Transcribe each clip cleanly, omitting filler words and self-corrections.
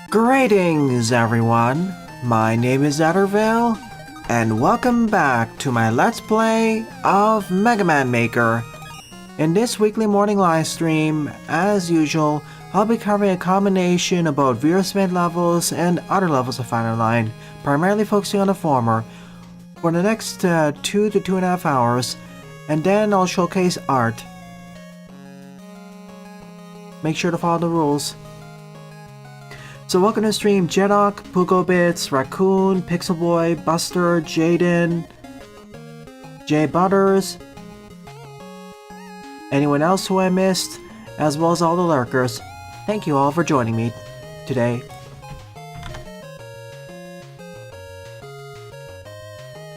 Greetings everyone, my name is Etterville, and welcome back to my Let's Play of Mega Man Maker. In this weekly morning live stream, as usual, I'll be covering a combination of both Veersmith levels and other levels of Final Line, primarily focusing on the former, for the next 2 to 2.5 hours, and then I'll showcase art. Make sure to follow the rules. So welcome to the stream, Jedok, Pugobits, Raccoon, Pixel Boy, Buster, Jaden, Jay Butters, anyone else who I missed, as well as all the lurkers. Thank you all for joining me today.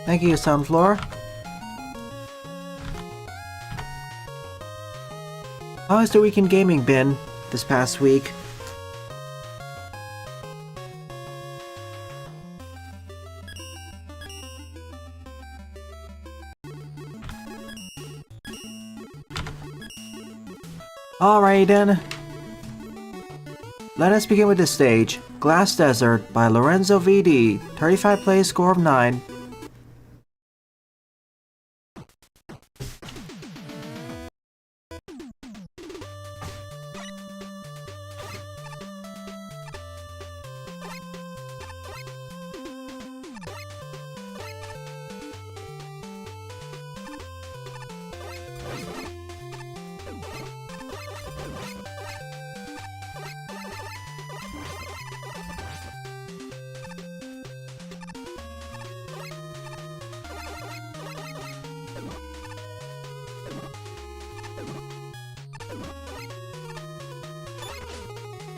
Thank you, Sunflower. How has the weekend gaming been this past week? Alright then. Let us begin with the stage. Glass Desert by Lorenzo VD. 35 plays, score of 9.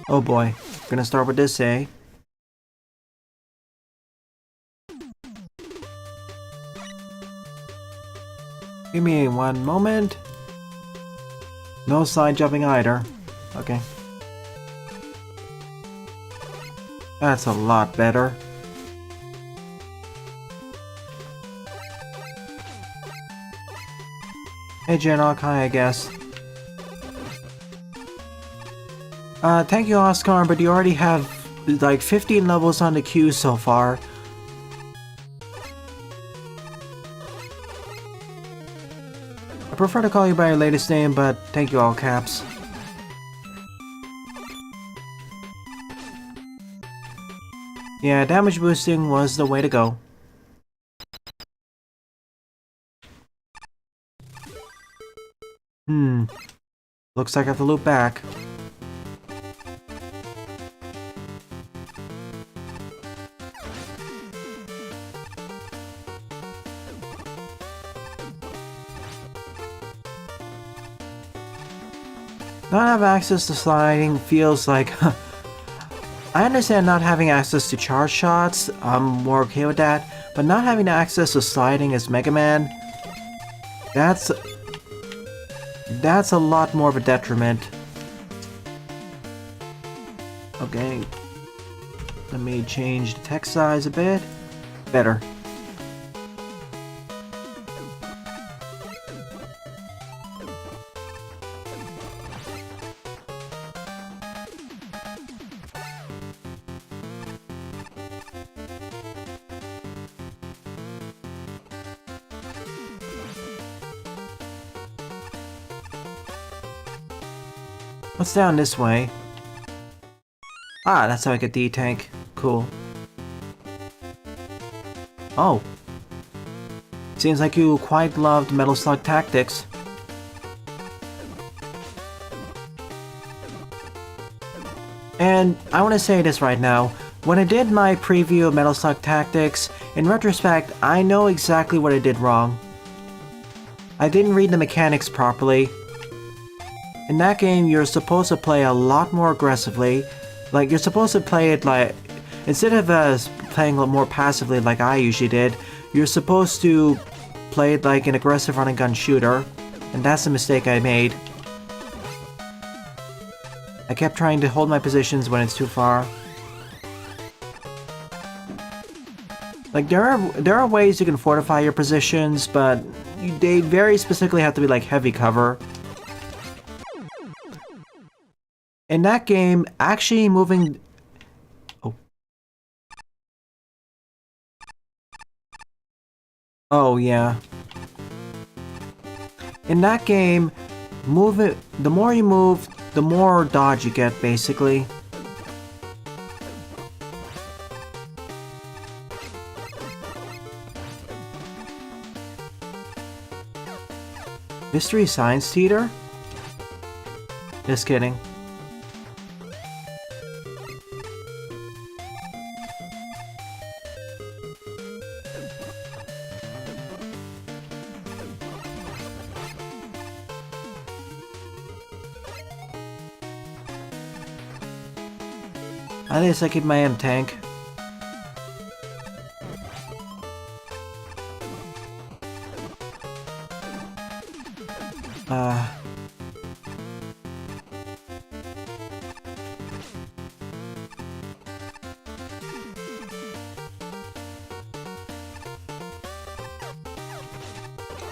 Oh boy, gonna start with this, eh? Give me one moment. No side jumping either. Okay. That's a lot better. Hey Janok, hi I guess. Thank you Oscar, but you already have like 15 levels on the queue so far. I prefer to call you by your latest name, but thank you all caps. Yeah, damage boosting was the way to go. Looks like I have to loop back. Not have access to sliding feels like... I understand not having access to charge shots, I'm more okay with that, but not having access to sliding as Mega Man, that's a lot more of a detriment. Okay, let me change the text size a bit. Better. What's down this way? Ah, that's how I get the tank. Cool. Oh. Seems like you quite loved Metal Slug Tactics. And I want to say this right now. When I did my preview of Metal Slug Tactics, in retrospect, I know exactly what I did wrong. I didn't read the mechanics properly. In that game, you're supposed to play a lot more aggressively. Like, you're supposed to play it like... Instead of playing more passively like I usually did, you're supposed to play it like an aggressive run and gun shooter. And that's the mistake I made. I kept trying to hold my positions when it's too far. Like, there are ways you can fortify your positions, but they very specifically have to be like heavy cover. In that game, actually moving Oh, yeah. In that game, the more you move, the more dodge you get, basically. Mystery Science Theater? Just kidding. At least I keep my M tank.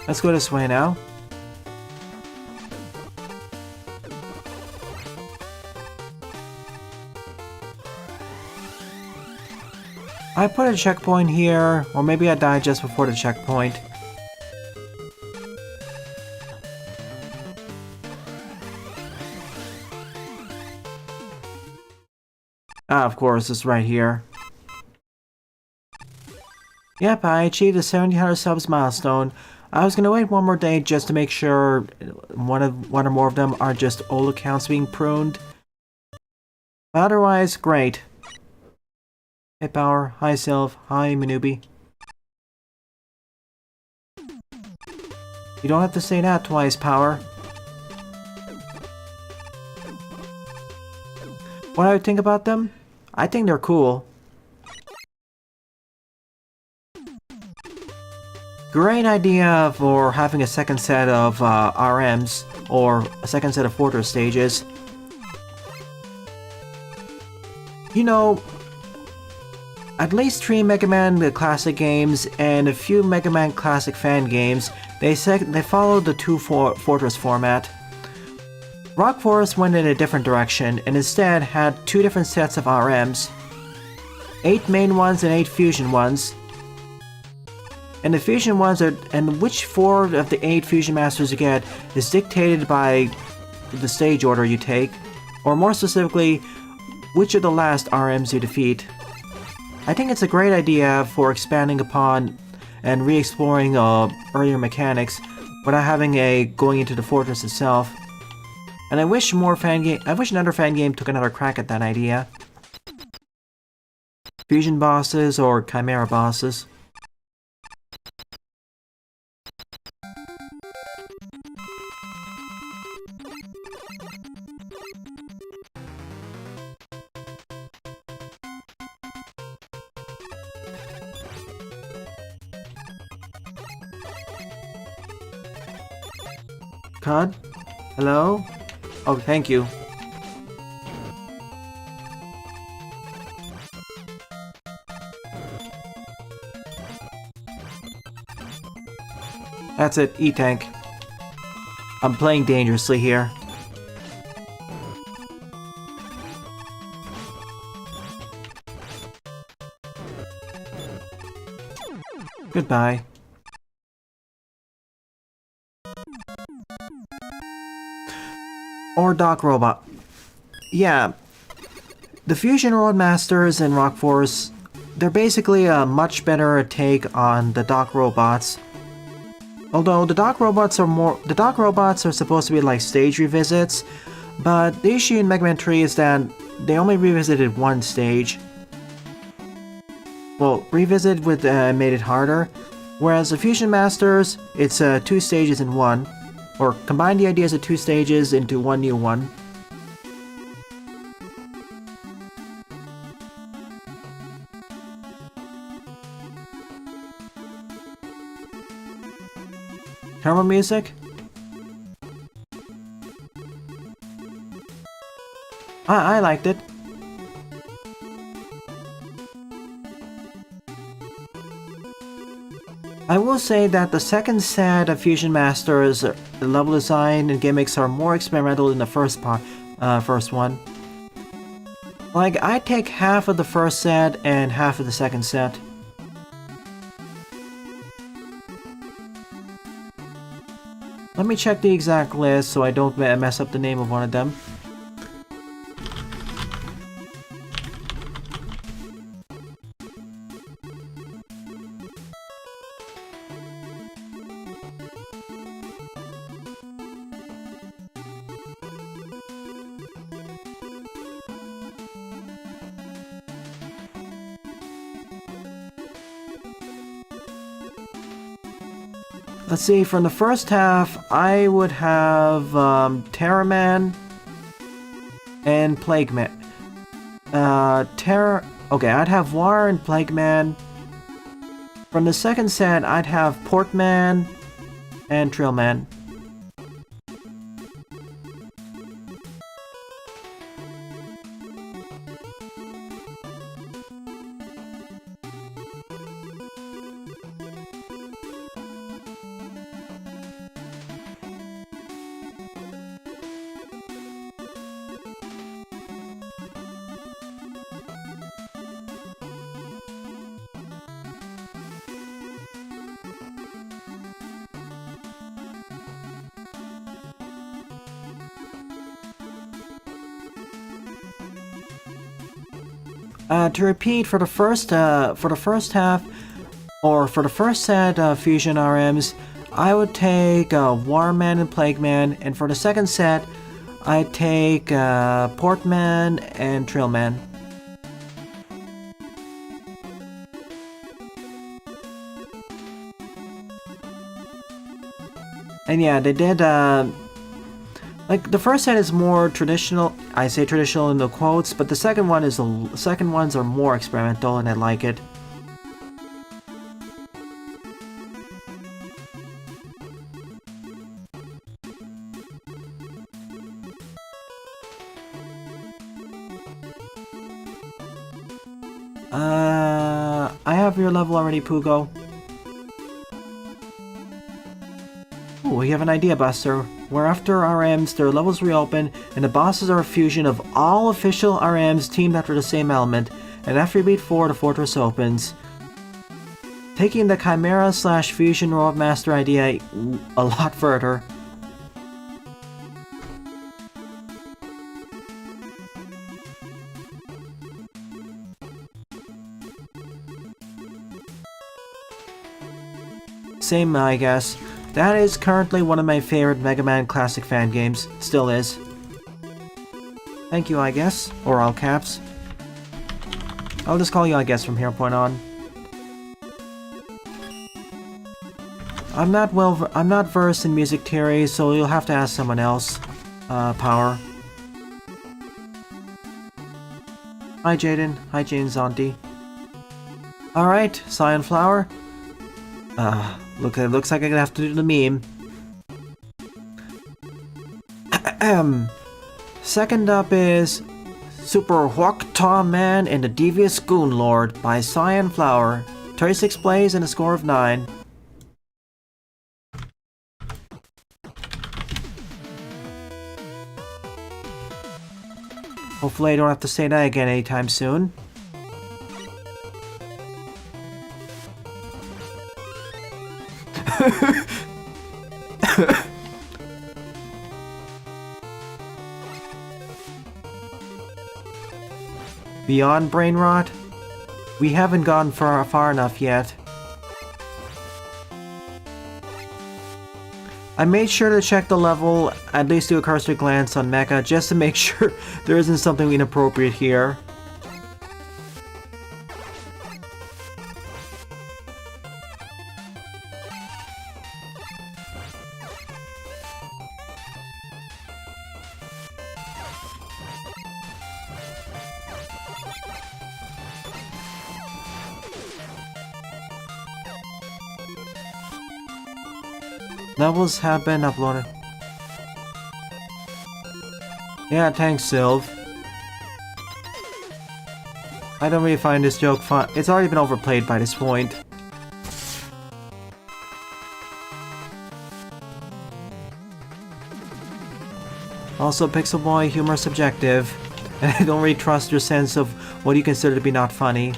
Let's go this way now. I put a checkpoint here, or maybe I died just before the checkpoint. Ah, of course, it's right here. Yep, I achieved the 1700 subs milestone. I was gonna wait one more day just to make sure one or more of them are just old accounts being pruned. Otherwise, great. Hey Power, hi Sylph, hi Manubi. You don't have to say that twice, Power. What I think about them? I think they're cool. Great idea for having a second set of RMs, or a second set of Fortress stages. You know, at least 3 Mega Man Classic games and a few Mega Man Classic fan games, they followed the 2 Fortress format. Rock Forest went in a different direction and instead had 2 different sets of RMs. 8 main ones and 8 fusion ones. And the fusion ones and which 4 of the 8 fusion masters you get is dictated by the stage order you take, or more specifically, which of the last RMs you defeat. I think it's a great idea for expanding upon and re-exploring earlier mechanics without having going into the fortress itself. And I wish another fan game took another crack at that idea. Fusion bosses or Chimera bosses. Cod? Hello? Oh, thank you. That's it, E-Tank. I'm playing dangerously here. Goodbye. Or Doc Robot. Yeah. The Fusion Roadmasters and Rock Force, they're basically a much better take on the Doc Robots. Although the Doc Robots are supposed to be like stage revisits, but the issue in Mega Man 3 is that they only revisited one stage. Well, revisit made it harder, whereas the Fusion Masters, it's 2 stages in one. Or combine the ideas of 2 stages into one new one. Camera music? I liked it. I will say that the second set of Fusion Masters, the level design and gimmicks are more experimental than the first one. Like, I take half of the first set and half of the second set. Let me check the exact list so I don't mess up the name of one of them. Let's see, from the first half, I would have Terraman and Plagueman. Okay, I'd have War and Plagueman. From the second set, I'd have Portman and Trillman. To repeat, for the first half, or for the first set of Fusion RMs, I would take Warman and Plagueman, and for the second set, I'd take Portman and Trillman. And yeah, they did, like, the first set is more traditional. I say traditional in the quotes, but the second ones are more experimental, and I like it. I have your level already, Pugo. Ooh, we have an idea, Buster. Where after RMs, their levels reopen, and the bosses are a fusion of all official RMs teamed after the same element, and after you beat 4, the fortress opens. Taking the Chimera/Fusion Roadmaster idea a lot further. Same, I guess. That is currently one of my favorite Mega Man Classic fan games. Still is. Thank you, I guess. Or all caps. I'll just call you I guess from here point on. I'm not versed in music theory, so you'll have to ask someone else. Power. Hi Jaden. Hi Jaden's auntie. Alright, Cyan Flower. It looks like I'm gonna have to do the meme. Second up is Super Hwokta Man and the Devious Goon Lord by Cyan Flower. 36 plays and a score of 9. Hopefully I don't have to say that again anytime soon. Beyond brain rot? We haven't gone far enough yet. I made sure to check the level, at least do a cursory glance on Mecha, just to make sure there isn't something inappropriate here. Levels have been uploaded. Yeah, thanks, Sylv. I don't really find this joke fun. It's already been overplayed by this point. Also, Pixel Boy, humor is subjective, and I don't really trust your sense of what you consider to be not funny.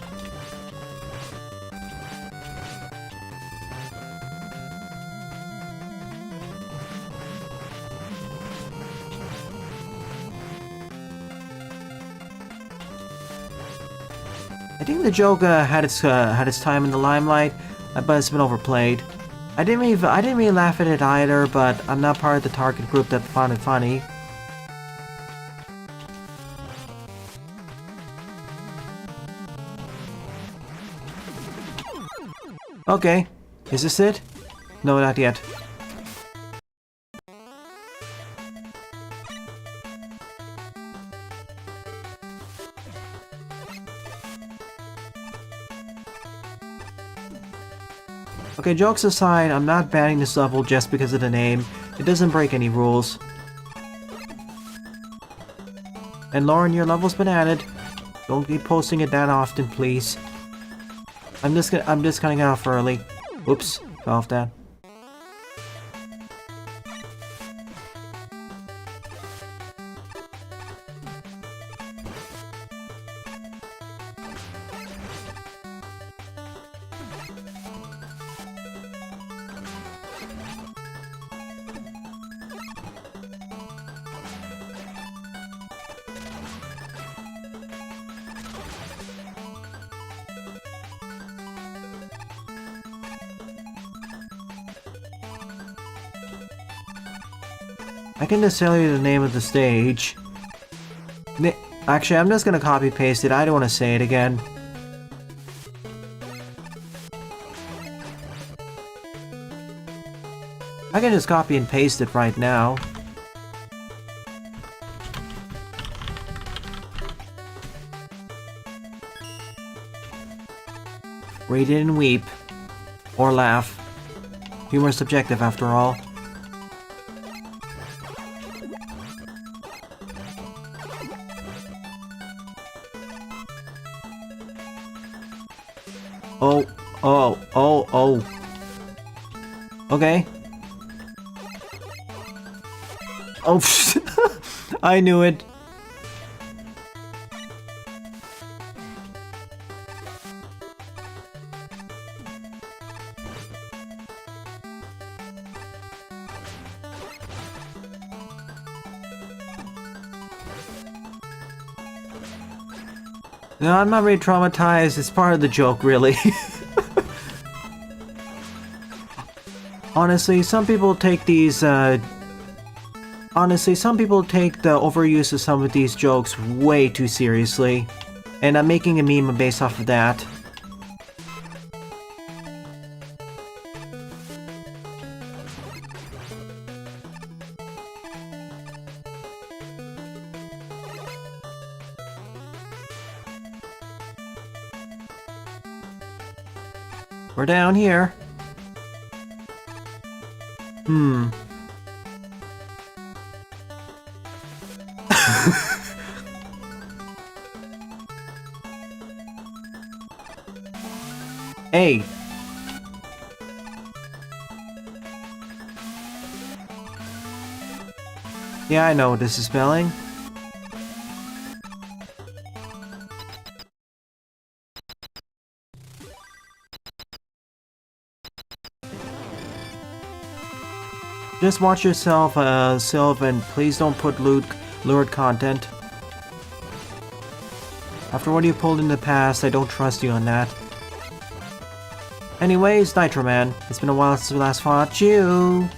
I think the joke had its time in the limelight, but it's been overplayed. I didn't really laugh at it either, but I'm not part of the target group that found it funny. Okay, is this it? No, not yet. Okay, jokes aside, I'm not banning this level just because of the name. It doesn't break any rules. And Lauren, your level's been added. Don't be posting it that often, please. I'm just gonna get off early. Oops, fell off that. I can just tell you the name of the stage. Actually, I'm just gonna copy paste it. I don't want to say it again. I can just copy and paste it right now. Read it and weep. Or laugh. Humor is subjective after all. Oh. Okay. Oh, I knew it. No, I'm not really traumatized. It's part of the joke, really. Honestly, some people take these, Honestly, some people take the overuse of some of these jokes way too seriously. And I'm making a meme based off of that. We're down here. Hey. Yeah, I know what this is spelling. Just watch yourself, Sylv, and please don't put lured content. After what you pulled in the past, I don't trust you on that. Anyways, Nitro Man, it's been a while since we last fought you.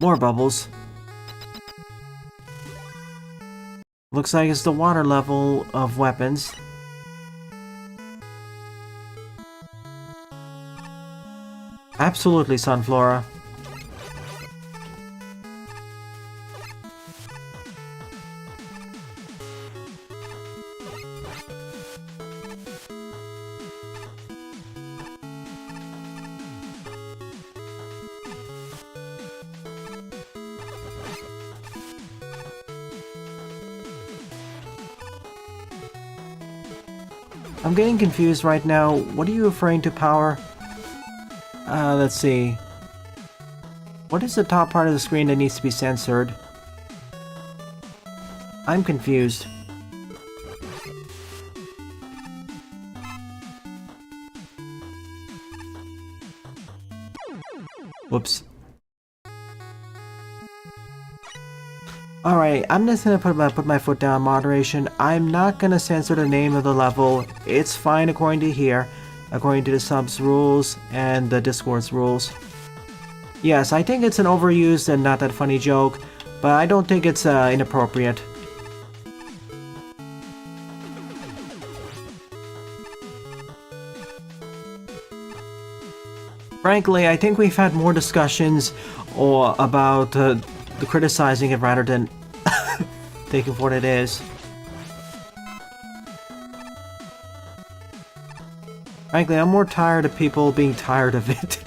More bubbles. Looks like it's the water level of weapons. Absolutely, Sunflora. I'm getting confused right now. What are you referring to, Power? Let's see. What is the top part of the screen that needs to be censored? I'm confused. Whoops. Alright, I'm just gonna put my foot down, moderation. I'm not gonna censor the name of the level. It's fine according to here, according to the subs rules and the Discord's rules. Yes, I think it's an overused and not that funny joke, but I don't think it's inappropriate. Frankly, I think we've had more discussions about the criticizing it rather than taking for what it is. Frankly, I'm more tired of people being tired of it.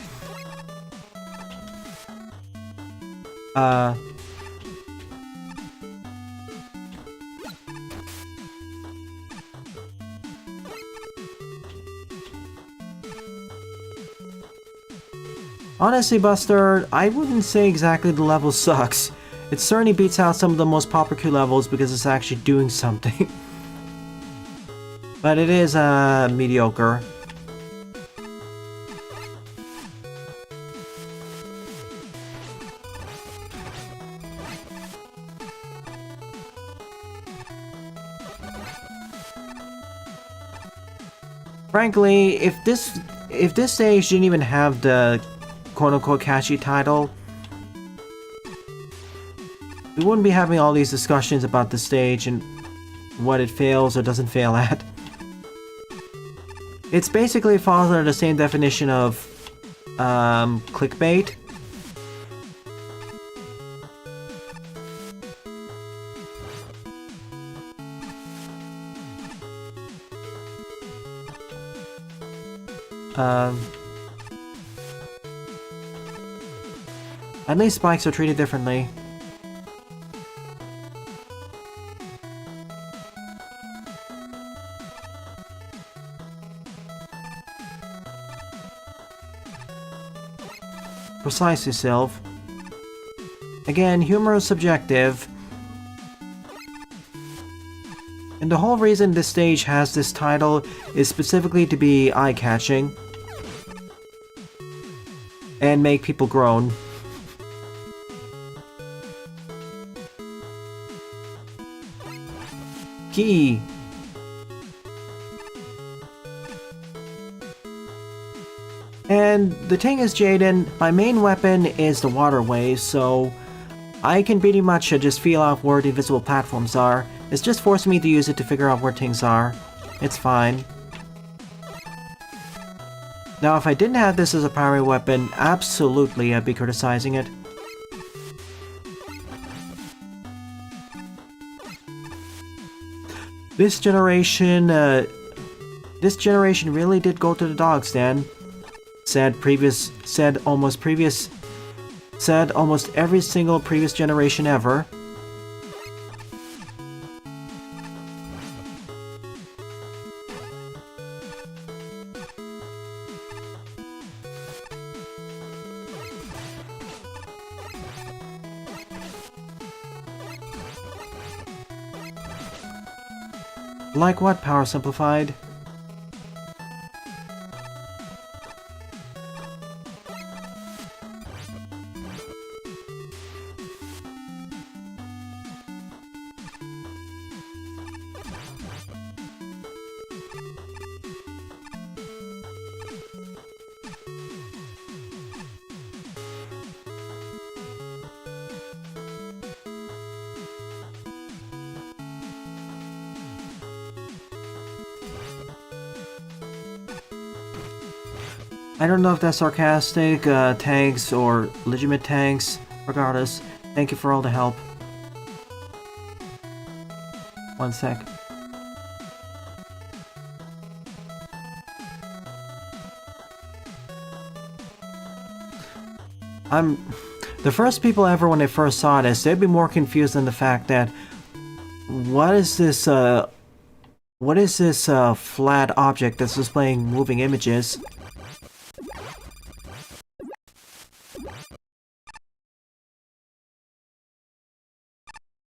Honestly, Buster, I wouldn't say exactly the level sucks. It certainly beats out some of the most popular queue levels because it's actually doing something. But it is, mediocre. Frankly, if this stage didn't even have the quote-unquote catchy title, we wouldn't be having all these discussions about the stage and what it fails or doesn't fail at. It's basically falls under the same definition of clickbait. At least spikes are treated differently. Precisely, Sylv. Again, humor is subjective. And the whole reason this stage has this title is specifically to be eye-catching. And make people groan. Key. And the thing is, Jaden, my main weapon is the waterways, so I can pretty much just feel out where the invisible platforms are. It's just forcing me to use it to figure out where things are. It's fine. Now, if I didn't have this as a primary weapon, absolutely I'd be criticizing it. This generation really did go to the dogs, Dan. Said almost every single previous generation ever. Like what, Power Simplified? I don't know if that's sarcastic, tanks, or legitimate tanks. Regardless, thank you for all the help. One sec. The first people ever, when they first saw this, they'd be more confused than the fact that what is this flat object that's displaying moving images?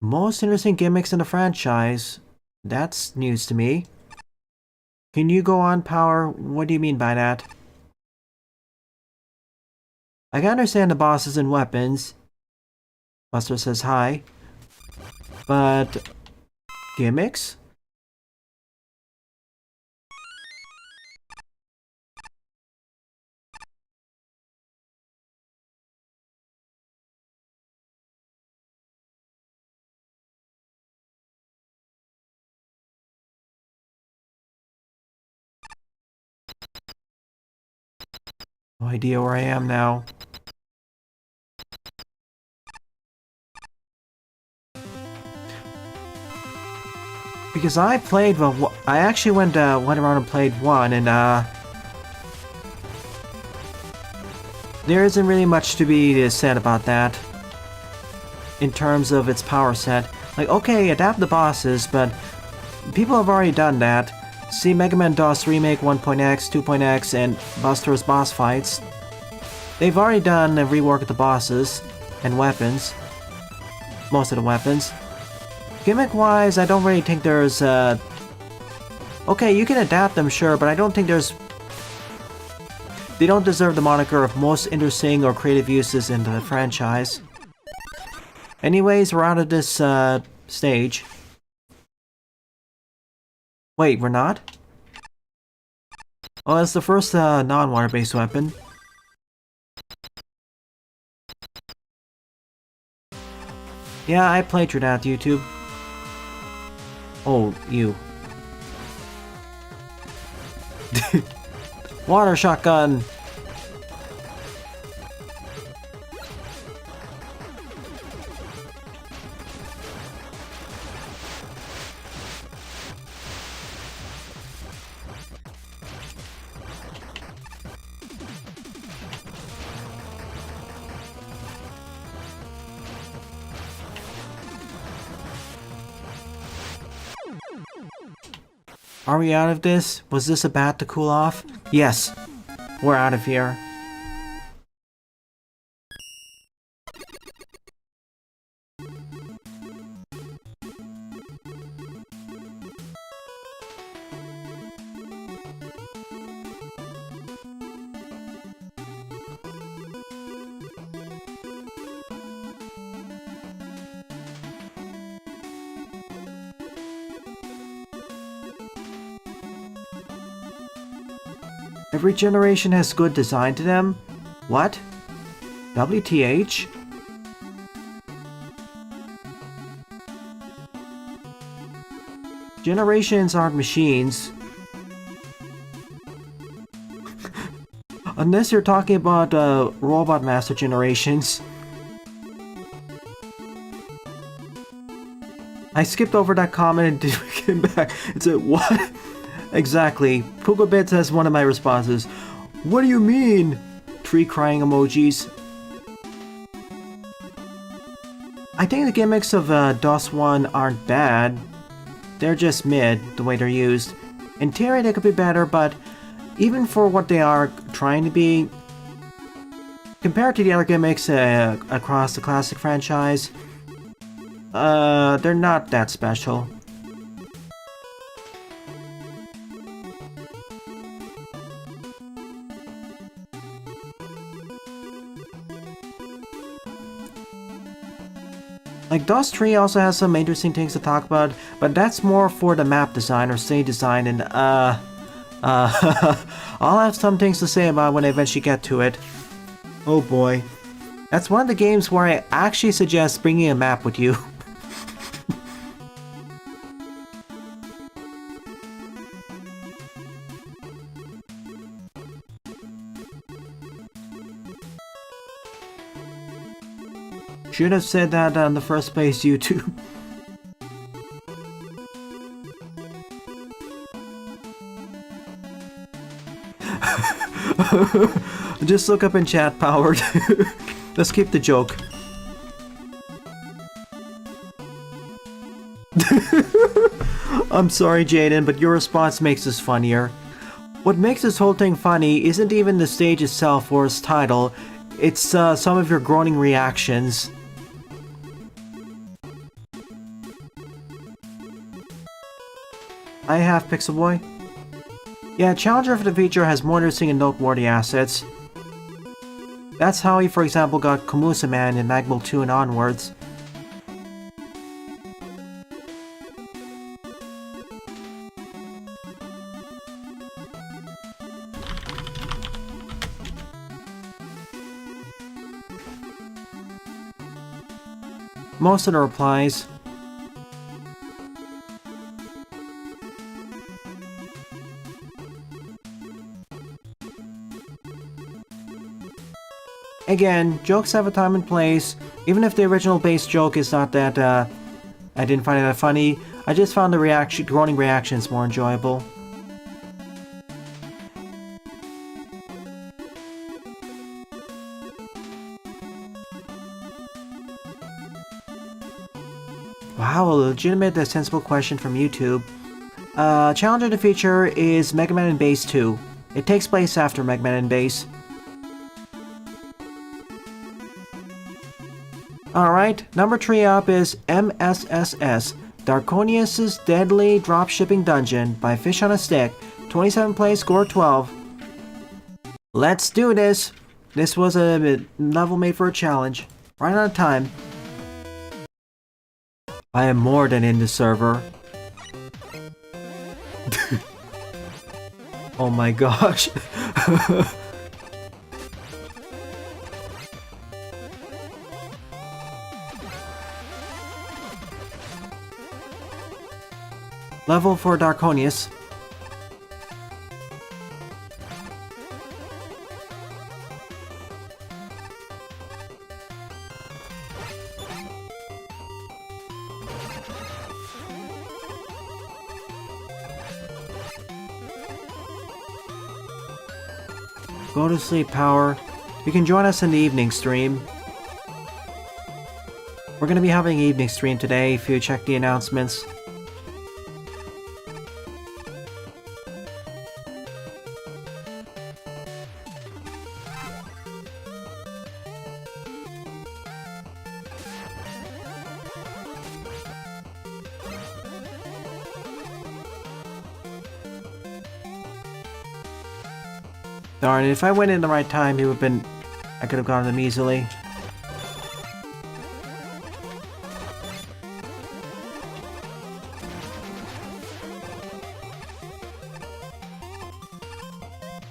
Most interesting gimmicks in the franchise. That's news to me. Can you go on, Power? What do you mean by that? I can understand the bosses and weapons. Buster says hi. But... gimmicks? No idea where I am now. Because I played, well, I actually went around and played one, and there isn't really much to be said about that. In terms of its power set. Like, okay, adapt the bosses, but people have already done that. See Mega Man DOS Remake 1.x, 2.x, and Buster's boss fights. They've already done a rework of the bosses and weapons. Most of the weapons. Gimmick-wise, I don't really think there's, okay, you can adapt them, sure, but I don't think there's... They don't deserve the moniker of most interesting or creative uses in the franchise. Anyways, we're out of this, stage. Wait, we're not? Oh, that's the first, non-water-based weapon. Yeah, I played through that, YouTube. Oh, you. Water shotgun! Are we out of this? Was this a bat to cool off? Yes. We're out of here. Every generation has good design to them? What? WTH? Generations aren't machines. Unless you're talking about Robot Master generations. I skipped over that comment and didn't get back. It's a what? Exactly. Pugabits has one of my responses. What do you mean? 3 crying emojis. I think the gimmicks of DOS 1 aren't bad. They're just mid, the way they're used. In theory they could be better, but even for what they are trying to be, compared to the other gimmicks across the classic franchise, they're not that special. Like, DOS 3 also has some interesting things to talk about, but that's more for the map design or stage design, and I'll have some things to say about when I eventually get to it. Oh boy. That's one of the games where I actually suggest bringing a map with you. Should have said that on the first place, YouTube. Just look up in chat, Powered. Let's keep the joke. I'm sorry, Jaden, but your response makes this funnier. What makes this whole thing funny isn't even the stage itself or its title, it's some of your groaning reactions. I have Pixel Boy. Yeah, Challenger for the feature has more interesting and noteworthy assets. That's how he, for example, got Komusa Man in Magmul 2 and onwards. Most of the replies. Again, jokes have a time and place. Even if the original base joke is not that, I didn't find it that funny, I just found the groaning reactions more enjoyable. Wow, a legitimate, sensible question from YouTube. Challenger the feature is Mega Man in Base 2. It takes place after Mega Man in Base. Alright, number 3 up is MSSS, Darkonius' Deadly Dropshipping Dungeon by Fish on a Stick, 27 play, score 12. Let's do this! This was a level made for a challenge. Right on time. I am more than in the server. Oh my gosh. Level for Darkonius. Go to sleep, Power. You can join us in the evening stream. We're gonna be having an evening stream today if you check the announcements. Darn it, if I went in the right time, I could have gotten them easily.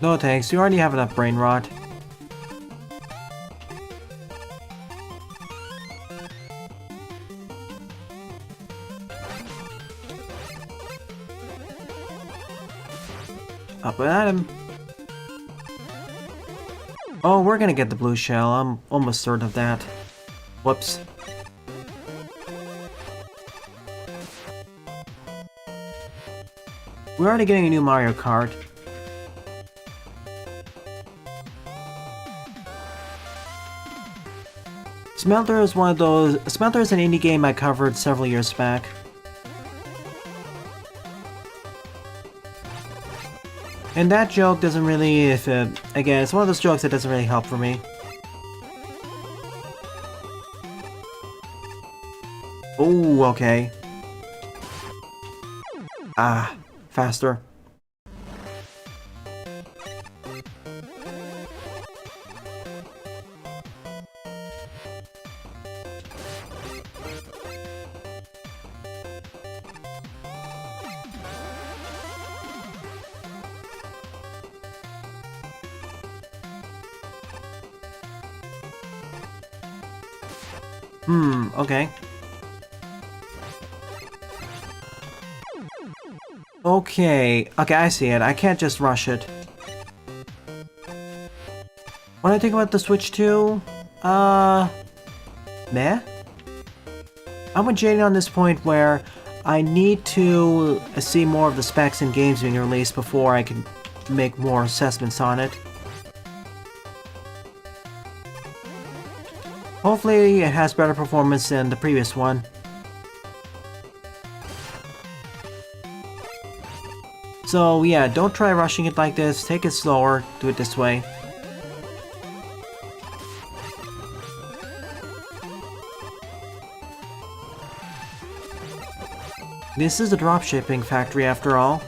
No thanks, you already have enough brain rot. Up and at him. Oh, we're gonna get the blue shell. I'm almost certain of that. Whoops. We're already getting a new Mario Kart. Smelter is one of those... Smelter is an indie game I covered several years back. And that joke doesn't really... again, it's one of those jokes that doesn't really help for me. Oh, okay. Ah, faster. Okay. Okay, I see it. I can't just rush it. What do I think about the Switch 2? Meh? I'm with Jaden on this point where I need to see more of the specs and games being released before I can make more assessments on it. Hopefully it has better performance than the previous one. So yeah, don't try rushing it like this, take it slower, do it this way. This is a dropshipping factory after all.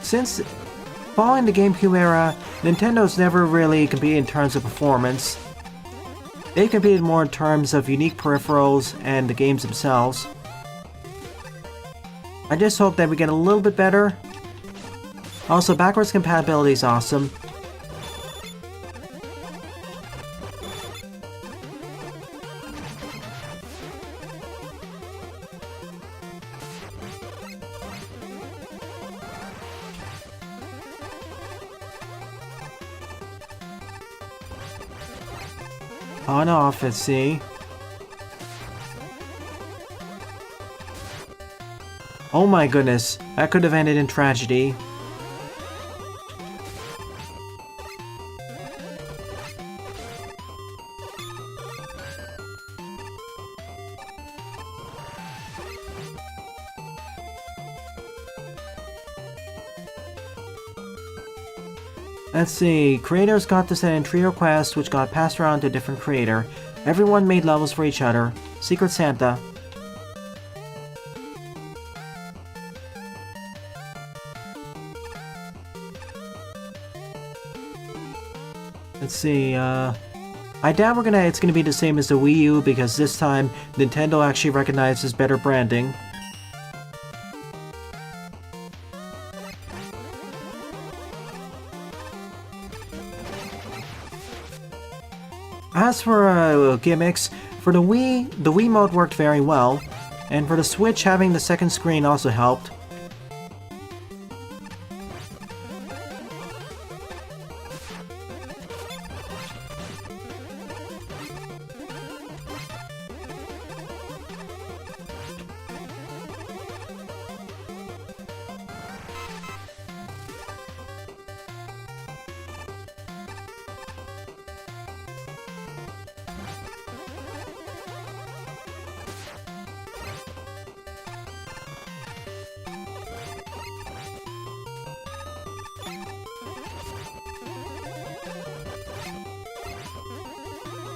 Since following the GameCube era, Nintendo's never really competed in terms of performance. They competed more in terms of unique peripherals and the games themselves. I just hope that we get a little bit better. Also, backwards compatibility is awesome. On off, let's see. Oh my goodness, that could have ended in tragedy. Let's see, creators got to send in 3 requests which got passed around to a different creator. Everyone made levels for each other. Secret Santa. Let's see, I doubt it's gonna be the same as the Wii U because this time Nintendo actually recognizes better branding. As for gimmicks, for the Wii mode worked very well, and for the Switch, having the second screen also helped.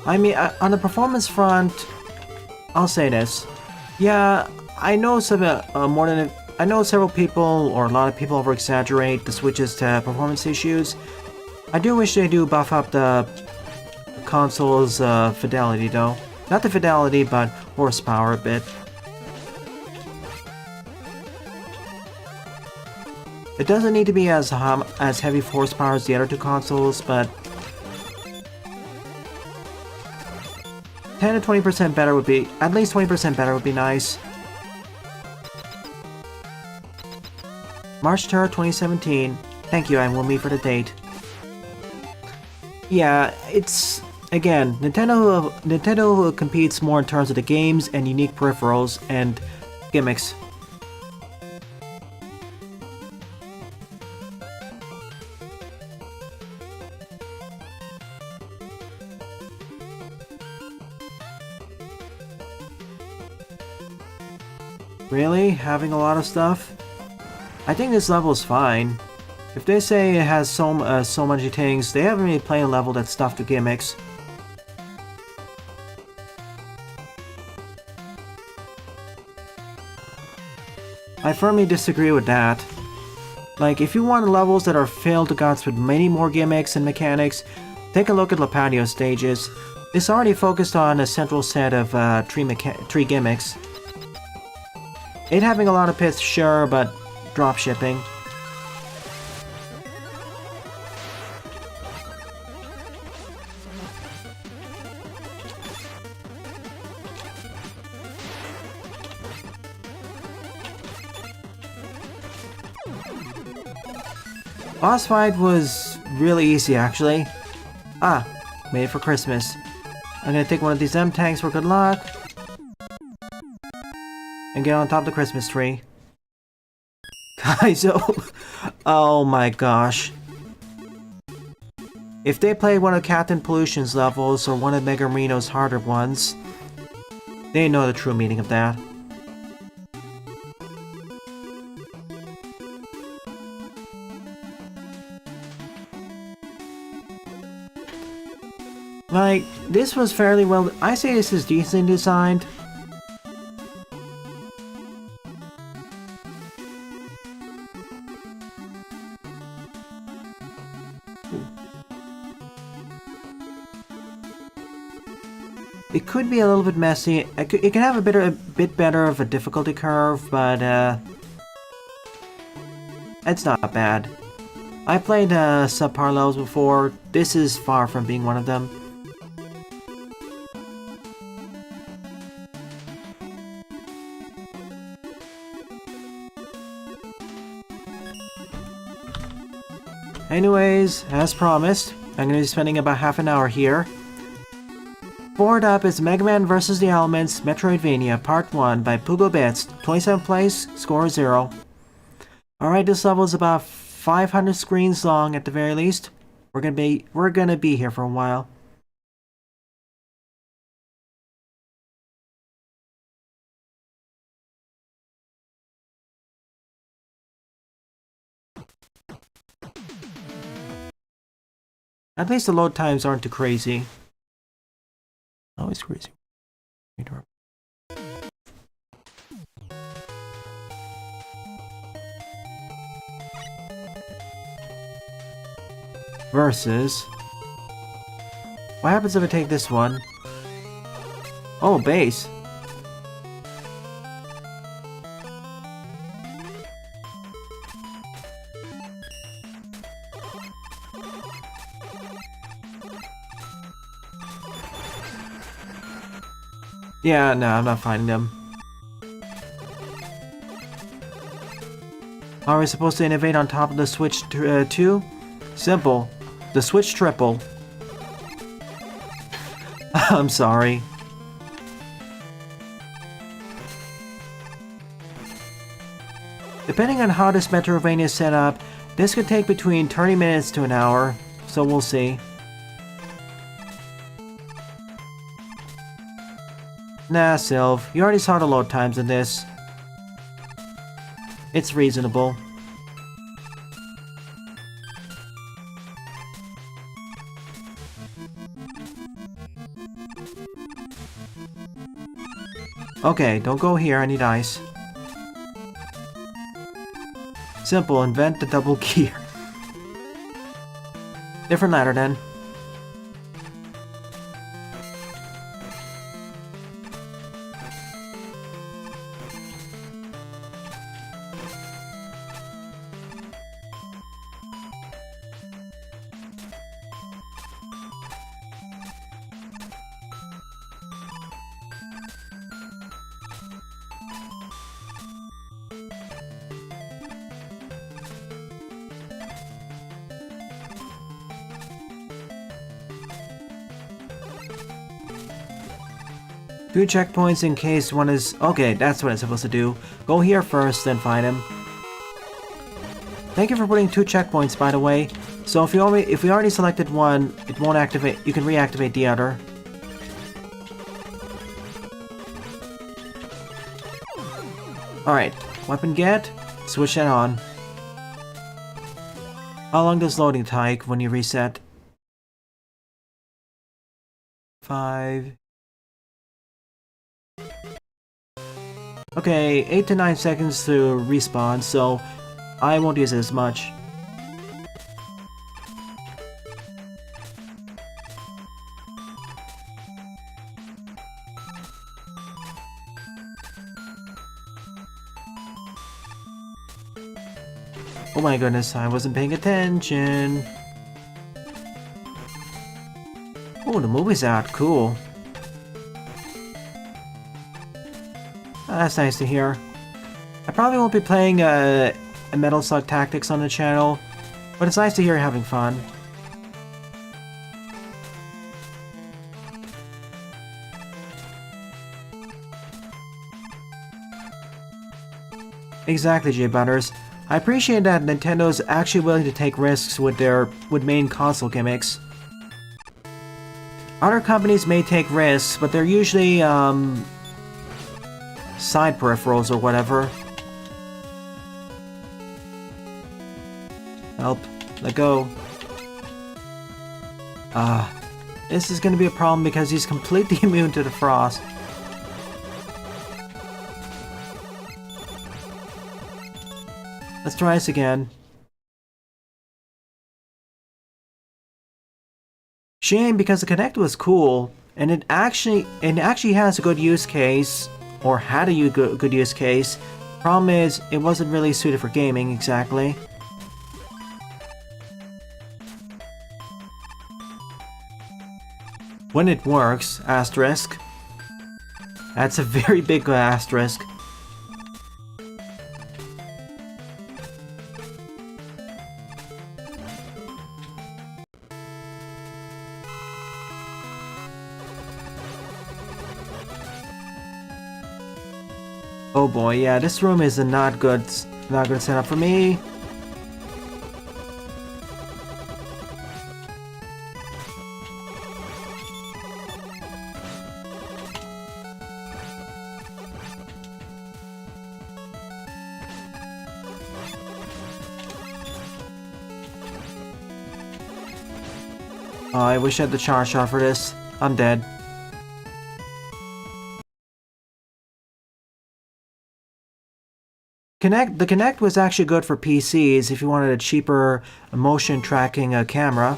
I mean, on the performance front, I'll say this. Yeah, I know I know several people, or a lot of people, over-exaggerate the Switch's performance issues. I do wish they do buff up the console's fidelity, though. Not the fidelity, but horsepower a bit. It doesn't need to be as heavy horsepower as the other 2 consoles, but 10 to 20% better would be, at least 20% better would be nice. March 3rd, 2017. Thank you, and we'll meet for the date. Yeah, it's, again, Nintendo competes more in terms of the games and unique peripherals and gimmicks. Really? Having a lot of stuff? I think this level is fine. If they say it has so many things, they haven't really played a level that's stuffed with gimmicks. I firmly disagree with that. Like, if you want levels that are filled to guts with many more gimmicks and mechanics, take a look at La Patio stages. It's already focused on a central set of 3 gimmicks. It having a lot of pits, sure, but drop shipping. Boss fight was really easy, actually. Ah, made it for Christmas. I'm gonna take one of these M-tanks for good luck. And get on top of the Christmas tree. Kaizo. Oh my gosh. If they played one of Captain Pollution's levels or one of Mega Marino's harder ones, they know the true meaning of that. Like, this was fairly well... I say this is decently designed. It could be a little bit messy. It can have a bit better of a difficulty curve, but it's not bad. I played subpar levels before. This is far from being one of them. Anyways, as promised, I'm going to be spending about half an hour here. Forward up is Mega Man vs. the Elements Metroidvania Part 1 by Pugo Bits. 27th place, score 0. Alright, this level is about 500 screens long at the very least. We're gonna be here for a while. At least the load times aren't too crazy. Always crazy. Versus... What happens if I take this one? Oh, base. Yeah, no, I'm not finding them. How are we supposed to innovate on top of the Switch 2? Simple. The Switch Triple. I'm sorry. Depending on how this Metroidvania is set up, this could take between 30 minutes to an hour, so we'll see. Nah, Sylv, you already saw the load times in this. It's reasonable. Okay, don't go here, I need ice. Simple, invent the double gear. Different ladder then. Two checkpoints in case one is... Okay, that's what it's supposed to do. Go here first, then find him. Thank you for putting 2 checkpoints, by the way. So if we already selected one, it won't activate... You can reactivate the other. Alright, weapon get. Switch that on. How long does loading take when you reset? 5... Okay, 8 to 9 seconds to respawn, so I won't use it as much. Oh my goodness, I wasn't paying attention. Oh, the movie's out, cool. That's nice to hear. I probably won't be playing a Metal Slug Tactics on the channel, but it's nice to hear you're having fun. Exactly, J Butters. I appreciate that Nintendo's actually willing to take risks with main console gimmicks. Other companies may take risks, but they're usually side peripherals or whatever. Help. Let go. This is gonna be a problem because he's completely immune to the frost. Let's try this again. Shame, because the Kinect was cool, and it actually has a good use case, or had a good use case. Problem is, it wasn't really suited for gaming exactly. When it works, asterisk. That's a very big asterisk. Oh boy, yeah, this room is a not good setup for me. Oh, I wish I had the charge shot for this. I'm dead. The Kinect was actually good for PCs if you wanted a cheaper motion tracking camera.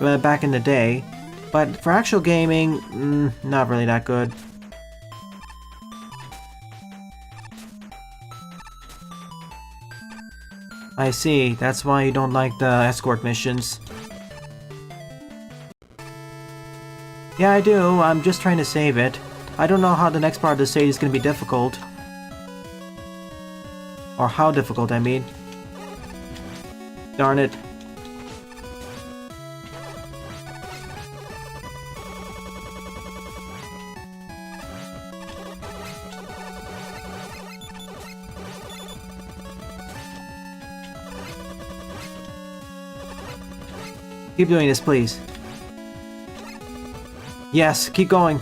Back in the day. But for actual gaming, not really that good. I see, that's why you don't like the escort missions. Yeah, I do, I'm just trying to save it. I don't know how the next part of the stage is going to be difficult. Or how difficult, I mean. Darn it. Keep doing this, please. Yes, keep going.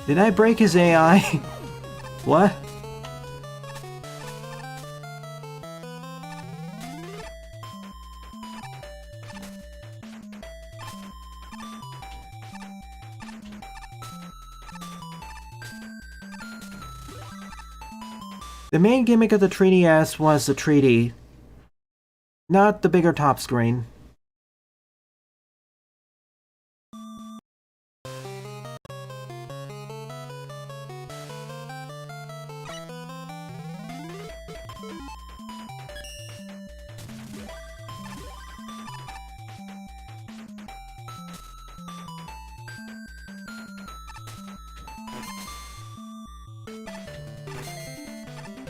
Did I break his AI? What? The main gimmick of the 3DS was the 3D, not the bigger top screen.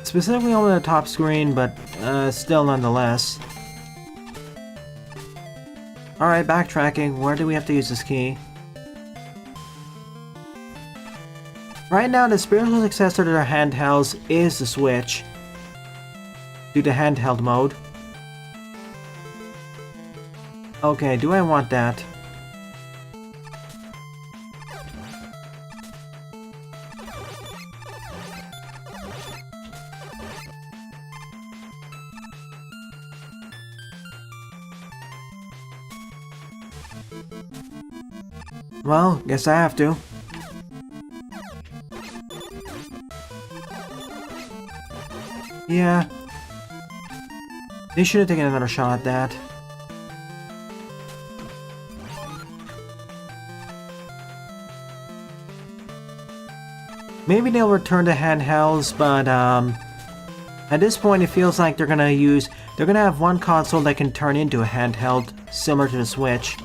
Specifically on the top screen, but still nonetheless. Alright, backtracking. Where do we have to use this key? Right now, the spiritual successor to their handhelds is the Switch. Do the handheld mode. Okay, do I want that? Well, guess I have to. Yeah. They should have taken another shot at that. Maybe they'll return to handhelds, but at this point it feels like they're gonna have one console that can turn into a handheld, similar to the Switch.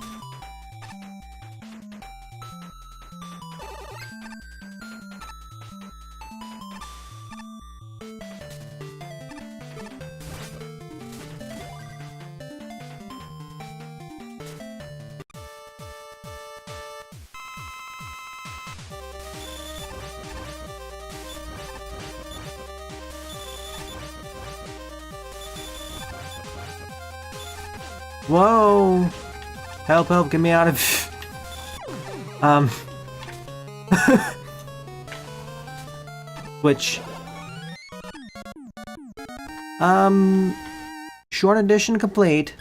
Whoa! Help, help, get me out of... Which... Short edition complete.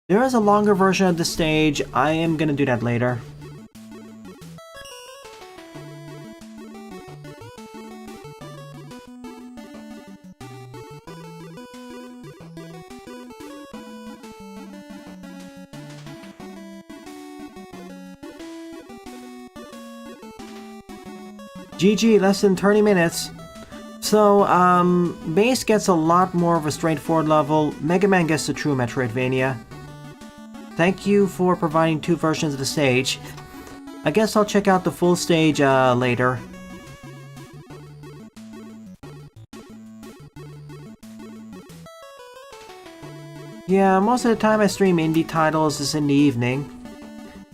There is a longer version of the stage. I am gonna do that later. GG, less than 30 minutes. So, Base gets a lot more of a straightforward level. Mega Man gets the true Metroidvania. Thank you for providing 2 versions of the stage. I guess I'll check out the full stage, later. Yeah, most of the time I stream indie titles is in the evening.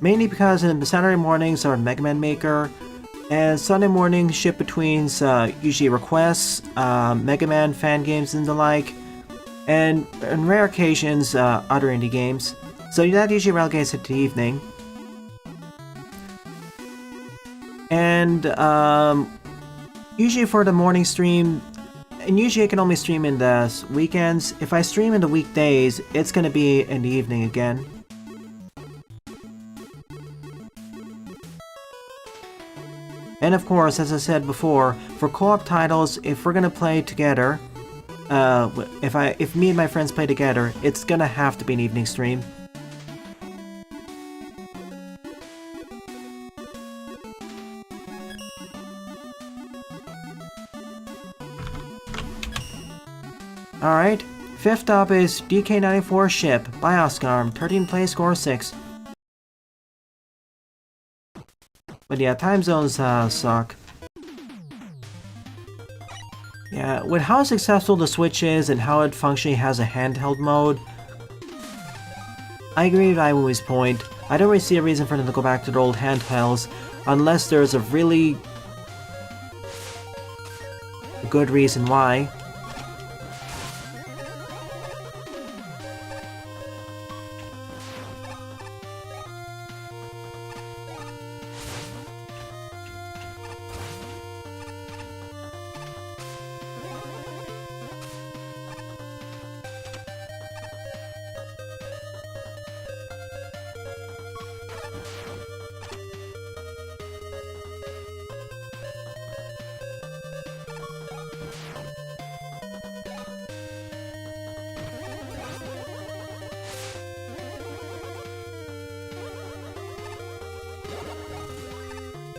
Mainly because in the Saturday mornings are Mega Man Maker, and Sunday morning ship betweens usually requests, Mega Man fan games and the like, and on rare occasions other indie games. So that usually relegates it to the evening. And usually for the morning stream, and usually I can only stream in the weekends. If I stream in the weekdays, it's gonna be in the evening again. And of course, as I said before, for co-op titles, if we're gonna play together, if me and my friends play together, it's gonna have to be an evening stream. Alright, fifth up is DK94 Ship by Oscar, 13 play, score 6. But yeah, time zones suck. Yeah, with how successful the Switch is and how it functionally has a handheld mode, I agree with Iwui's point. I don't really see a reason for them to go back to the old handhelds unless there's a really good reason why.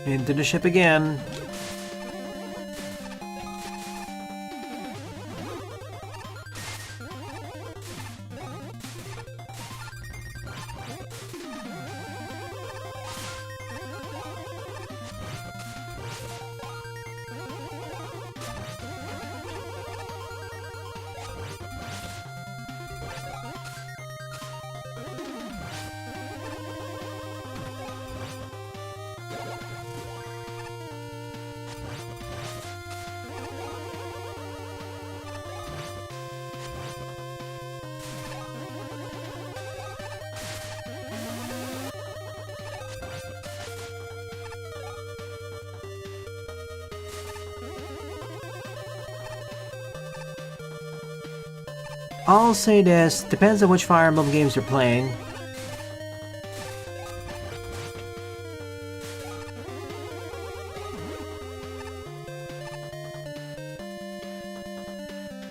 Into the ship again. I'll say this, depends on which Fire Emblem games you're playing.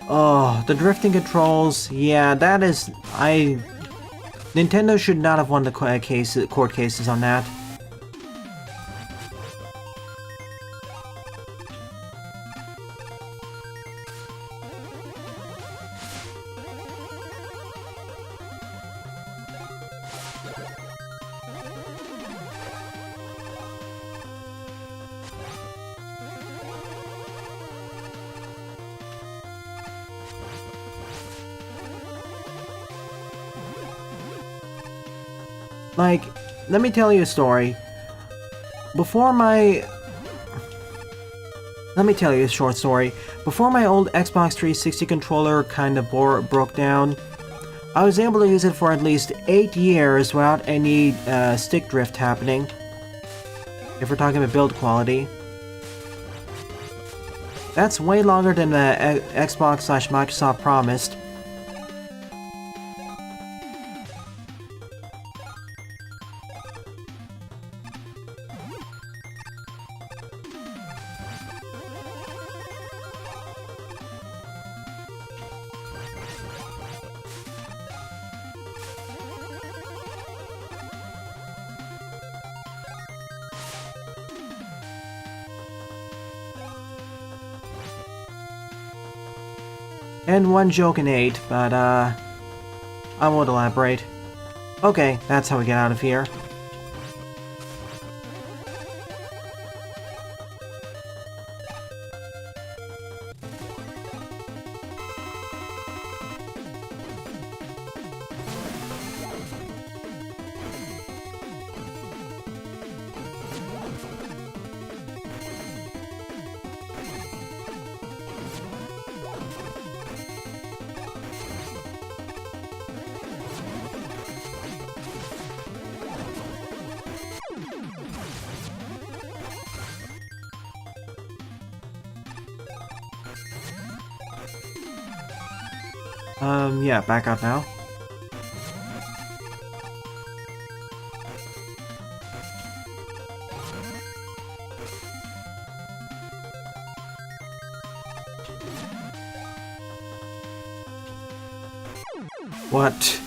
Oh, the drifting controls, yeah, that is... Nintendo should not have won the court cases on that. Like, let me tell you a story. Let me tell you a short story. Before my old Xbox 360 controller kind of broke down, I was able to use it for at least 8 years without any stick drift happening. If we're talking about build quality. That's way longer than the Xbox/Microsoft promised. And one joke in 8, but I won't elaborate. Okay, that's how we get out of here. Yeah, back up now. What?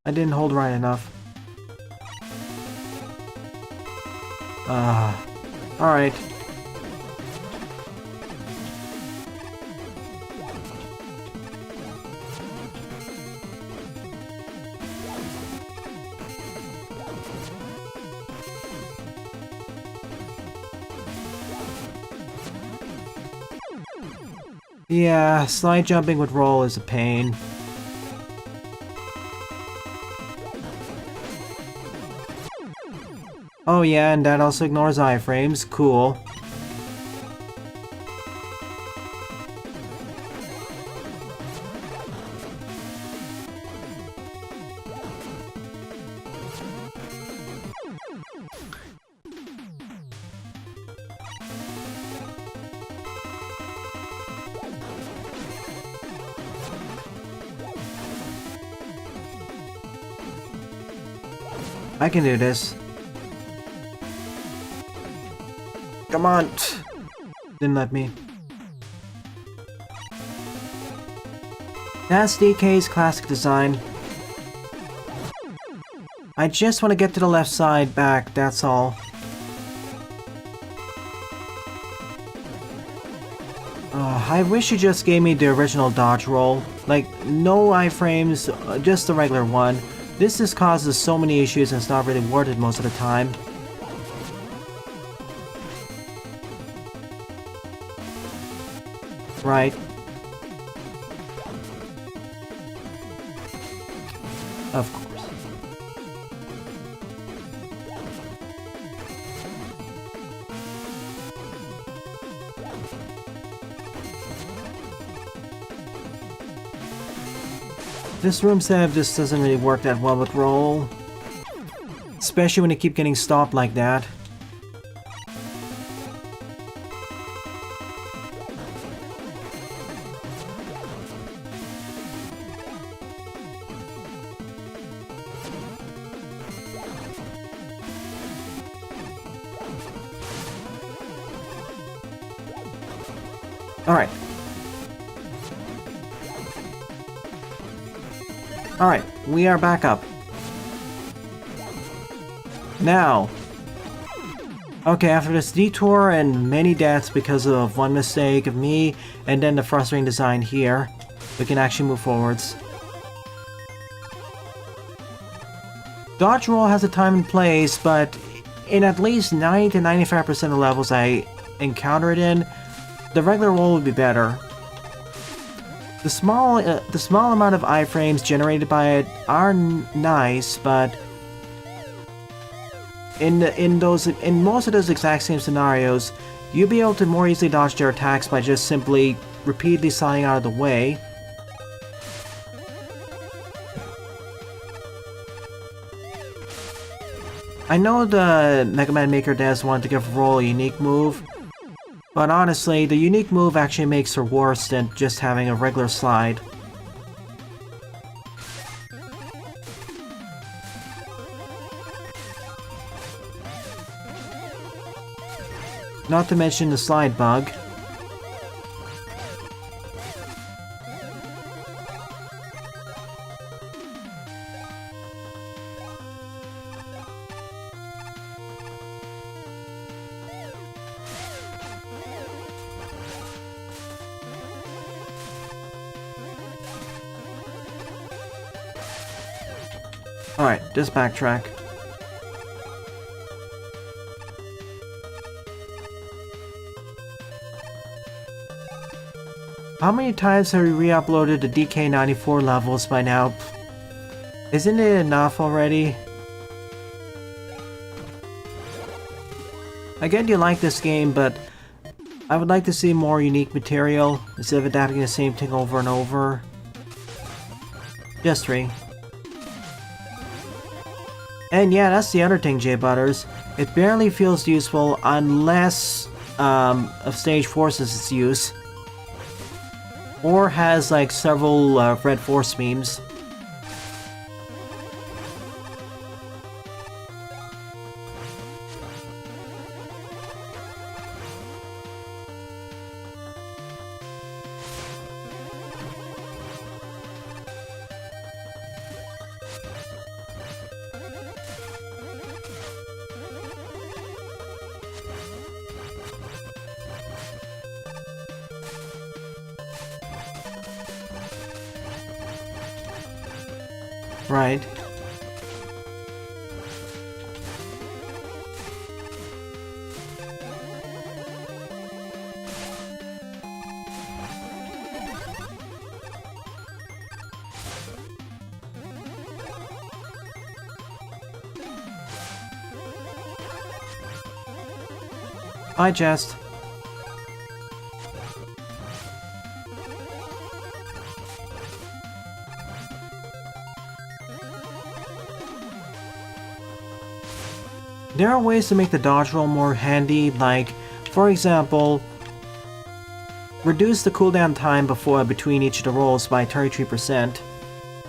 I didn't hold right enough. Alright. Yeah, slide jumping with roll is a pain. Oh yeah, and that also ignores iframes. Cool. I can do this. Come on! Didn't let me. That's DK's classic design. I just want to get to the left side back, that's all. I wish you just gave me the original dodge roll. Like, no iframes, just the regular one. This just causes so many issues and it's not really worth it most of the time. Right. Of course. This room setup just doesn't really work that well with roll. Especially when you keep getting stopped like that. Alright. Alright, we are back up. Now. Okay, after this detour and many deaths because of one mistake of me, and then the frustrating design here, we can actually move forwards. Dodge roll has a time and place, but in at least 90 to 95% of the levels I encounter it in, the regular roll would be better. The small amount of iframes generated by it are nice, but in most of those exact same scenarios, you'll be able to more easily dodge their attacks by just simply repeatedly sliding out of the way. I know the Mega Man Maker devs wanted to give Roll a unique move, but honestly, the unique move actually makes her worse than just having a regular slide. Not to mention the slide bug. Alright, just backtrack. How many times have we re-uploaded the DK94 levels by now? Isn't it enough already? I get you like this game, but I would like to see more unique material instead of adapting the same thing over and over. Just 3. And yeah, that's the other thing, J Butters. It barely feels useful unless of stage forces its use. Or has like several Red Force memes. Right. I jest. There are ways to make the dodge roll more handy, like, for example, reduce the cooldown time between each of the rolls by 33%.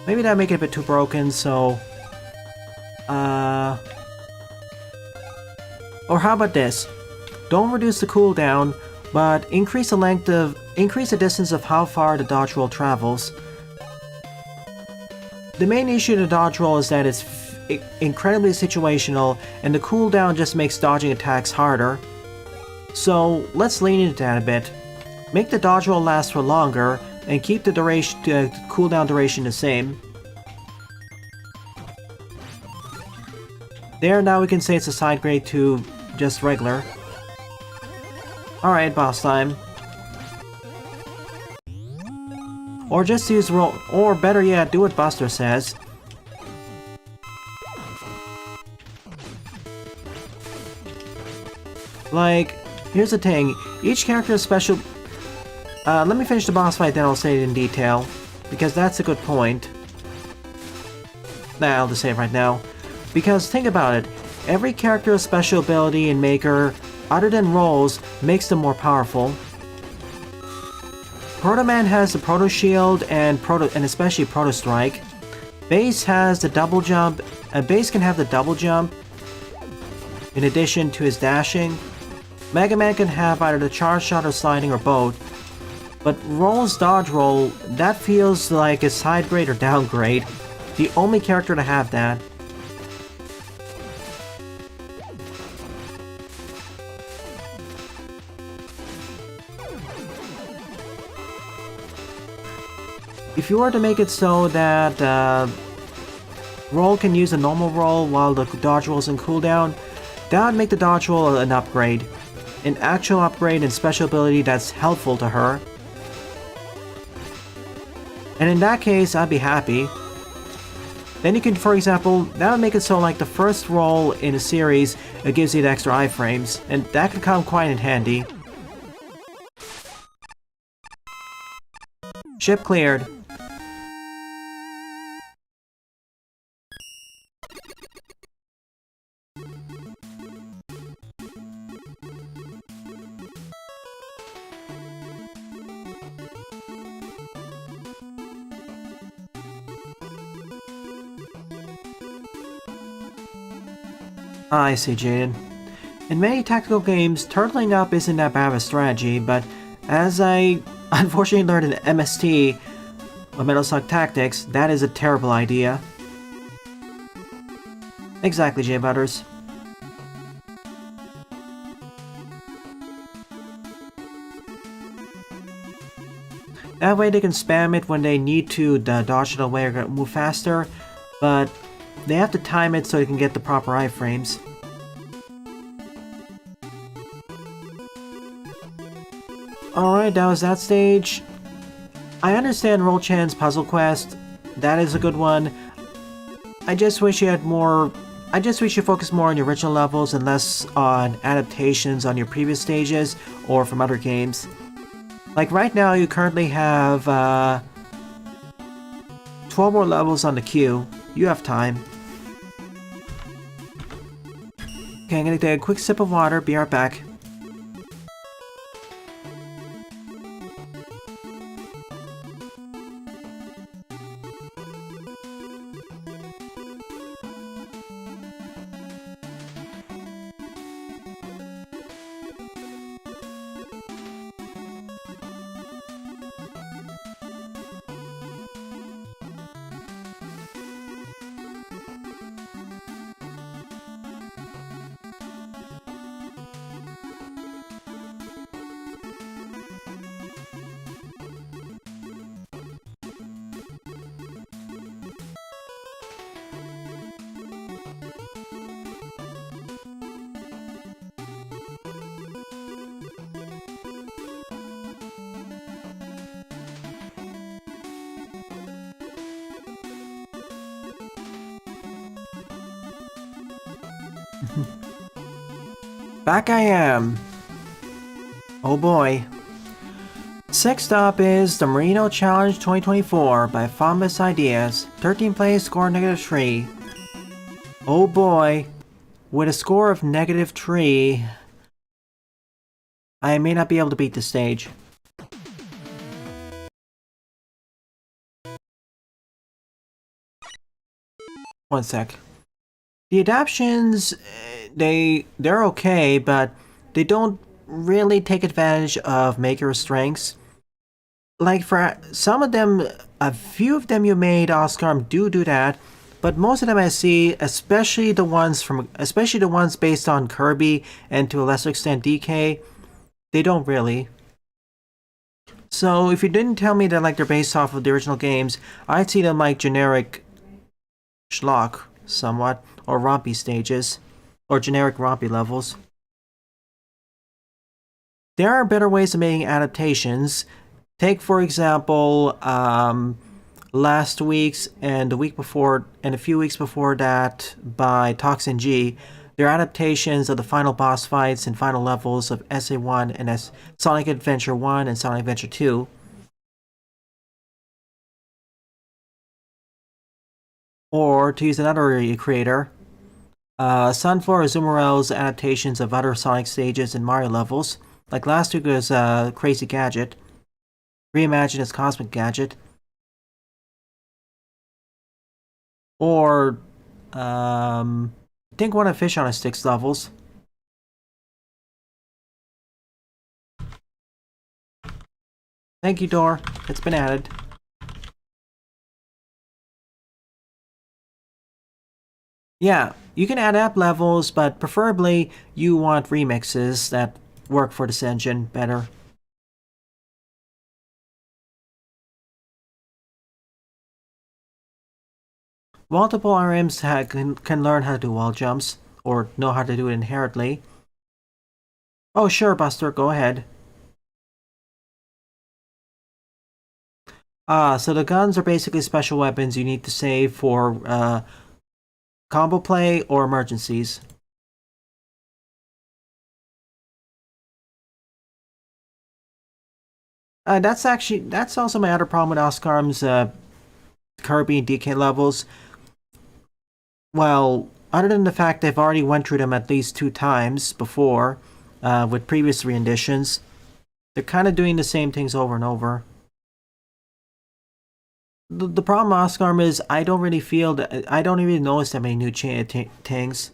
Maybe that'd make it a bit too broken, so... Or how about this? Don't reduce the cooldown, but increase the distance of how far the dodge roll travels. The main issue of the dodge roll is that it's incredibly situational, and the cooldown just makes dodging attacks harder. So let's lean into that a bit. Make the dodge roll last for longer, and keep the cooldown duration the same. There, now we can say it's a side grade to just regular. Alright, boss time. Or just use roll, or better yet, do what Buster says. Like, here's the thing, each character has special... let me finish the boss fight, then I'll say it in detail, because that's a good point. Nah, I'll just say it right now. Because, think about it, every character's special ability in Maker, other than rolls, makes them more powerful. Proto Man has the Proto Shield and especially Proto Strike. Base has the double jump, Base can have the double jump, in addition to his dashing. Mega Man can have either the charge shot or sliding or both. But Roll's dodge roll, that feels like a side grade or downgrade. The only character to have that. If you were to make it so that Roll can use a normal roll while the dodge roll is in cooldown, that would make the dodge roll an upgrade. An actual upgrade and special ability that's helpful to her. And in that case, I'd be happy. Then you can, for example, that would make it so like the first roll in a series, it gives you the extra iframes, and that could come quite in handy. Ship cleared. I see, Jaden. In many tactical games, turtling up isn't that bad of a strategy, but as I unfortunately learned in MST, with Metal Slug Tactics, that is a terrible idea. Exactly, J Butters. That way they can spam it when they need to dodge it away or move faster, but they have to time it so they can get the proper iframes. Alright, that was that stage. I understand Roll-chan's puzzle quest. That is a good one. I just wish you focused more on your original levels and less on adaptations on your previous stages or from other games. Like right now, you currently have 12 more levels on the queue. You have time. Okay, I'm gonna take a quick sip of water, be right back. Back I am. Oh boy. Next up is the Marino Challenge 2024 by Fombus Ideas. 13 plays, score -3. Oh boy. With a score of -3, I may not be able to beat this stage. One sec. The adaptions, they're okay, but they don't really take advantage of Maker's strengths. Like for some of them, a few of them you made, Oscar, do that, but most of them I see, especially the ones based on Kirby and to a lesser extent DK, they don't really. So if you didn't tell me that like they're based off of the original games, I'd see them like generic schlock, somewhat, or rompy stages, or generic rompy levels. There are better ways of making adaptations. Take, for example, last week's and the week before, and a few weeks before that by Toxin G. They're adaptations of the final boss fights and final levels of SA1 and Sonic Adventure 1 and Sonic Adventure 2. Or, to use another creator, Sunflower Azumarill's adaptations of other Sonic stages and Mario levels. Like last week was Crazy Gadget, reimagined as Cosmic Gadget. Or, I think one of Fish on a Stick's levels. Thank you, Door. It's been added. Yeah, you can add app levels, but preferably you want remixes that work for this engine better. Multiple RMs can learn how to do wall jumps, or know how to do it inherently. Oh sure, Buster, go ahead. So the guns are basically special weapons you need to save for combo play or emergencies. That's also my other problem with Oscar's Kirby and DK levels. Well, other than the fact I've already went through them at least 2 times before, with previous renditions, they're kind of doing the same things over and over. The problem, Oscar, is I don't really notice that many new things.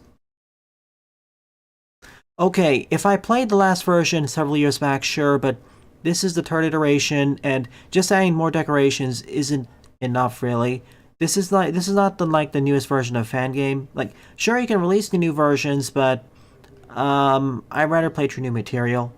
Okay, if I played the last version several years back, sure, but this is the third iteration, and just adding more decorations isn't enough, really. This is not the newest version of fan game. Like, sure, you can release the new versions, but I'd rather play through new material.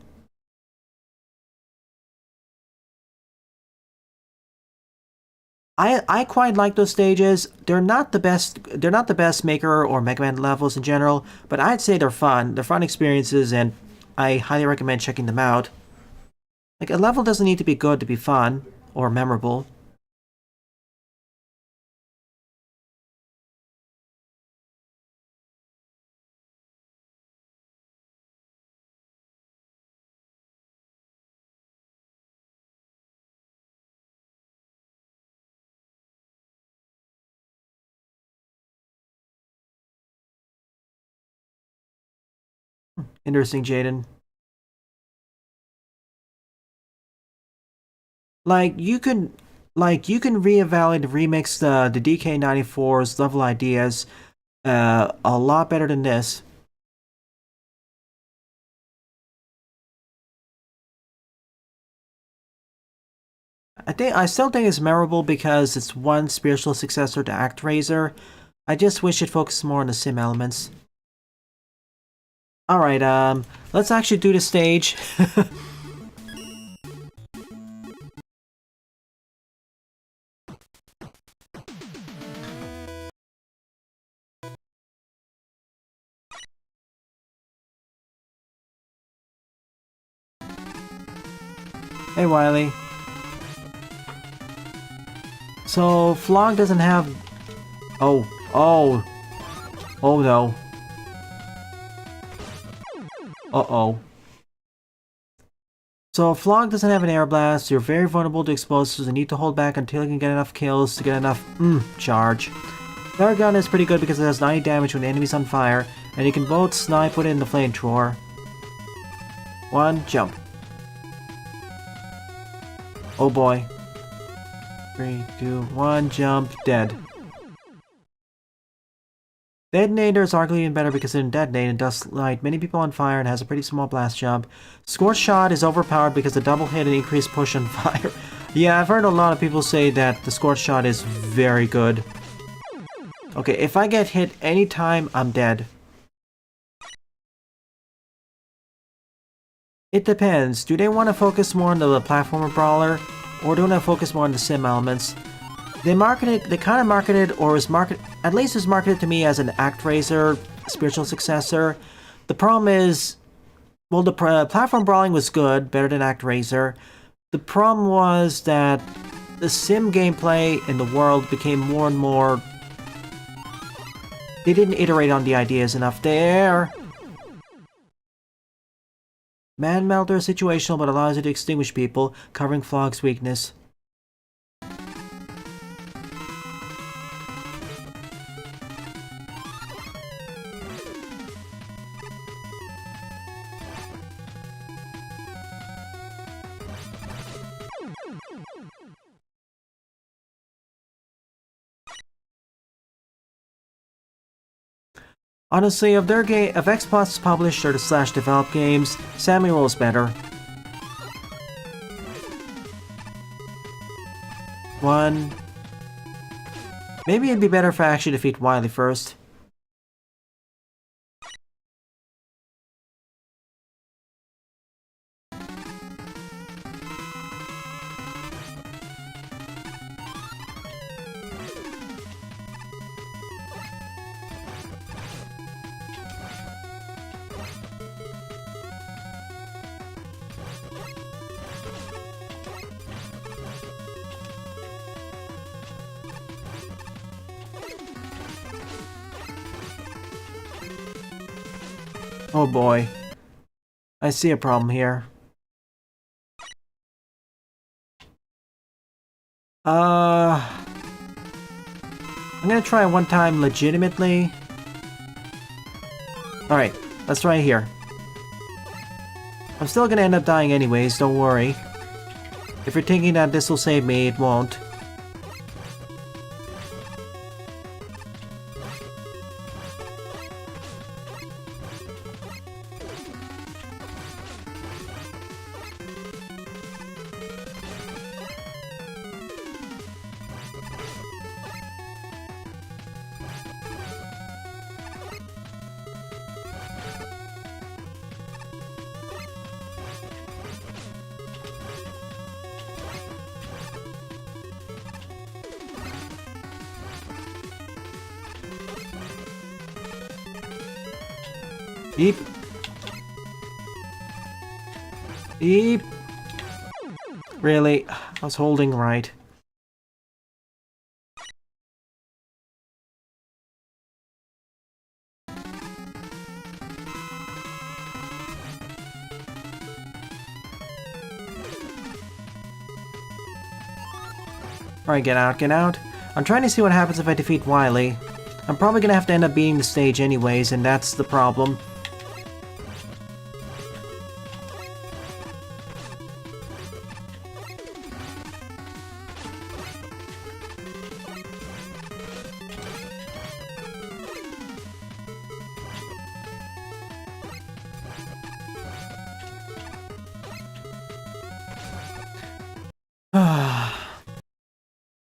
I quite like those stages. They're not the best. They're not the best Maker or Mega Man levels in general, but I'd say they're fun. They're fun experiences, and I highly recommend checking them out. Like a level doesn't need to be good to be fun or memorable. Interesting, Jaden. Like you can reevaluate and remix the DK94's level ideas a lot better than this. I still think it's memorable because it's one spiritual successor to ActRaiser. I just wish it focused more on the sim elements. All right, let's actually do the stage. Hey, Wiley. So Flog doesn't have. Oh, oh, oh no. Uh-oh. So if Flog doesn't have an air blast, you're very vulnerable to explosives and need to hold back until you can get enough kills to get enough charge. Their gun is pretty good because it does 90 damage when the enemy's on fire, and you can both snipe within the flamethrower. One, jump. Oh boy. 3, 2, 1, jump, dead. Detonator is arguably even better because it can detonate and does light many people on fire and has a pretty small blast jump. Scorch Shot is overpowered because the double hit and increased push on fire. Yeah, I've heard a lot of people say that the Scorch Shot is very good. Okay, if I get hit anytime, I'm dead. It depends. Do they want to focus more on the platformer brawler, or do they want to focus more on the sim elements? They kind of marketed, or was marketed, at least was marketed to me as an ActRaiser spiritual successor. The problem is, well, the platform brawling was good, better than ActRaiser. The problem was that the sim gameplay in the world became more and more. They didn't iterate on the ideas enough there. Man Melter is situational but allows you to extinguish people, covering Flog's weakness. Honestly, if Xbox published or to slash develop games, Samuel's better. One. Maybe it'd be better if I actually defeat Wily first. Oh boy. I see a problem here. I'm gonna try one time legitimately. Alright, let's try here. I'm still gonna end up dying anyways, don't worry. If you're thinking that this will save me, it won't. Eep. Eep. Really? I was holding right. Alright, get out, get out. I'm trying to see what happens if I defeat Wily. I'm probably gonna have to end up beating the stage anyways, and that's the problem.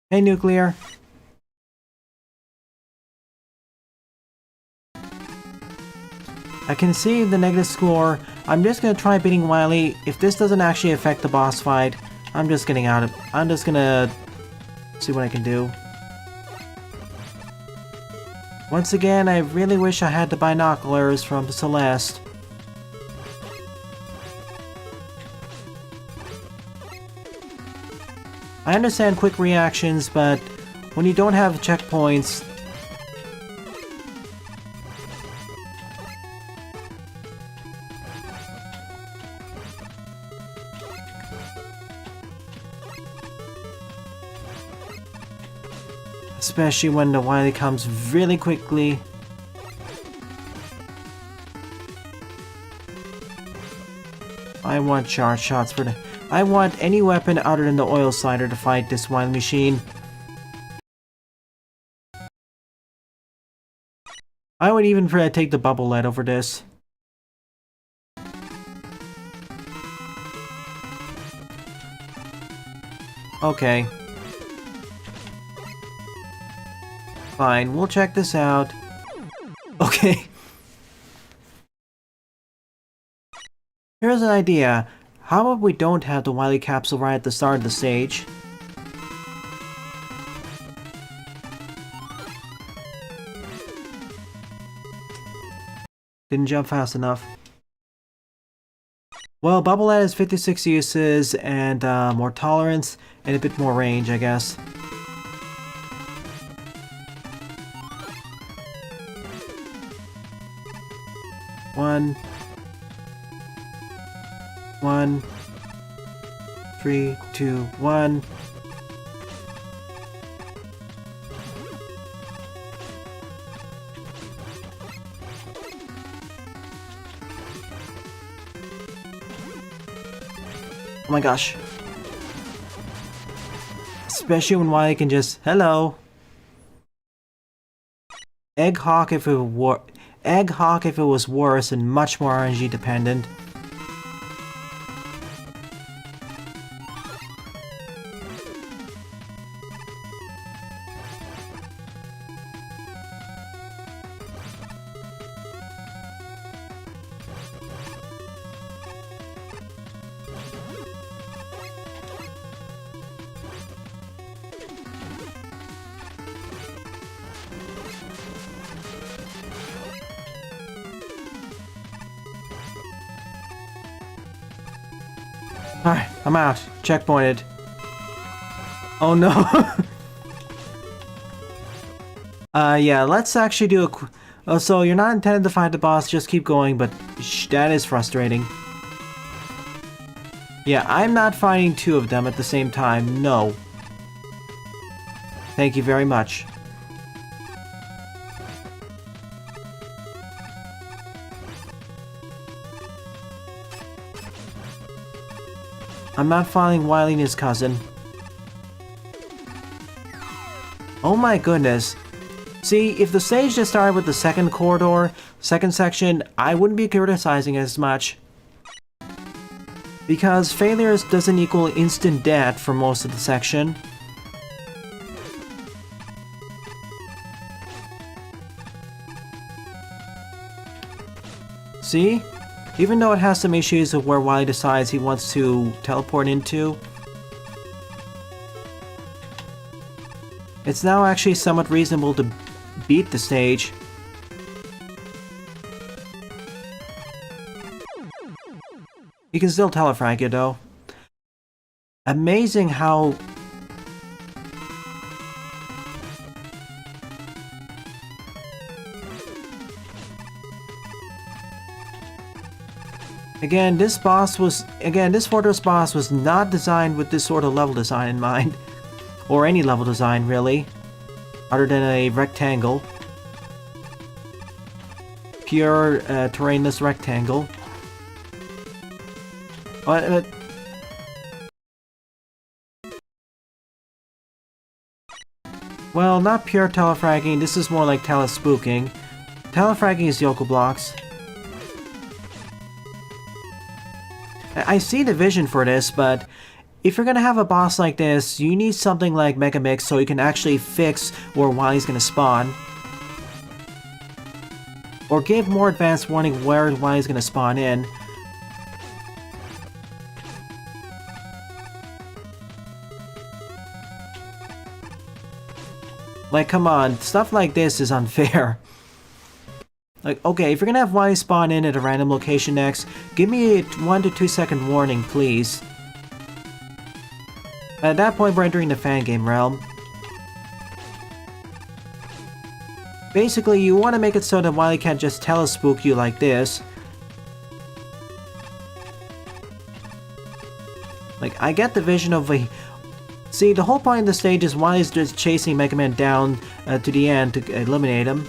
Hey, Nuclear. I can see the negative score. I'm just gonna try beating Wily. If this doesn't actually affect the boss fight, I'm just getting out of... I'm just gonna see what I can do. Once again, I really wish I had the binoculars from Celeste. I understand quick reactions, but when you don't have checkpoints... Especially when the Wily comes really quickly. I want charge shots for the... I want any weapon other than the oil slider to fight this Wily machine. I would even take the bubble lead over this. Okay. Fine, we'll check this out. Okay. Here's an idea. How about we don't have the Wily capsule right at the start of the stage? Didn't jump fast enough. Well, Bubble Lead has 56 uses and more tolerance and a bit more range, I guess. One, 3, 2, 1. Oh my gosh. Especially when Wily can just, hello. Egg Hawk if it was worse and much more RNG dependent. Alright, I'm out. Checkpointed. Oh no. Yeah, let's actually do a... so you're not intended to fight the boss, just keep going, but that is frustrating. Yeah, I'm not fighting two of them at the same time, no. Thank you very much. I'm not fighting Wily and his cousin. Oh my goodness. See, if the stage just started with the second corridor, second section, I wouldn't be criticizing it as much. Because failures doesn't equal instant death for most of the section. See? Even though it has some issues of where Wily decides he wants to teleport into, it's now actually somewhat reasonable to beat the stage. You can still telefrag it though. Amazing how... Again, this fortress boss was not designed with this sort of level design in mind. Or any level design, really. Other than a rectangle. Pure, terrainless rectangle. But... well, not pure telefragging, this is more like telespooking. Telefragging is Yoko blocks. I see the vision for this, but if you're gonna have a boss like this, you need something like Mega Mix so you can actually fix where Wily's gonna spawn. Or give more advanced warning where Wily's gonna spawn in. Like, come on, stuff like this is unfair. Like, okay, if you're gonna have Wily spawn in at a random location next, give me a 1 to 2 second warning, please. At that point, we're entering the fan game realm. Basically, you want to make it so that Wily can't just telespook you like this. Like, I get the vision of a... see, the whole point of the stage is Wily's just chasing Mega Man down to the end to eliminate him.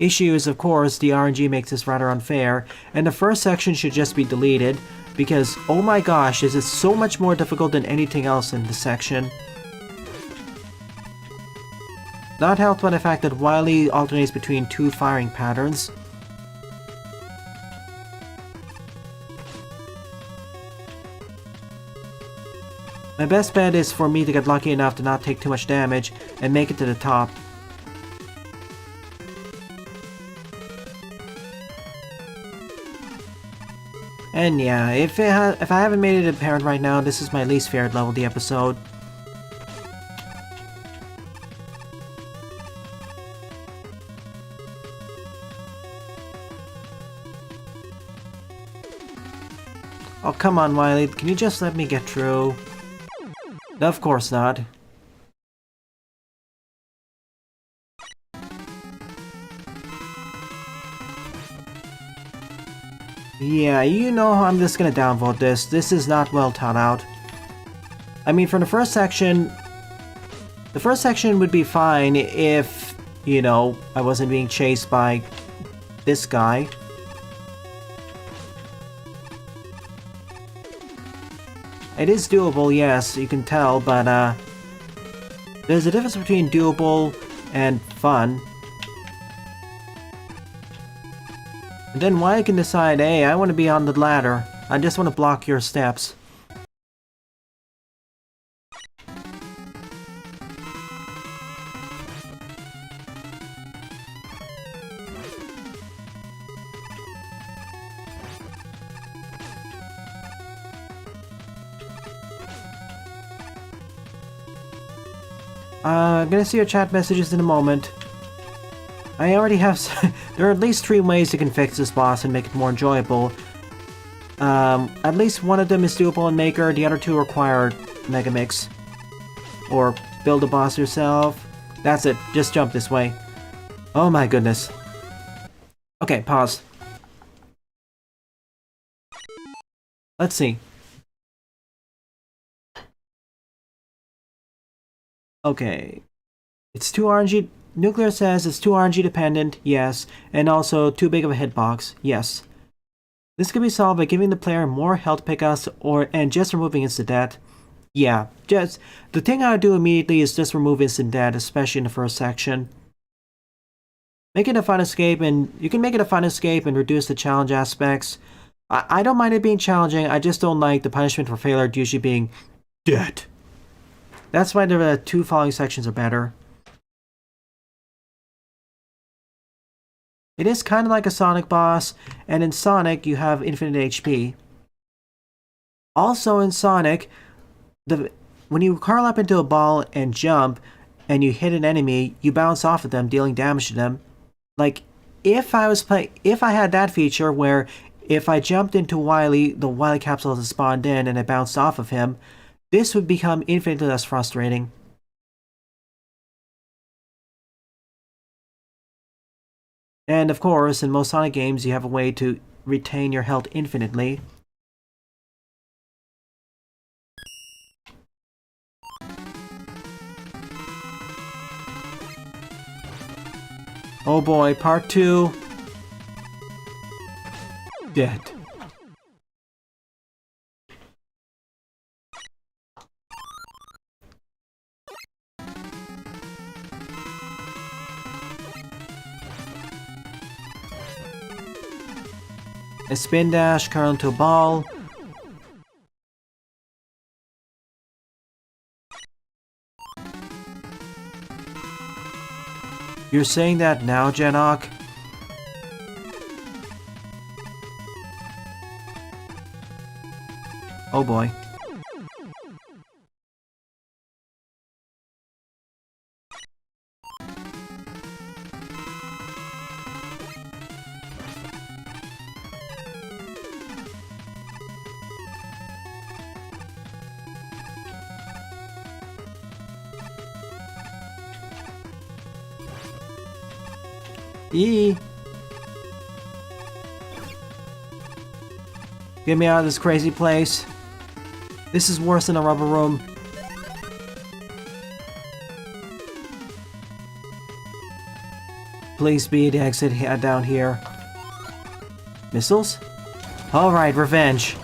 Issue is, of course, the RNG makes this rather unfair, and the first section should just be deleted, because, oh my gosh, this is so much more difficult than anything else in this section. Not helped by the fact that Wily alternates between 2 firing patterns. My best bet is for me to get lucky enough to not take too much damage and make it to the top. And yeah, if I haven't made it apparent right now, this is my least favorite level of the episode. Oh, come on, Wily, can you just let me get through? No, of course not. Yeah, you know I'm just gonna downvote this. This is not well thought out. I mean, for the first section would be fine if, you know, I wasn't being chased by this guy. It is doable, yes, you can tell, but there's a difference between doable and fun. And then Wily can decide, hey, I want to be on the ladder. I just want to block your steps. I'm gonna see your chat messages in a moment. I already have... there are at least 3 ways you can fix this boss and make it more enjoyable. At least one of them is doable in Maker, the other 2 require Mega Mix. Or build a boss yourself. That's it, just jump this way. Oh my goodness. Okay, pause. Let's see. Okay. It's too RNG... Nuclear says it's too RNG dependent, yes, and also too big of a hitbox, yes. This can be solved by giving the player more health pickups and just removing instant death. Yeah, just the thing I would do immediately is just remove instant death, especially in the first section. Make it a fun escape, and you can make it a fun escape and reduce the challenge aspects. I don't mind it being challenging, I just don't like the punishment for failure usually being dead. That's why the 2 following sections are better. It is kind of like a Sonic boss, and in Sonic you have infinite HP. Also in Sonic, when you curl up into a ball and jump, and you hit an enemy, you bounce off of them, dealing damage to them. Like, if I had that feature where if I jumped into Wily, the Wily capsule has spawned in and it bounced off of him, this would become infinitely less frustrating. And of course, in most Sonic games, you have a way to retain your health infinitely. Oh boy, part 2. Dead. A spin dash, curl into a ball. You're saying that now, Janok? Oh boy. Eee! Get me out of this crazy place. This is worse than a rubber room. Please be the exit down here. Missiles? Alright, revenge.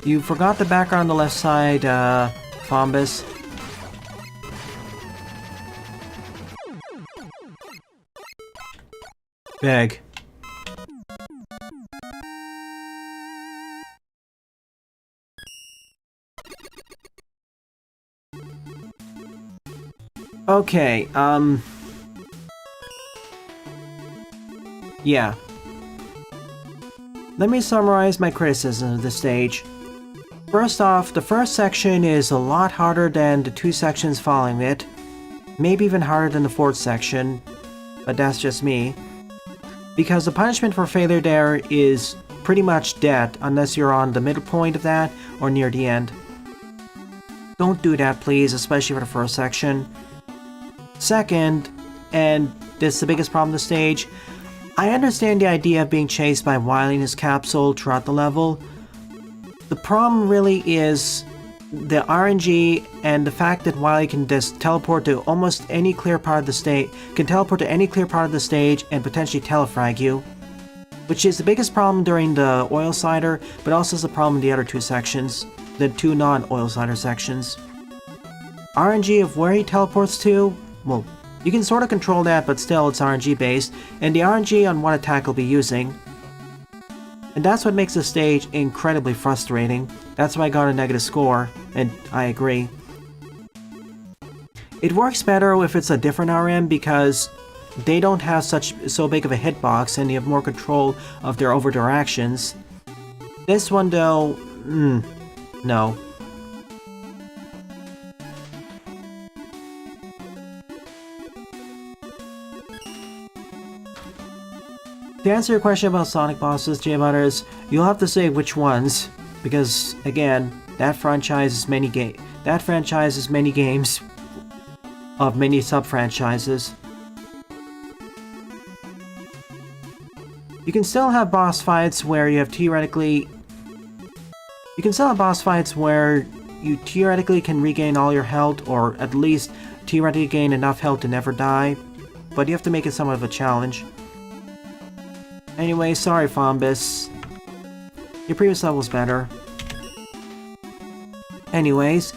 You forgot the background on the left side, Fombus. Beg. Okay, yeah. Let me summarize my criticism of this stage. First off, the first section is a lot harder than the 2 sections following it. Maybe even harder than the 4th section, but that's just me. Because the punishment for failure there is pretty much death unless you're on the middle point of that or near the end. Don't do that, please, especially for the first section. Second, and this is the biggest problem of the stage, I understand the idea of being chased by Wily in his capsule throughout the level. The problem really is the RNG and the fact that Wily can just teleport to almost any clear part of the stage, and potentially telefrag you, which is the biggest problem during the Oil Slider, but also is a problem in the other 2 sections, the 2 non-Oil Slider sections. RNG of where he teleports to, well, you can sort of control that, but still it's RNG based, and the RNG on what attack he'll be using. And that's what makes the stage incredibly frustrating. That's why I got a negative score, and I agree. It works better if it's a different RM because they don't have so big of a hitbox and you have more control of their over-their actions. This one though, no. To answer your question about Sonic bosses, J-Butters, you'll have to say which ones, because again, that franchise is many games of many sub-franchises. You can still have boss fights where you theoretically can regain all your health, or at least theoretically gain enough health to never die, but you have to make it somewhat of a challenge. Anyway, sorry Fombus. Your previous level's better. Anyways,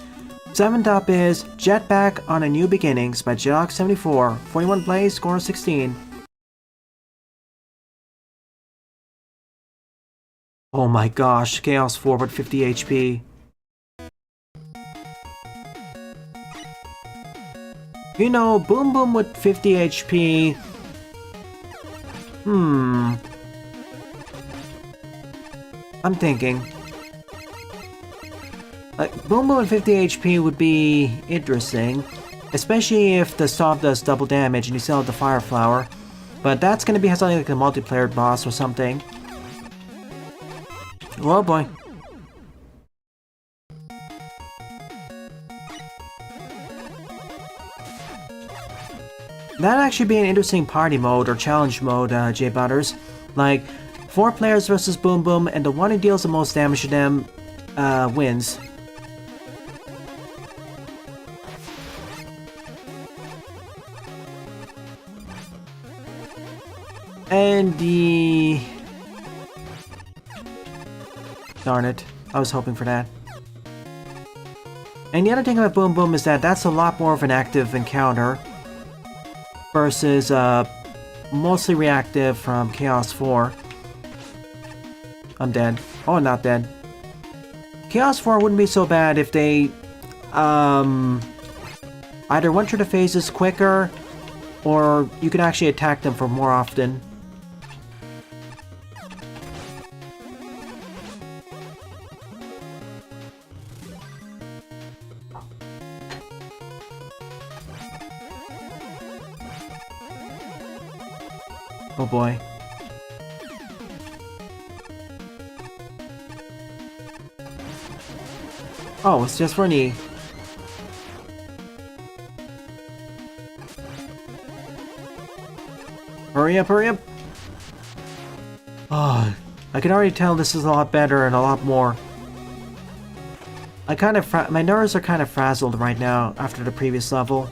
7th up is Jetpack on a New Beginnings by Jock74. 41 plays, score 16. Oh my gosh, Chaos 4 but 50 HP. You know, Boom Boom with 50 HP... I'm thinking. Like, Boom Boom at 50 HP would be interesting, especially if the Stomp does double damage and you still have the Fire Flower. But that's gonna be something like a multiplayer boss or something. Oh boy. That'd actually be an interesting party mode or challenge mode, J Butters. Like, 4 players versus Boom Boom, and the one who deals the most damage to them wins. And the... Darn it, I was hoping for that. And the other thing about Boom Boom is that that's a lot more of an active encounter versus mostly reactive from Chaos 4. I'm dead. Oh, not dead. Chaos 4 wouldn't be so bad if they either went through the phases quicker or you could actually attack them for more often. Oh boy. Oh, it's just for an E. Hurry up, hurry up! Oh, I can already tell this is a lot better and a lot more. My nerves are kind of frazzled right now after the previous level.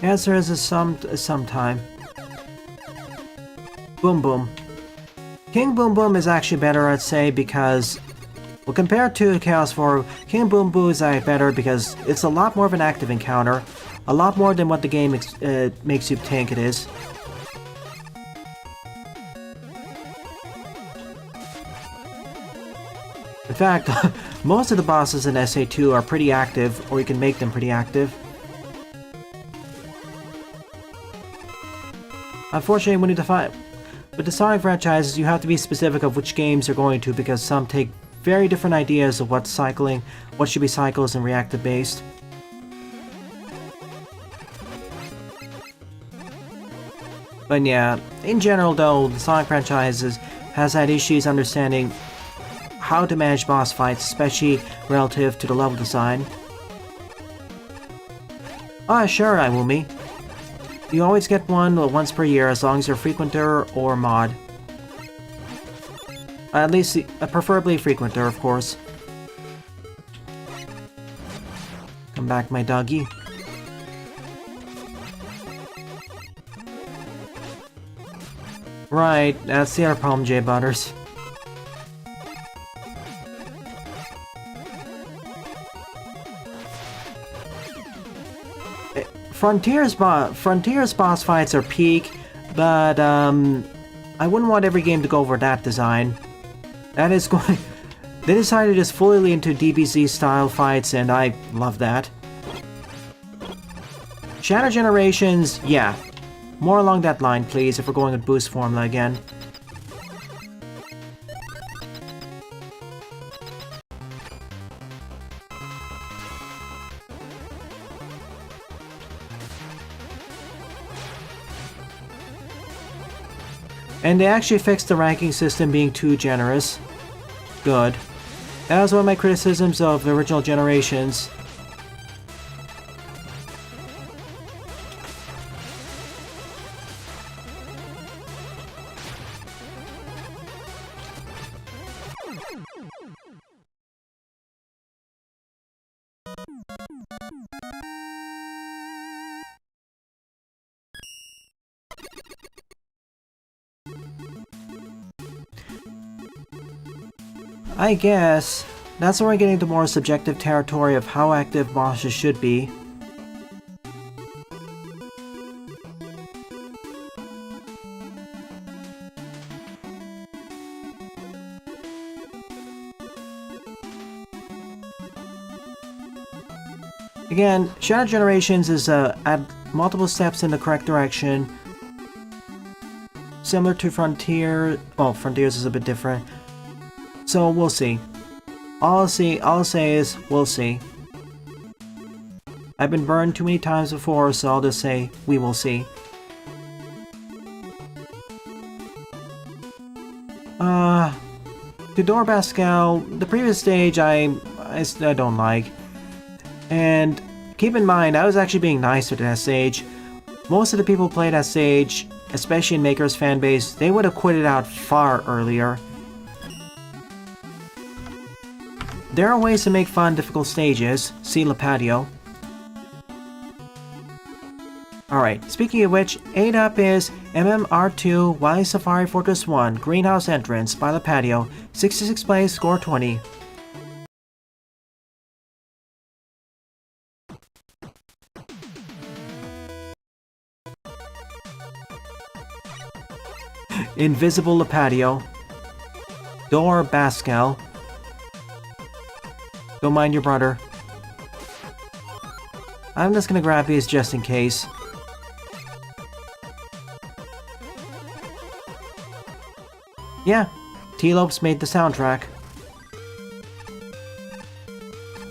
Answer is sometime. Boom Boom. King Boom Boom is actually better, I'd say, because... Well, compared to Chaos 4, King Boom Boom is better because it's a lot more of an active encounter. A lot more than what the game makes you think it is. In fact, most of the bosses in SA2 are pretty active, or you can make them pretty active. Unfortunately, when you with the Sonic franchises, you have to be specific of which games you're going to because some take very different ideas of what should be cycles and reactive based. But yeah, in general though, the Sonic franchises has had issues understanding how to manage boss fights, especially relative to the level design. Ah, sure, Iwumi. You always get one once per year as long as you're a frequenter or mod. At least, preferably frequenter, of course. Come back, my doggy. Right, that's the other problem, J Butters. Frontier's boss fights are peak, but I wouldn't want every game to go over that design. That is going... They decided to just fully lean into DBZ style fights, and I love that. Shadow Generations, yeah. More along that line, please, if we're going with boost formula again. And they actually fixed the ranking system being too generous. Good. That was one of my criticisms of the original generations. I guess that's where we're getting into more subjective territory of how active bosses should be. Again, Shadow Generations is at multiple steps in the correct direction. Similar to Frontier. Well, Frontiers is a bit different. So we'll see. All I'll say is, we'll see. I've been burned too many times before, so I'll just say, we will see. Tudor Pascal, the previous stage I don't like. And keep in mind, I was actually being nice to that stage. Most of the people who played that stage, especially in Maker's fanbase, they would have quitted out far earlier. There are ways to make fun difficult stages. See Le Patio. Alright, speaking of which, 8 up is MMR2 Wily Safari Fortress 1 Greenhouse Entrance by Le Patio. 66 plays, score 20. Invisible Le Patio. Dor Bascal. Don't mind your brother. I'm just gonna grab these just in case. Yeah, T-Lopes made the soundtrack.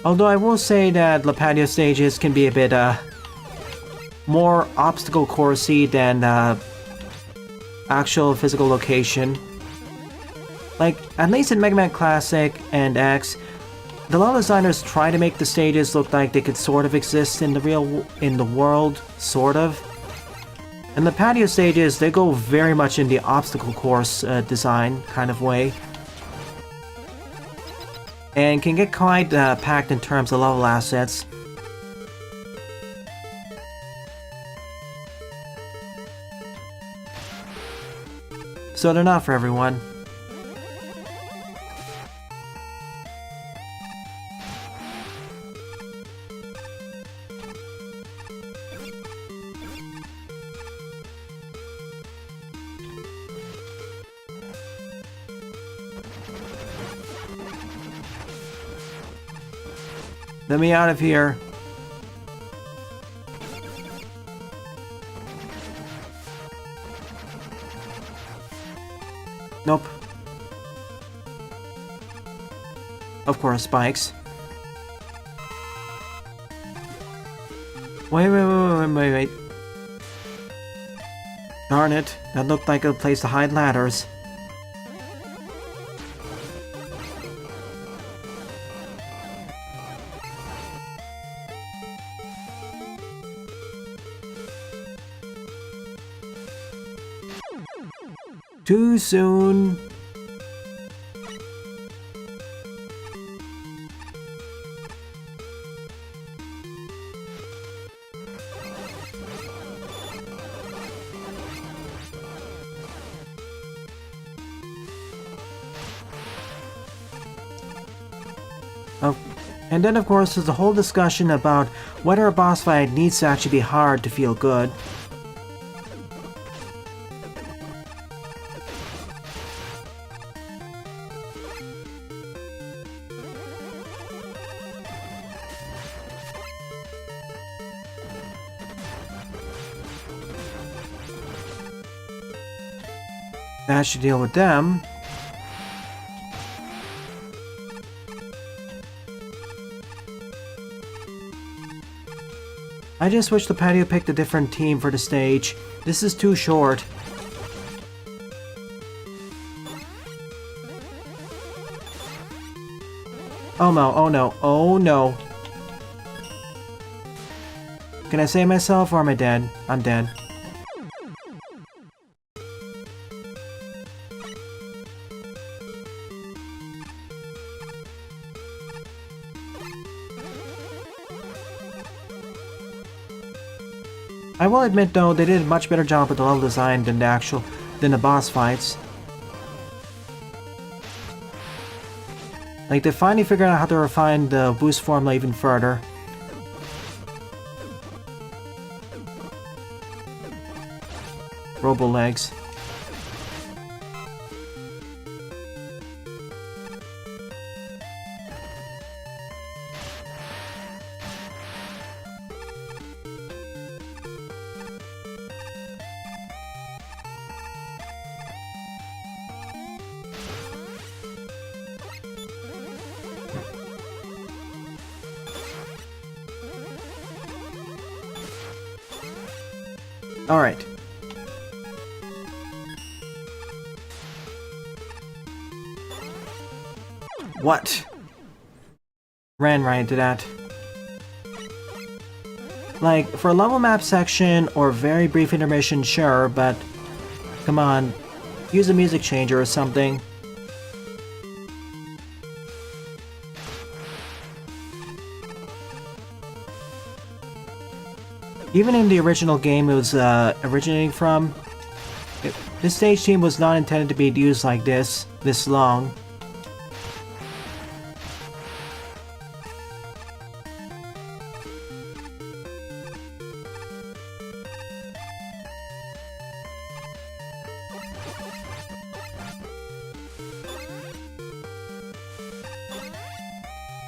Although I will say that Le Patio stages can be a bit more obstacle coursey than actual physical location. Like, at least in Mega Man Classic and X, the level designers try to make the stages look like they could sort of exist in the world, sort of. And the patio stages, they go very much in the obstacle course design kind of way. And can get quite packed in terms of level assets. So they're not for everyone. Let me out of here. Nope. Of course, spikes. Wait. Darn it, that looked like a place to hide ladders. Too soon. Oh, and then of course there's a whole discussion about whether a boss fight needs to actually be hard to feel good. That should deal with them. I just wish the patio picked a different team for the stage. This is too short. Oh no, oh no, oh no. Can I save myself or am I dead? I'm dead. I will admit though, they did a much better job with the level design than the boss fights. Like, they finally figured out how to refine the boost formula even further. Robo legs. Alright. What? Ran right into that. Like, for a level map section or very brief intermission, sure, but come on, use a music changer or something. Even in the original game it was originating from, this stage theme was not intended to be used like this long.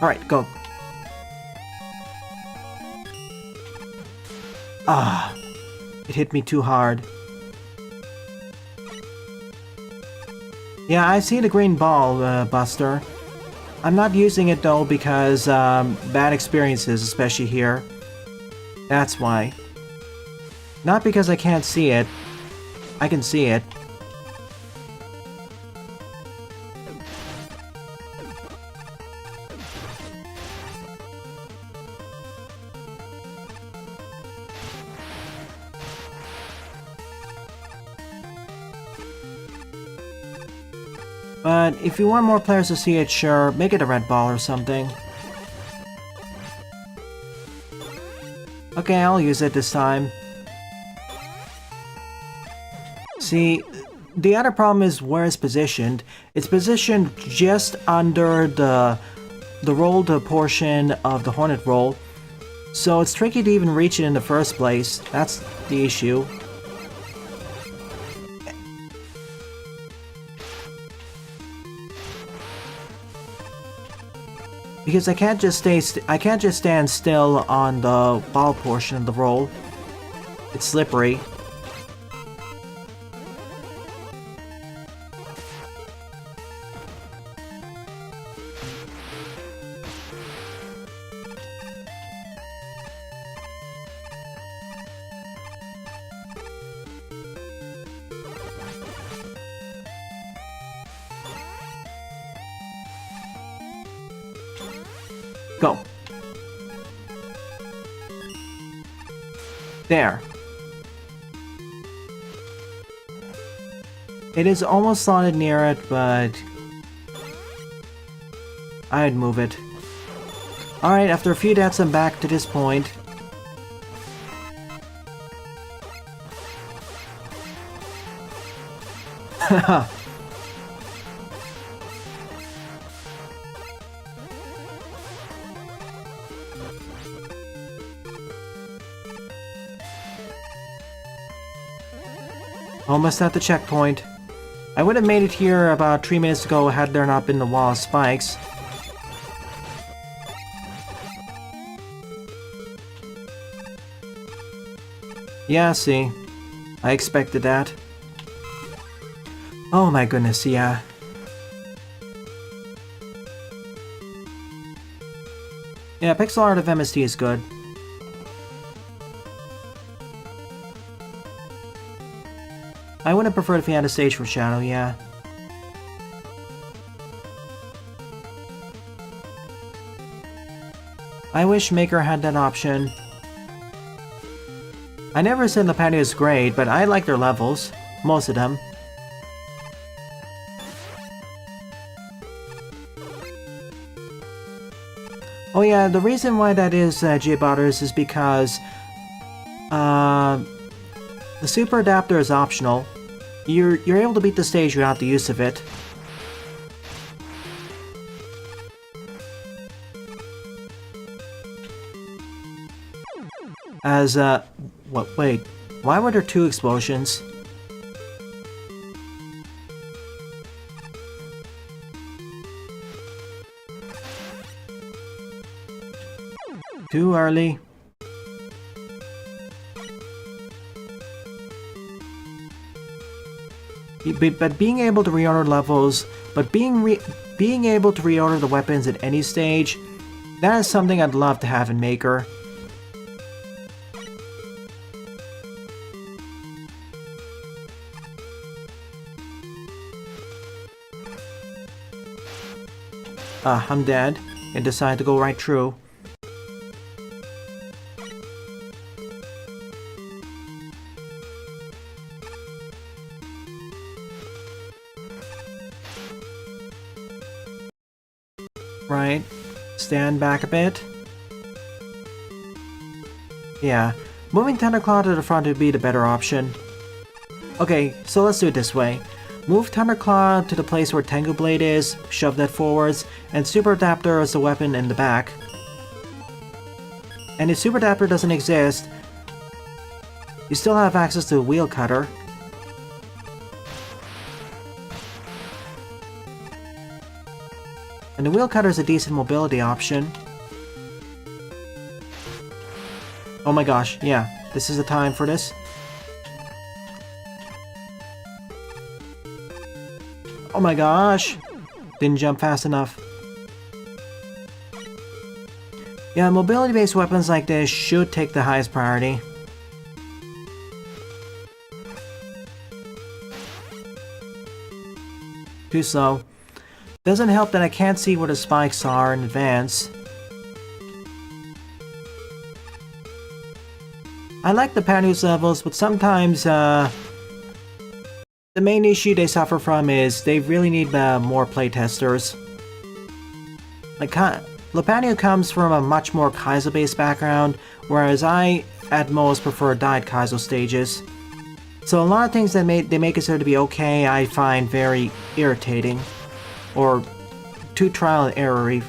Alright, go. Ah, it hit me too hard. Yeah, I see the green ball, Buster. I'm not using it though because bad experiences, especially here. That's why. Not because I can't see it. I can see it. But if you want more players to see it, sure, make it a red ball or something. Okay, I'll use it this time. See, the other problem is where it's positioned. It's positioned just under the rolled portion of the Hornet roll, so it's tricky to even reach it in the first place. That's the issue. Because I can't just stand still on the ball portion of the roll. It's slippery. Go. There. It is almost slotted near it, but I'd move it. Alright, after a few deaths I'm back to this point. Haha. Almost at the checkpoint. I would have made it here about 3 minutes ago had there not been the wall of spikes. Yeah, see. I expected that. Oh my goodness, yeah. Yeah, pixel art of MST is good. I would have preferred if he had a stage for Shadow, yeah. I wish Maker had that option. I never said the patio is great, but I like their levels. Most of them. Oh yeah, the reason why that is, J-Botters, is because the super adapter is optional. You're able to beat the stage without the use of it. As, what, wait, why were there 2 explosions? Too early. But being able to reorder levels, being able to reorder the weapons at any stage, that is something I'd love to have in Maker. I'm dead, and decide to go right through. Right. Stand back a bit. Yeah, moving Thunderclaw to the front would be the better option. Okay, so let's do it this way. Move Thunderclaw to the place where Tengu Blade is, shove that forwards, and Super Adapter as the weapon in the back. And if Super Adapter doesn't exist, you still have access to the Wheel Cutter. And the Wheel Cutter is a decent mobility option. Oh my gosh, yeah, this is the time for this. Oh my gosh! Didn't jump fast enough. Yeah, mobility-based weapons like this should take the highest priority. Too slow. Doesn't help that I can't see where the spikes are in advance. I like the Panu's levels, but sometimes, the main issue they suffer from is they really need more playtesters. Like, Lepanu comes from a much more Kaizo-based background, whereas I, at most, prefer died Kaizo stages. So a lot of things that they make consider to be okay, I find very irritating. Or too trial and error-y.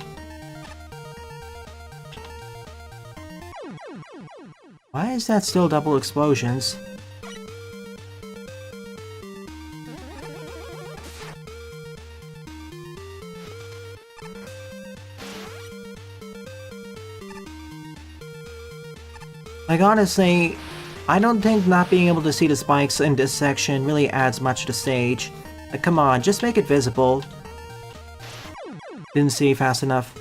Why is that still double explosions? Like, honestly, I don't think not being able to see the spikes in this section really adds much to the stage. Like, come on, just make it visible. Didn't see fast enough.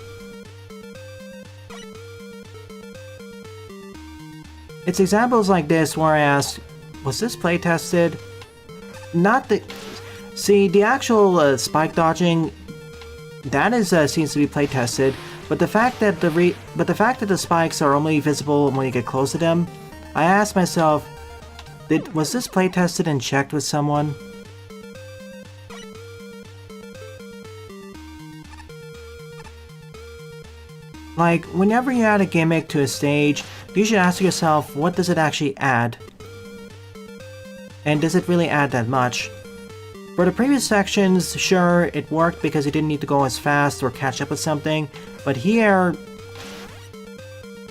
It's examples like this where I ask, was this playtested? Not the... See, the actual spike dodging, that is seems to be playtested, but the fact that the spikes are only visible when you get close to them, I ask myself, was this playtested and checked with someone? Like, whenever you add a gimmick to a stage, you should ask yourself, what does it actually add? And does it really add that much? For the previous sections, sure, it worked because you didn't need to go as fast or catch up with something, but here,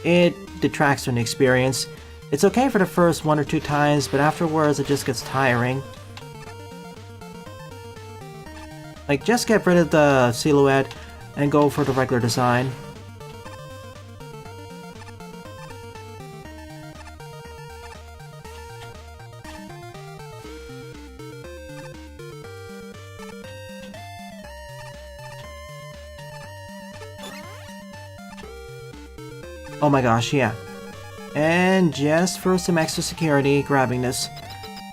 it detracts from the experience. It's okay for the first 1 or 2 times, but afterwards it just gets tiring. Like, just get rid of the silhouette and go for the regular design. Oh my gosh, yeah. And just for some extra security, grabbing this.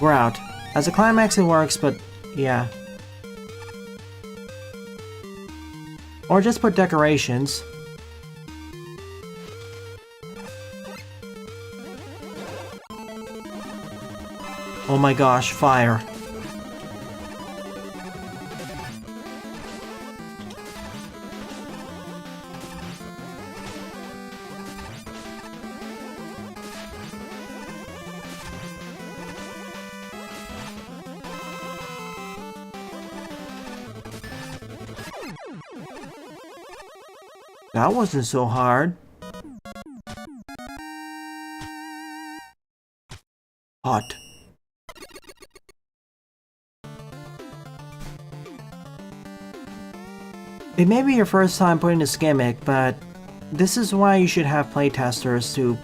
We're out. As a climax it works, but yeah. Or just put decorations. Oh my gosh, fire. That wasn't so hard. It may be your first time putting this gimmick, but this is why you should have playtesters to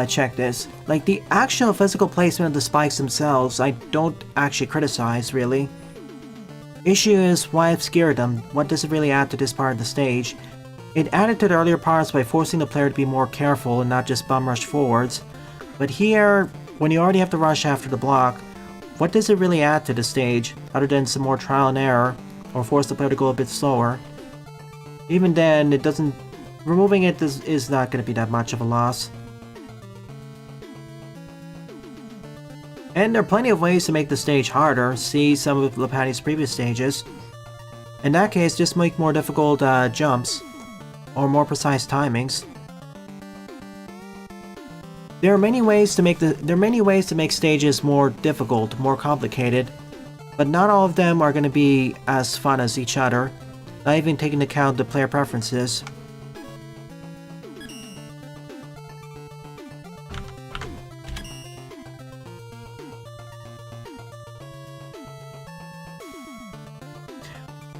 check this. Like, the actual physical placement of the spikes themselves, I don't actually criticize, really. Issue is why obscure them. What does it really add to this part of the stage? It added to the earlier parts by forcing the player to be more careful and not just bum rush forwards. But here, when you already have to rush after the block, what does it really add to the stage, other than some more trial and error, or force the player to go a bit slower? Even then, it doesn't... removing it is not going to be that much of a loss. And there are plenty of ways to make the stage harder, see some of Lepati's previous stages. In that case, just make more difficult jumps, or more precise timings. There are many ways to make stages more difficult, more complicated, but not all of them are going to be as fun as each other, not even taking into account the player preferences.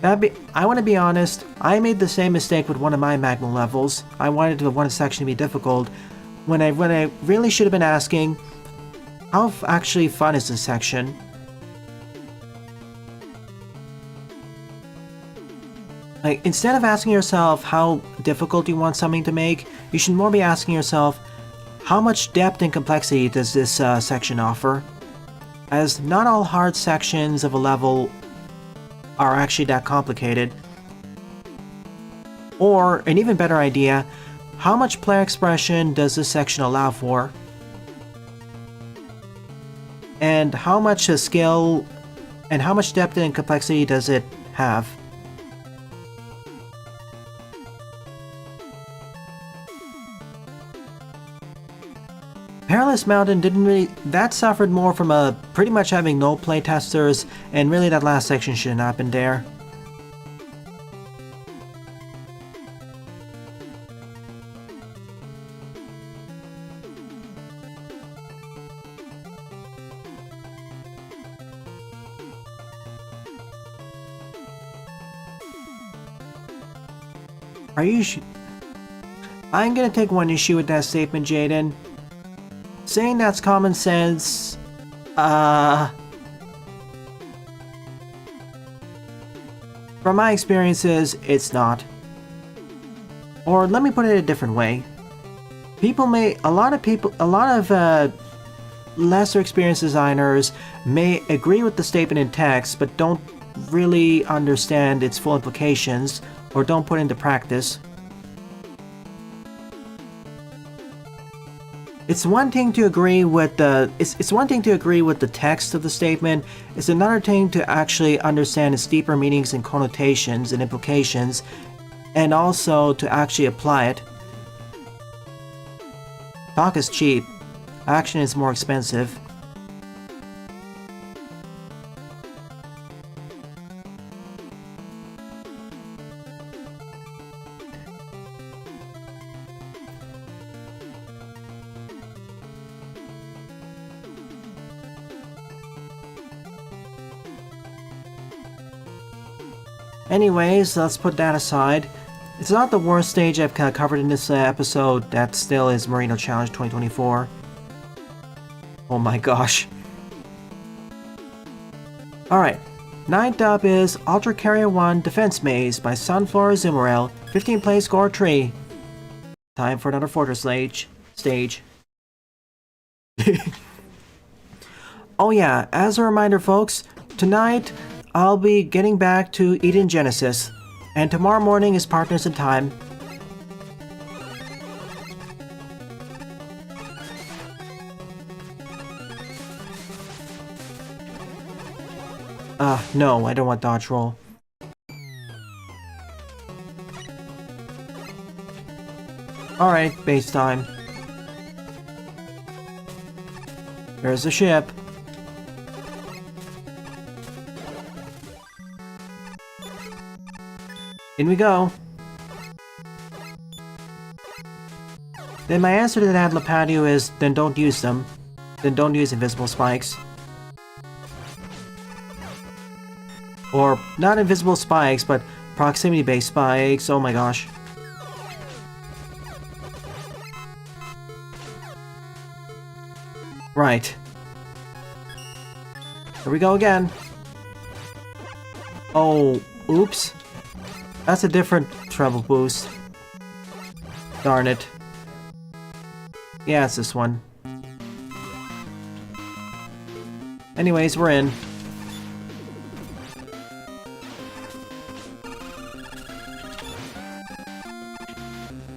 I want to be honest, I made the same mistake with one of my Magma levels. I wanted one section to be difficult, when I really should have been asking, how actually fun is this section? Like, instead of asking yourself how difficult you want something to make, you should more be asking yourself, how much depth and complexity does this section offer? As not all hard sections of a level are actually that complicated. Or, an even better idea, how much player expression does this section allow for? And how much skill and how much depth and complexity does it have? Perilous Mountain that suffered more from pretty much having no playtesters, and really that last section should not have been there. Are you I'm gonna take one issue with that statement, Jaden. Saying that's common sense, from my experiences, it's not. Or let me put it a different way. A lot of lesser experienced designers may agree with the statement in text, but don't really understand its full implications, or don't put into practice. It's one thing to agree with the text of the statement. It's another thing to actually understand its deeper meanings and connotations and implications, and also to actually apply it. Talk is cheap. Action is more expensive. Anyways, let's put that aside. It's not the worst stage I've covered in this episode. That still is Marino Challenge 2024. Oh my gosh. Alright, ninth up is Ultra Carrier 1 Defense Maze by Sunflower Zumarel. 15 play score 3. Time for another Fortress stage. Oh yeah, as a reminder folks, tonight I'll be getting back to Eden Genesis, and tomorrow morning is Partners in Time. No, I don't want dodge roll. Alright, base time. There's the ship. In we go. Then my answer to that Lepatio is, then don't use them. Then don't use invisible spikes. Or, not invisible spikes, but Proximity-based spikes, oh my gosh. Right. Here we go again. Oh, oops. That's a different treble boost. Darn it. Yeah, it's this one. Anyways, we're in.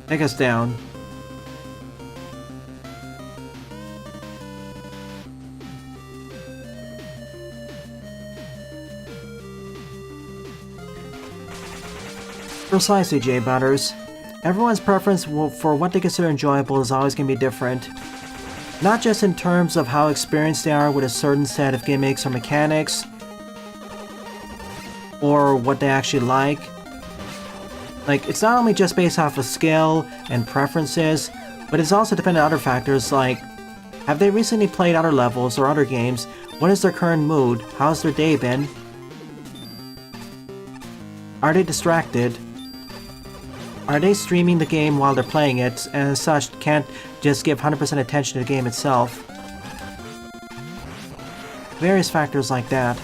Take us down. Precisely, J-Butters. Everyone's preference for what they consider enjoyable is always going to be different. Not just in terms of how experienced they are with a certain set of gimmicks or mechanics, or what they actually like. Like, it's not only just based off of skill and preferences, but it's also dependent on other factors like, have they recently played other levels or other games? What is their current mood? How's their day been? Are they distracted? Are they streaming the game while they're playing it, and as such can't just give 100% attention to the game itself? Various factors like that.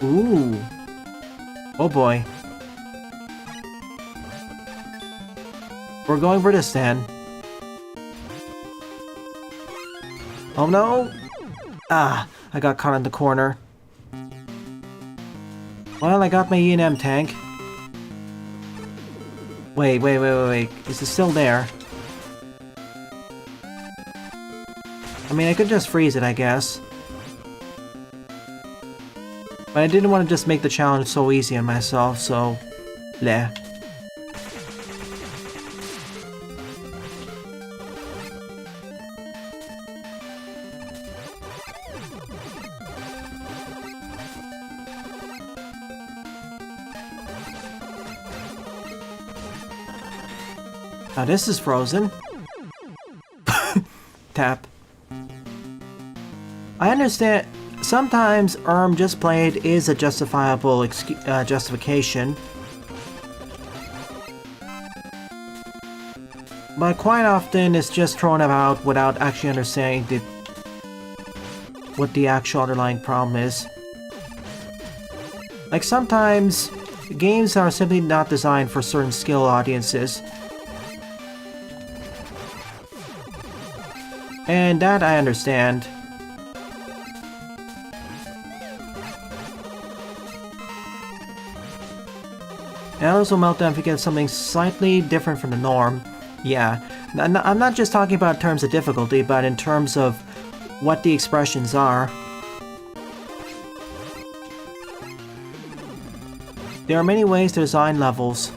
Ooh. Oh boy. We're going for this then. Oh no! Ah, I got caught in the corner. Well, I got my E&M tank. Wait. Is it still there? I mean, I could just freeze it, I guess. But I didn't want to just make the challenge so easy on myself, so... bleh. Now this is frozen. Tap. I understand... Sometimes just played is a justifiable justification. But quite often it's just thrown about without actually understanding what the actual underlying problem is. Like sometimes games are simply not designed for certain skill audiences. And that I understand. And also meltdown if you get something slightly different from the norm. Yeah, I'm not just talking about in terms of difficulty, but in terms of what the expressions are. There are many ways to design levels.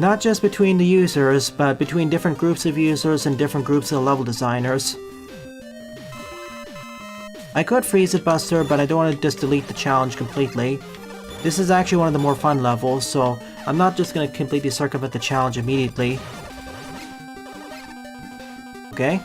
Not just between the users, but between different groups of users and different groups of level designers. I could freeze it, Buster, but I don't want to just delete the challenge completely. This is actually one of the more fun levels, so I'm not just going to completely circumvent the challenge immediately. Okay.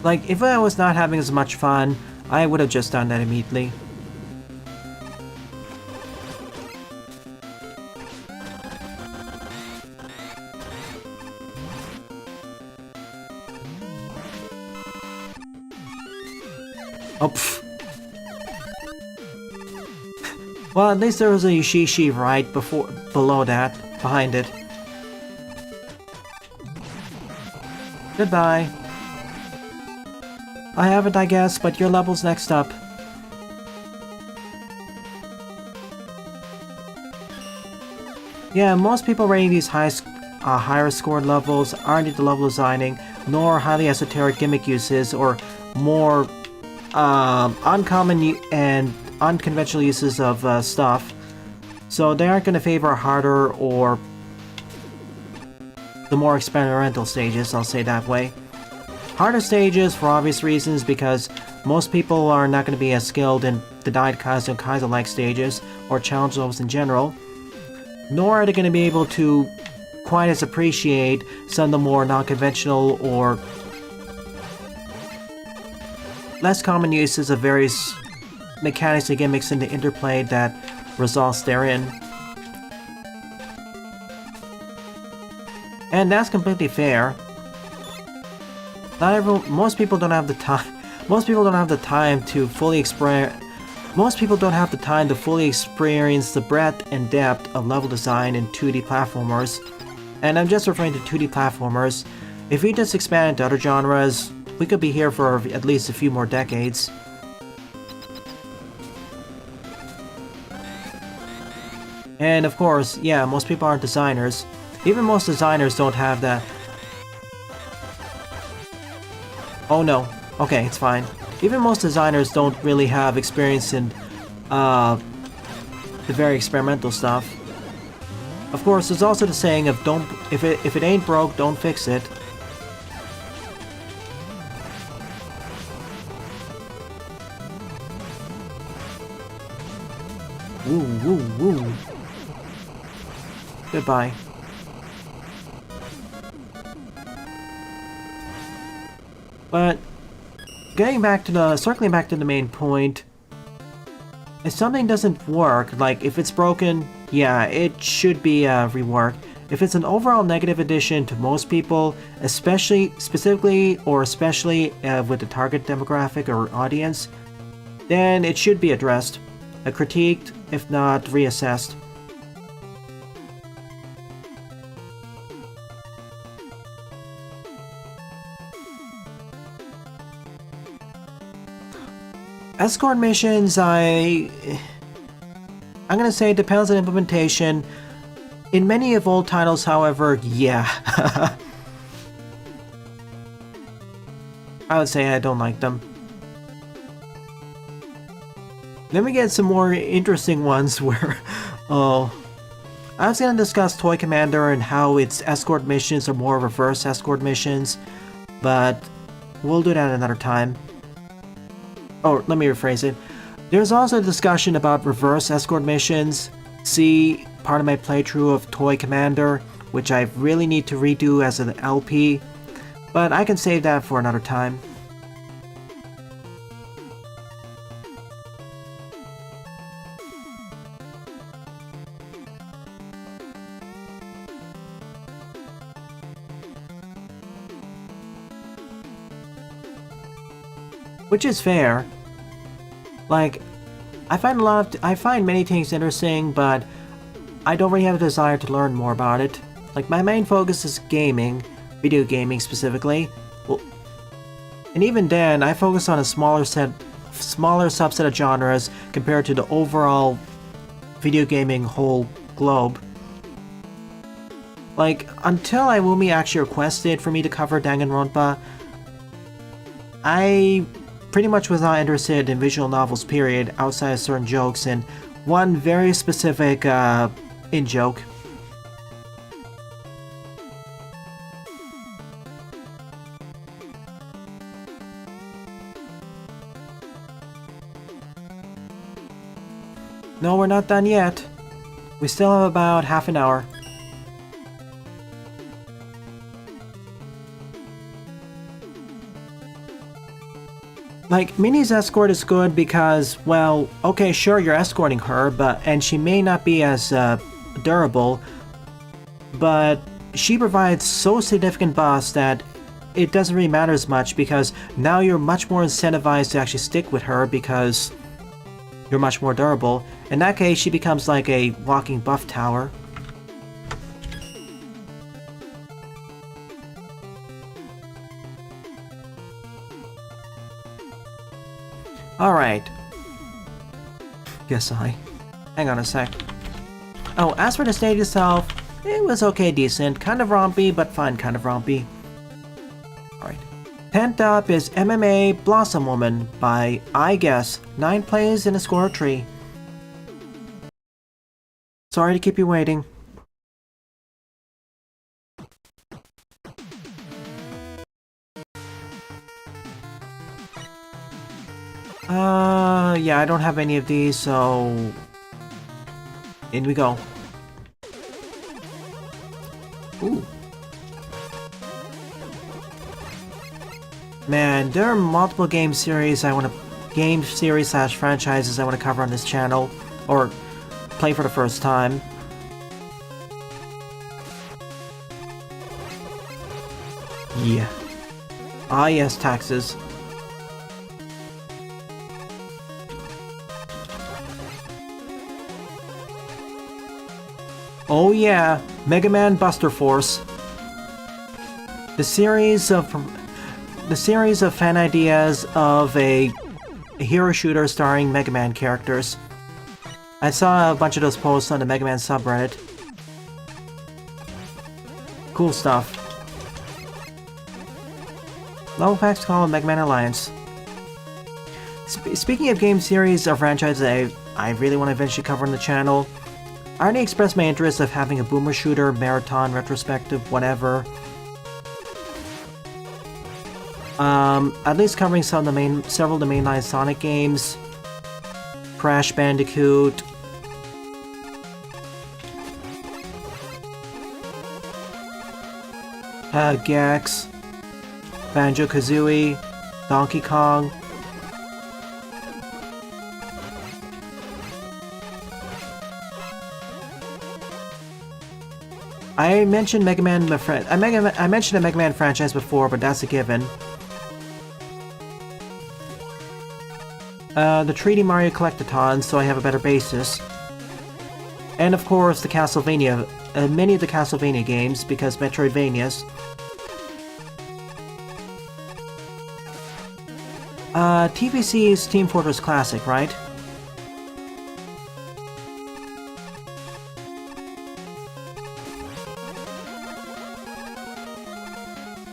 Like, if I was not having as much fun, I would have just done that immediately. Oh, pfft. Well, at least there was a Yushishi right below that, behind it. Goodbye. I haven't, I guess, but your level's next up. Yeah, most people rating these higher scored levels aren't into level designing, nor highly esoteric gimmick uses, or more uncommon and unconventional uses of stuff. So they aren't going to favor harder or the more experimental stages, I'll say that way. Harder stages for obvious reasons, because most people are not going to be as skilled in the Daikaizo and Kaizo-like stages, or challenge levels in general, nor are they going to be able to quite as appreciate some of the more non-conventional or less common uses of various mechanics and gimmicks in the interplay that results therein. And that's completely fair. Most people don't have the time. Most people don't have the time to fully experience the breadth and depth of level design in 2D platformers. And I'm just referring to 2D platformers. If we just expand into other genres, we could be here for at least a few more decades. And of course, yeah, most people aren't designers. Even most designers don't have that. Oh no. Okay, it's fine. Even most designers don't really have experience in the very experimental stuff. Of course, there's also the saying of if it ain't broke, don't fix it. Woo woo woo. Goodbye. But circling back to the main point, if something doesn't work, like if it's broken, yeah, it should be reworked. If it's an overall negative addition to most people, specifically with the target demographic or audience, then it should be addressed, critiqued, if not reassessed. Escort missions, I'm gonna say it depends on implementation. In many of old titles, however, yeah. I would say I don't like them. Then we get some more interesting ones where, I was gonna discuss Toy Commander and how its escort missions are more reverse escort missions, but we'll do that another time. Oh, let me rephrase it. There's also a discussion about reverse escort missions. See part of my playthrough of Toy Commander, which I really need to redo as an LP, but I can save that for another time. Which is fair. Like, I find many things interesting, but I don't really have a desire to learn more about it. Like, my main focus is gaming, video gaming specifically. Well, and even then, I focus on a smaller subset of genres compared to the overall video gaming whole globe. Like, until Iwumi actually requested for me to cover Danganronpa, I pretty much was not interested in visual novels, period, outside of certain jokes, and one very specific, in-joke. No, we're not done yet. We still have about half an hour. Like, Minnie's escort is good because, well, okay, sure, you're escorting her, and she may not be as durable, but she provides so significant buffs that it doesn't really matter as much, because now you're much more incentivized to actually stick with her because you're much more durable. In that case, she becomes like a walking buff tower. Alright. Guess I... Hang on a sec. Oh, as for the stage itself, it was okay, decent. Kind of rompy, but fun kind of rompy. Alright. 10th up is MMA Blossom Woman by, I guess, 9 plays in a score tree. Sorry to keep you waiting. Yeah, I don't have any of these, so... In we go. Ooh. Man, there are multiple game series slash franchises I want to cover on this channel, or play for the first time. Yeah. Ah yes, taxes. Oh yeah, Mega Man Buster Force. The series of fan ideas of a hero shooter starring Mega Man characters. I saw a bunch of those posts on the Mega Man subreddit. Cool stuff. Level packs called Mega Man Alliance. Speaking of game series or franchises I really want to eventually cover on the channel, I already expressed my interest of having a boomer shooter, marathon, retrospective, whatever. At least covering several of the mainline Sonic games, Crash Bandicoot, Gex, Banjo-Kazooie, Donkey Kong. I mentioned Mega Man, I mentioned a Mega Man franchise before, but that's a given. The 3D Mario Collectathon, so I have a better basis. And of course, the Castlevania, many of the Castlevania games, because Metroidvanias. TVC's Team Fortress Classic, right?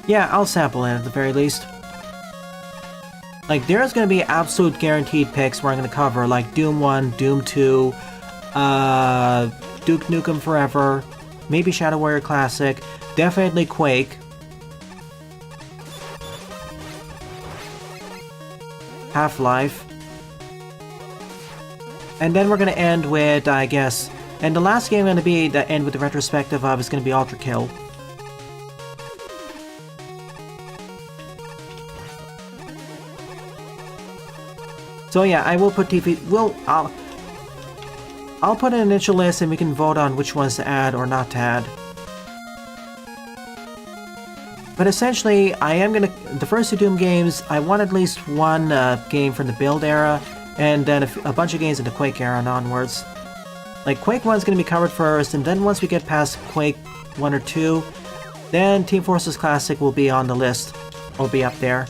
Yeah, I'll sample it at the very least. Like, there's gonna be absolute guaranteed picks where I'm gonna cover, like Doom 1, Doom 2, Duke Nukem Forever, maybe Shadow Warrior Classic, definitely Quake, Half-Life, and then we're gonna end with, I guess, and the last game I'm gonna be the end with the retrospective of is gonna be Ultra Kill. So yeah, I will put I'll put an initial list and we can vote on which ones to add or not to add. But essentially, I am gonna... The first 2 Doom games, I want at least one game from the Build era, and then a bunch of games in the Quake era and onwards. Like, Quake 1's gonna be covered first, and then once we get past Quake 1 or 2, then Team Fortress Classic will be on the list. Will be up there.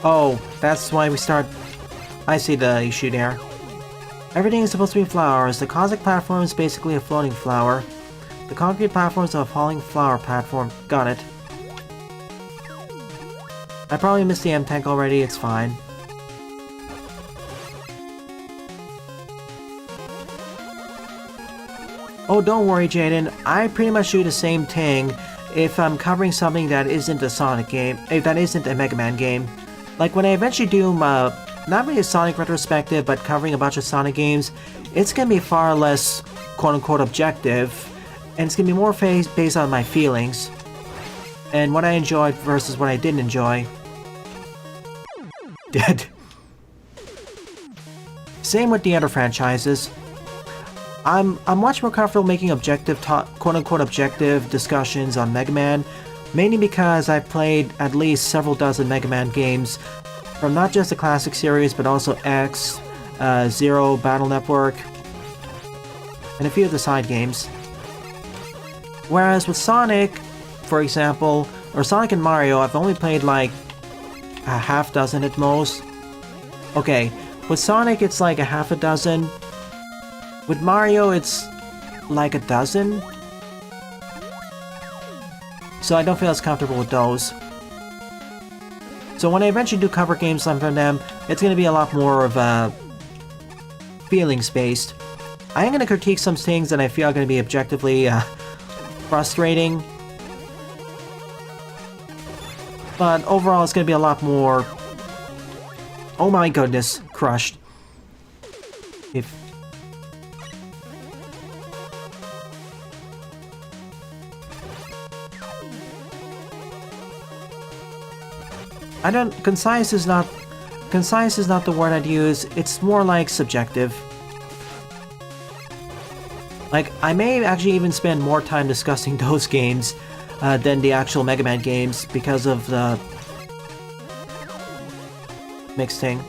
Oh, that's why we start... I see the issue there. Everything is supposed to be flowers. The cosmic platform is basically a floating flower. The concrete platform is a falling flower platform. Got it. I probably missed the M-Tank already, it's fine. Oh, don't worry, Jaden. I pretty much do the same thing if I'm covering something that isn't a Sonic game, if that isn't a Mega Man game. Like, when I eventually do, not really a Sonic retrospective, but covering a bunch of Sonic games, it's gonna be far less quote-unquote objective, and it's gonna be more based on my feelings, and what I enjoyed versus what I didn't enjoy. Dead. Same with the other franchises. I'm much more comfortable making objective, quote-unquote objective discussions on Mega Man, mainly because I've played at least several dozen Mega Man games from not just the classic series, but also X, Zero, Battle Network, and a few of the side games. Whereas with Sonic, for example, Or Sonic and Mario, I've only played like a half dozen at most. Okay, with Sonic it's like a half a dozen. With Mario it's like a dozen. So I don't feel as comfortable with those. So when I eventually do cover games from them, it's going to be a lot more of feelings based. I am going to critique some things that I feel are going to be objectively frustrating. But overall it's going to be a lot more... Oh my goodness, crushed. If... I don't... Concise is not the word I'd use. It's more like subjective. Like, I may actually even spend more time discussing those games than the actual Mega Man games because of the mixing.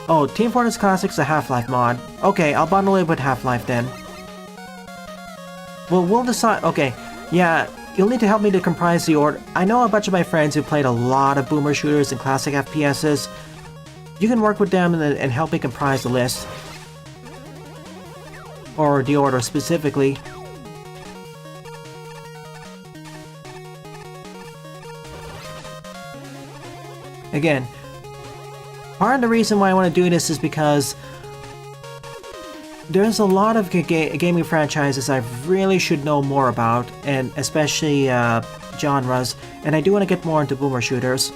Oh, Team Fortress Classic's a Half-Life mod. Okay, I'll bundle it with Half-Life then. Well, we'll decide... Okay, yeah, you'll need to help me to comprise the order. I know a bunch of my friends who played a lot of boomer shooters and classic FPSs. You can work with them and help me comprise the list. Or the order specifically. Again, part of the reason why I want to do this is because there's a lot of gaming franchises I really should know more about, and especially genres, and I do want to get more into boomer shooters.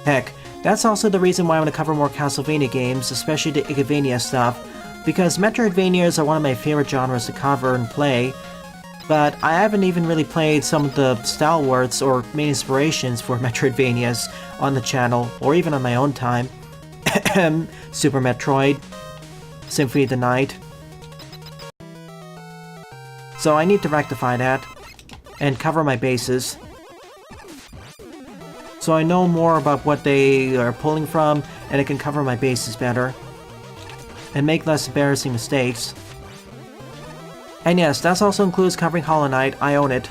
Heck, that's also the reason why I want to cover more Castlevania games, especially the Igavania stuff, because Metroidvanias are one of my favorite genres to cover and play, but I haven't even really played some of the stalwarts or main inspirations for Metroidvanias on the channel, or even on my own time. Super Metroid, Symphony of the Night. So I need to rectify that, and cover my bases. So I know more about what they are pulling from, and I can cover my bases better. And make less embarrassing mistakes. And yes, that also includes covering Hollow Knight. I own it.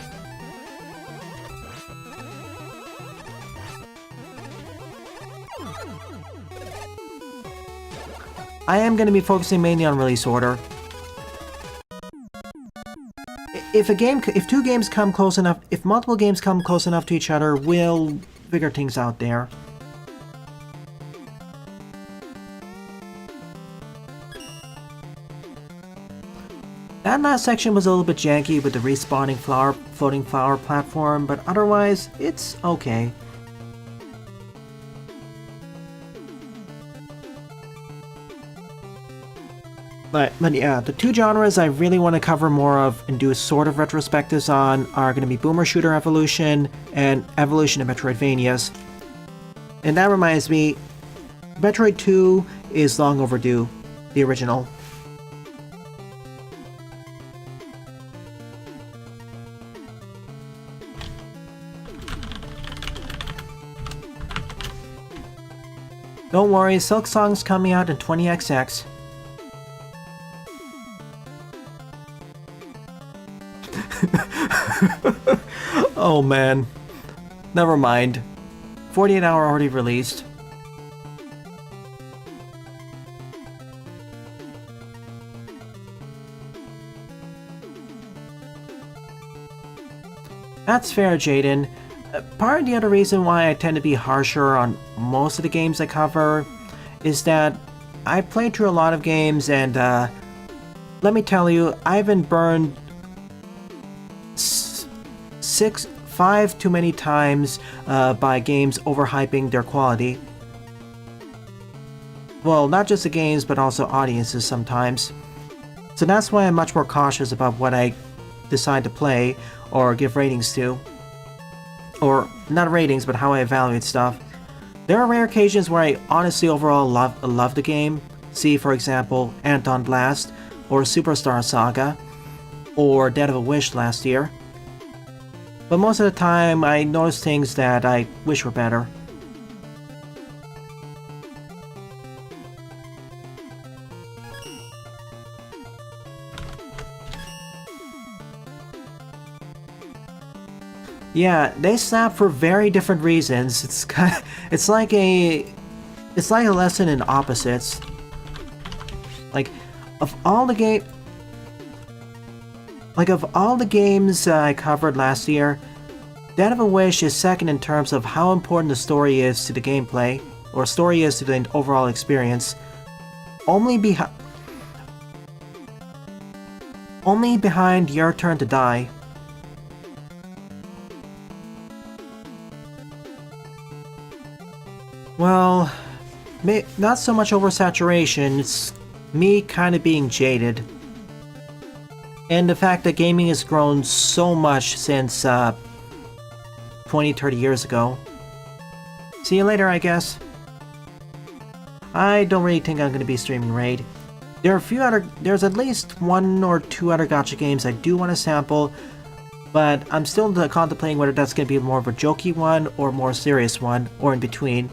I am going to be focusing mainly on release order. If two games come close enough, if multiple games come close enough to each other, we'll figure things out there. That last section was a little bit janky with the respawning floating flower platform, but otherwise, it's okay. But yeah, the two genres I really want to cover more of and do sort of retrospectives on are going to be Boomer Shooter Evolution and Evolution of Metroidvanias. And that reminds me, Metroid 2 is long overdue, the original. Don't worry, Silk Song's coming out in 20XX. Oh man. Never mind. 48 Hour already released. That's fair, Jaden. Part of the other reason why I tend to be harsher on most of the games I cover is that I played through a lot of games and let me tell you, I've been burned 5 too many times by games overhyping their quality. Well, not just the games, but also audiences sometimes. So that's why I'm much more cautious about what I decide to play or give ratings to. Or, not ratings, but how I evaluate stuff. There are rare occasions where I honestly overall love the game. See, for example, Anton Blast, or Superstar Saga, or Dead of a Wish last year. But most of the time, I notice things that I wish were better. Yeah, they snap for very different reasons. It's like a lesson in opposites. Like, of all the games I covered last year, Dead of a Wish is second in terms of how important the story is to the gameplay, or story is to the overall experience. Only behind Your Turn to Die. Well, not so much oversaturation, it's me kind of being jaded. And the fact that gaming has grown so much since 20-30 years ago. See you later, I guess. I don't really think I'm going to be streaming Raid. There's at least 1 or 2 other gacha games I do want to sample, but I'm still contemplating whether that's going to be more of a jokey one or more serious one, or in between.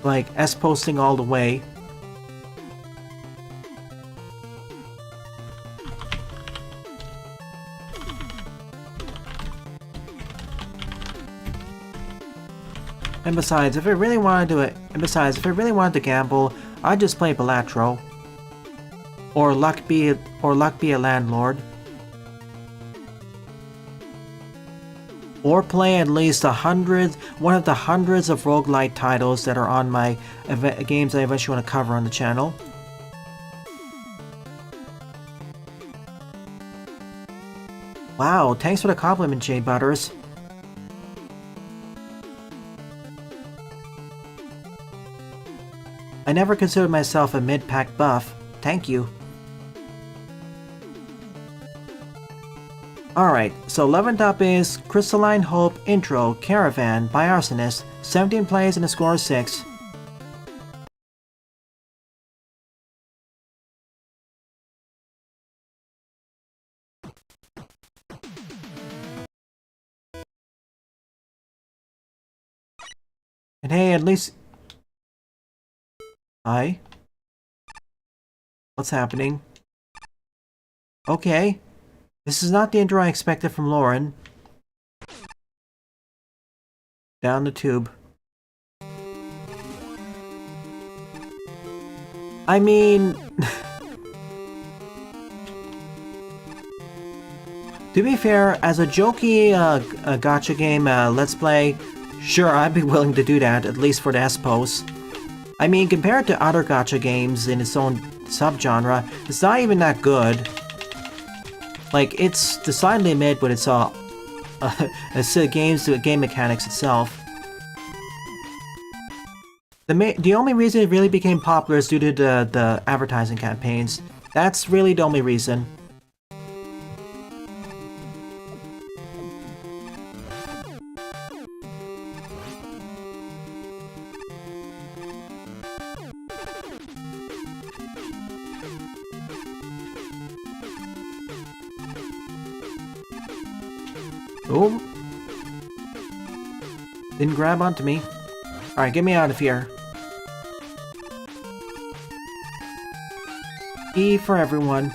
Like S-posting all the way. And besides, if I really wanted to gamble, I'd just play Balatro. Or Luck Be a Landlord. Or play at least one of the hundreds of roguelite titles that are on my games I eventually want to cover on the channel. Wow, thanks for the compliment, Jade Butters. I never considered myself a mid-pack buff. Thank you. Alright, so 11th up is Crystalline Hope Intro Caravan by Arsonist. 17 plays and a score of 6. And hey, at least... Hi? What's happening? Okay. This is not the intro I expected from Lauren. Down the tube. I mean... to be fair, as a jokey gacha game let's play, sure, I'd be willing to do that, at least for the S-post. I mean, compared to other gacha games in its own subgenre, it's not even that good. Like, it's decidedly mid, but it's game mechanics itself. The only reason it really became popular is due to the advertising campaigns. That's really the only reason. Oh. Didn't grab onto me. Alright, get me out of here. E for everyone.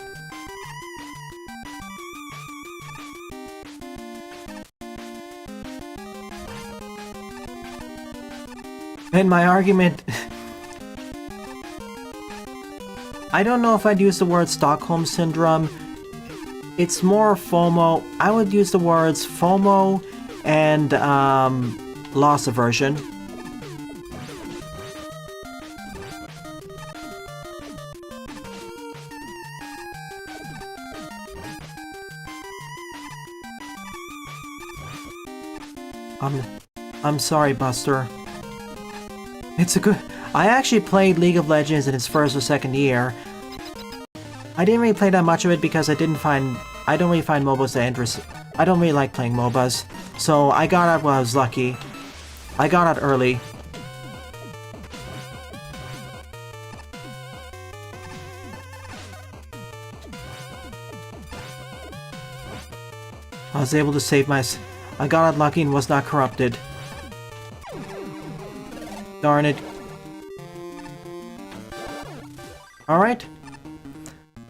And my argument... I don't know if I'd use the word Stockholm Syndrome. It's more FOMO. I would use the words FOMO and loss aversion. I'm sorry, Buster. It's a good... I actually played League of Legends in its first or second year. I didn't really play that much of it because I don't really find MOBAs that interesting. I don't really like playing MOBAs. So I got out while I was lucky. I got out early. I was able to save I got out lucky and was not corrupted. Darn it. Alright.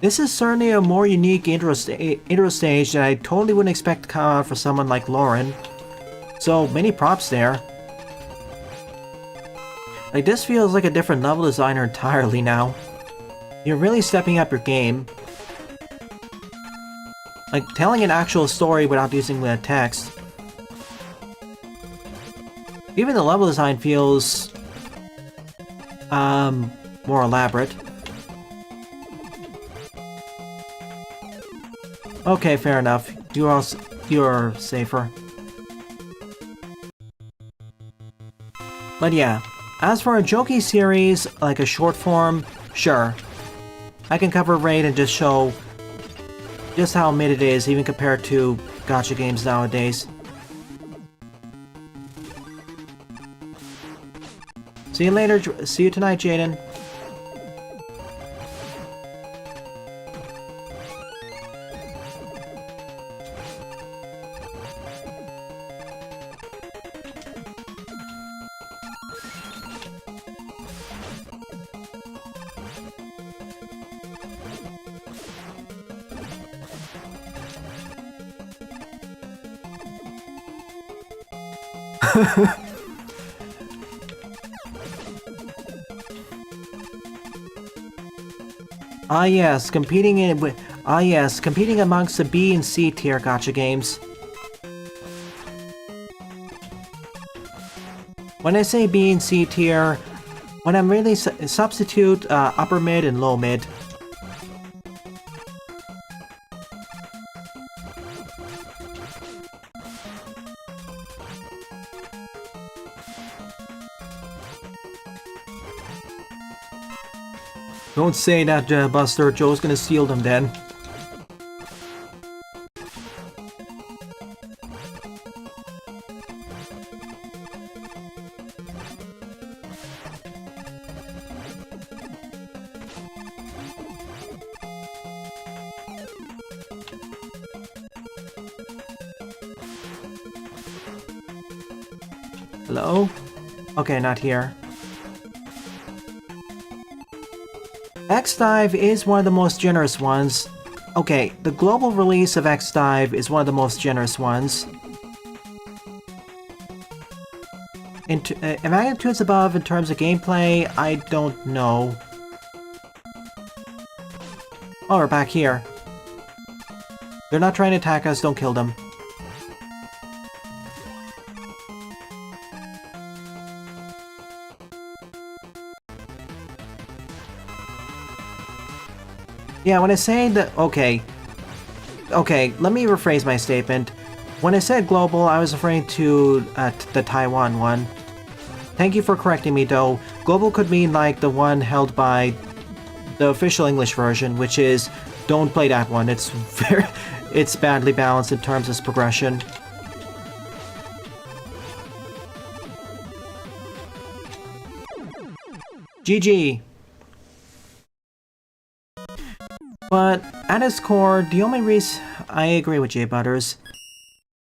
This is certainly a more unique intro stage that I totally wouldn't expect to come out for someone like Lauren. So, many props there. Like, this feels like a different level designer entirely now. You're really stepping up your game. Like, telling an actual story without using the text. Even the level design feels... more elaborate. Okay, fair enough. You're safer. But yeah, as for a jokey series, like a short form, sure. I can cover Raid and just show just how mid it is, even compared to gacha games nowadays. See you later. See you tonight, Jaden. Competing amongst the B and C tier gacha games. When I say B and C tier, when I'm really substitute upper mid and low mid. Don't say that, Buster. Joe's gonna steal them then. Hello? Okay, not here. X-Dive is one of the most generous ones. Okay, the global release of X-Dive is one of the most generous ones. In magnitudes above in terms of gameplay, I don't know. Oh, we're back here. They're not trying to attack us, don't kill them. Yeah, when I say that... Okay, let me rephrase my statement. When I said global, I was referring to the Taiwan one. Thank you for correcting me, though. Global could mean like the one held by the official English version, which is don't play that one. It's badly balanced in terms of progression. GG. But at its core, the only reason I agree with Jay Butters.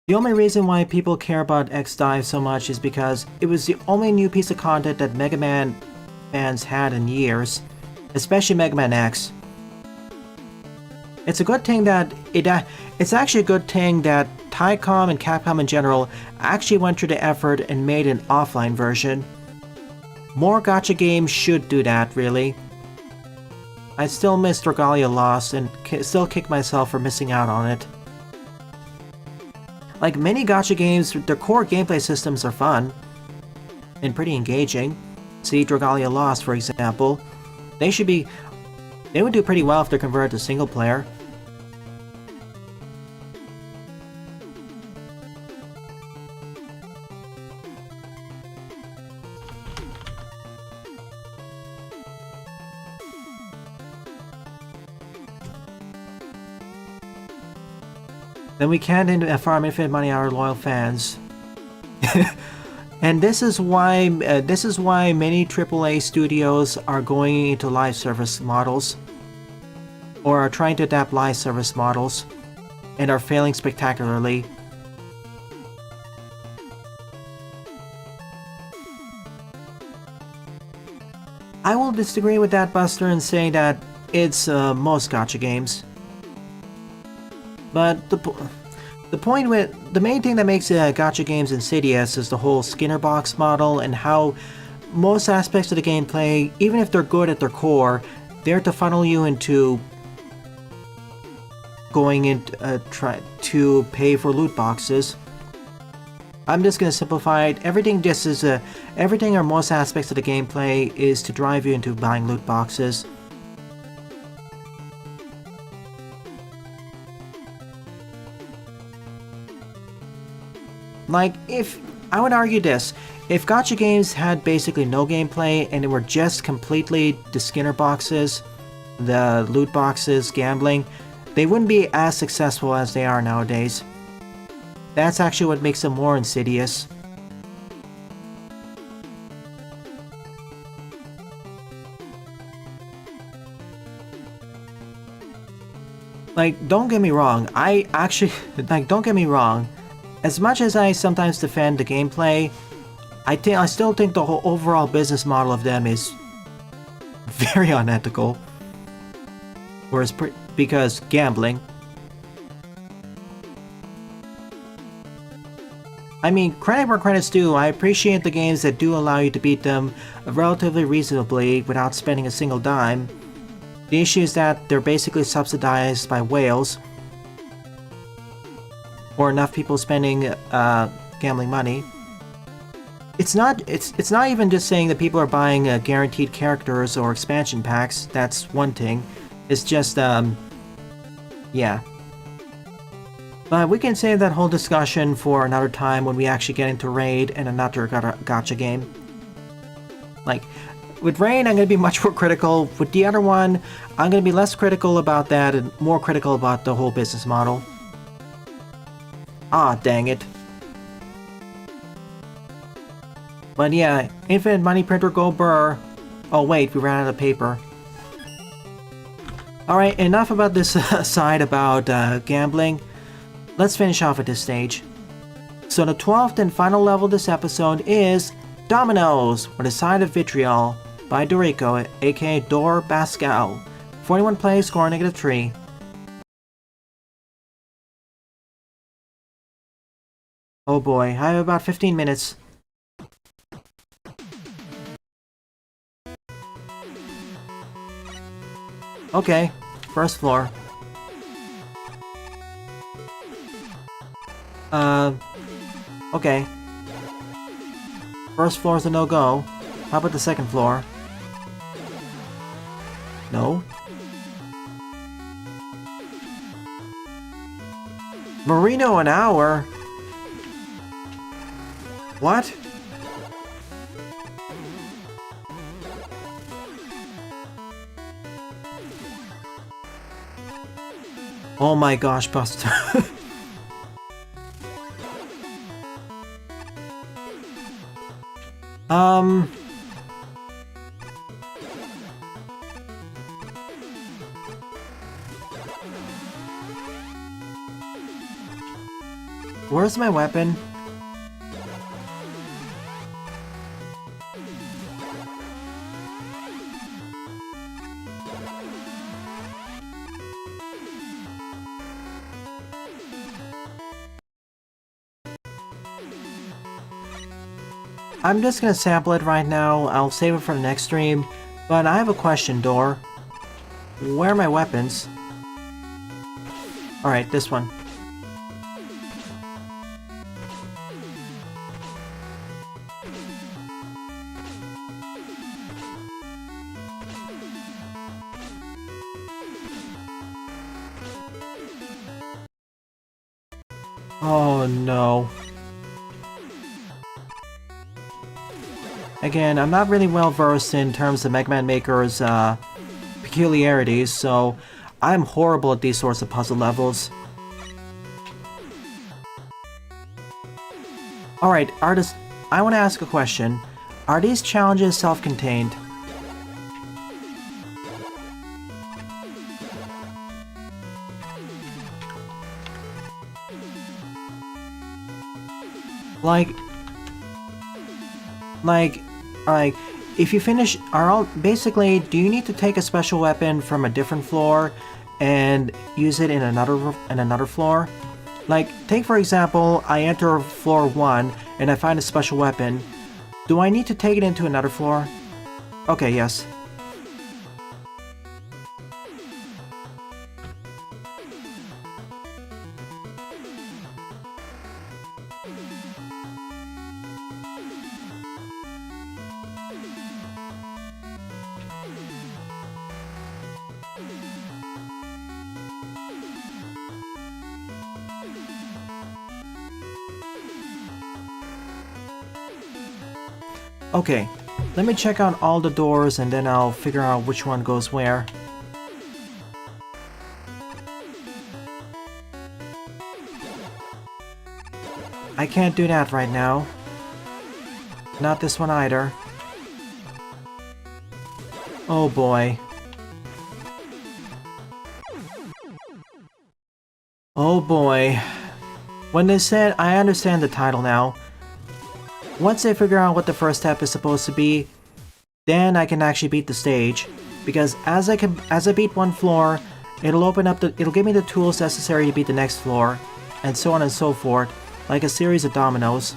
The only reason why people care about X-Dive so much is because it was the only new piece of content that Mega Man fans had in years, especially Mega Man X. It's a good thing that it's actually a good thing that Capcom and Capcom in general actually went through the effort and made an offline version. More gacha games should do that, really. I still miss Dragalia Lost and still kick myself for missing out on it. Like many gacha games, their core gameplay systems are fun and pretty engaging. See Dragalia Lost, for example. They would do pretty well if they're converted to single player. Then we can't farm infinite money on our loyal fans. And this is why many AAA studios are going into live service models, or are trying to adapt live service models, and are failing spectacularly. I will disagree with that, Buster, and say that it's most gacha games. But the point with the main thing that makes gacha games insidious is the whole Skinner box model and how most aspects of the gameplay, even if they're good at their core, they're to funnel you into going into try to pay for loot boxes. I'm just gonna simplify it. Everything or most aspects of the gameplay is to drive you into buying loot boxes. Like, I would argue this, if gacha games had basically no gameplay and it were just completely the Skinner boxes, the loot boxes, gambling, they wouldn't be as successful as they are nowadays. That's actually what makes them more insidious. Like, don't get me wrong, don't get me wrong, as much as I sometimes defend the gameplay, I still think the whole overall business model of them is very unethical. Because gambling. I mean, credit where credit's due, I appreciate the games that do allow you to beat them relatively reasonably without spending a single dime. The issue is that they're basically subsidized by whales. Or enough people spending gambling money. It's not even just saying that people are buying guaranteed characters or expansion packs. That's one thing. It's just yeah. But we can save that whole discussion for another time when we actually get into Raid and another gacha game. Like, with Raid, I'm going to be much more critical. With the other one, I'm going to be less critical about that and more critical about the whole business model. Ah, dang it. But yeah, Infinite Money Printer go burr. Oh wait, we ran out of paper. Alright, enough about this side about gambling. Let's finish off at this stage. So the 12th and final level of this episode is Dominoes with a Side of Vitriol by Doriko, aka Dor Pascal. 41 plays, score -3. Oh boy, I have about 15 minutes. Okay, first floor. Okay. First floor is a no-go. How about the second floor? No? Marino an hour? What? Oh my gosh, Buster. Where's my weapon? I'm just gonna sample it right now. I'll save it for the next stream. But I have a question, Dor. Where are my weapons? Alright, this one. Oh no. Again, I'm not really well versed in terms of Mega Man Maker's peculiarities, so I'm horrible at these sorts of puzzle levels. Alright, artist, I want to ask a question. Are these challenges self-contained? Like, if you finish, basically, do you need to take a special weapon from a different floor and use it in another floor? Like, take for example, I enter floor 1 and I find a special weapon. Do I need to take it into another floor? Okay, yes. Okay, let me check out all the doors and then I'll figure out which one goes where. I can't do that right now. Not this one either. Oh boy. Oh boy. When they said, I understand the title now. Once they figure out what the first step is supposed to be, then I can actually beat the stage. Because as I beat one floor, it'll give me the tools necessary to beat the next floor, and so on and so forth, like a series of dominoes.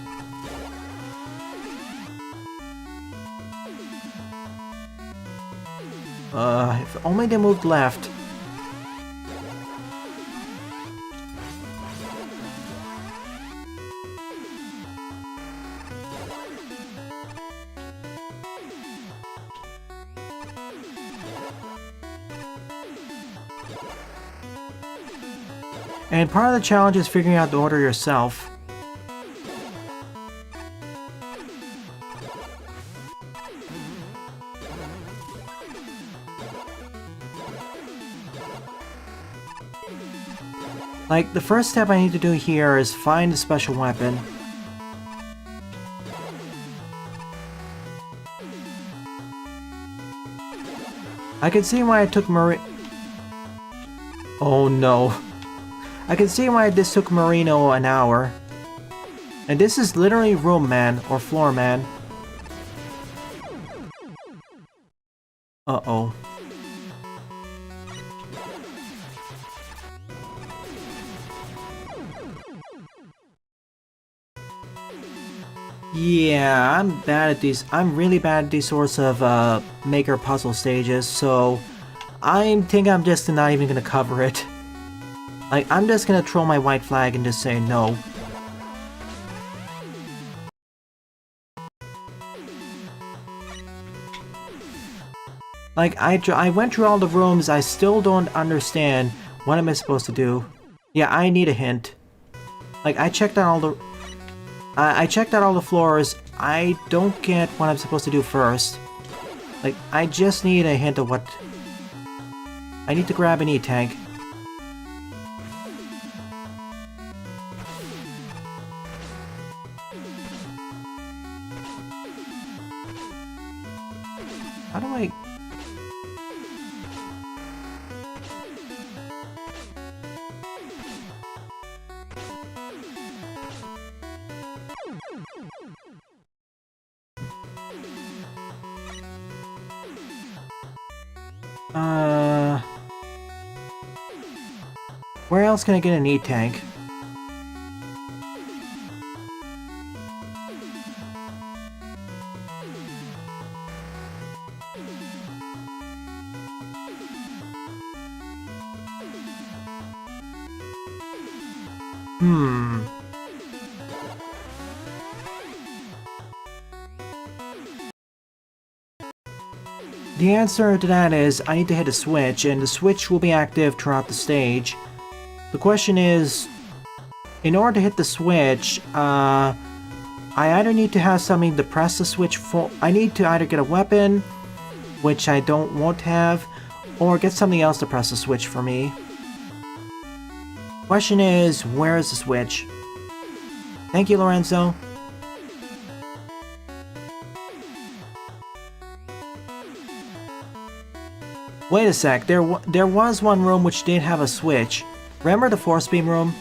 If only they moved left. And part of the challenge is figuring out the order yourself. Like, the first step I need to do here is find a special weapon. I can see why I took Oh no. I can see why this took Marino an hour. And this is literally room man, or floor man. Uh-oh. Yeah, I'm bad at these. I'm really bad at these sorts of maker puzzle stages, so I think I'm just not even gonna cover it. Like, I'm just gonna throw my white flag and just say no. Like, I went through all the rooms, I still don't understand what am I supposed to do. Yeah, I need a hint. Like, I checked out all the floors, I don't get what I'm supposed to do first. Like, I just need a hint of what... I need to grab an E-tank. How do I... Where else can I get an E-tank? The answer to that is I need to hit a switch, and the switch will be active throughout the stage. The question is, in order to hit the switch, I either need to have something to press the switch for. I need to either get a weapon, which I won't have, or get something else to press the switch for me. Question is, where is the switch? Thank you, Lorenzo. Wait a sec, there was one room which did have a switch. Remember the force beam room?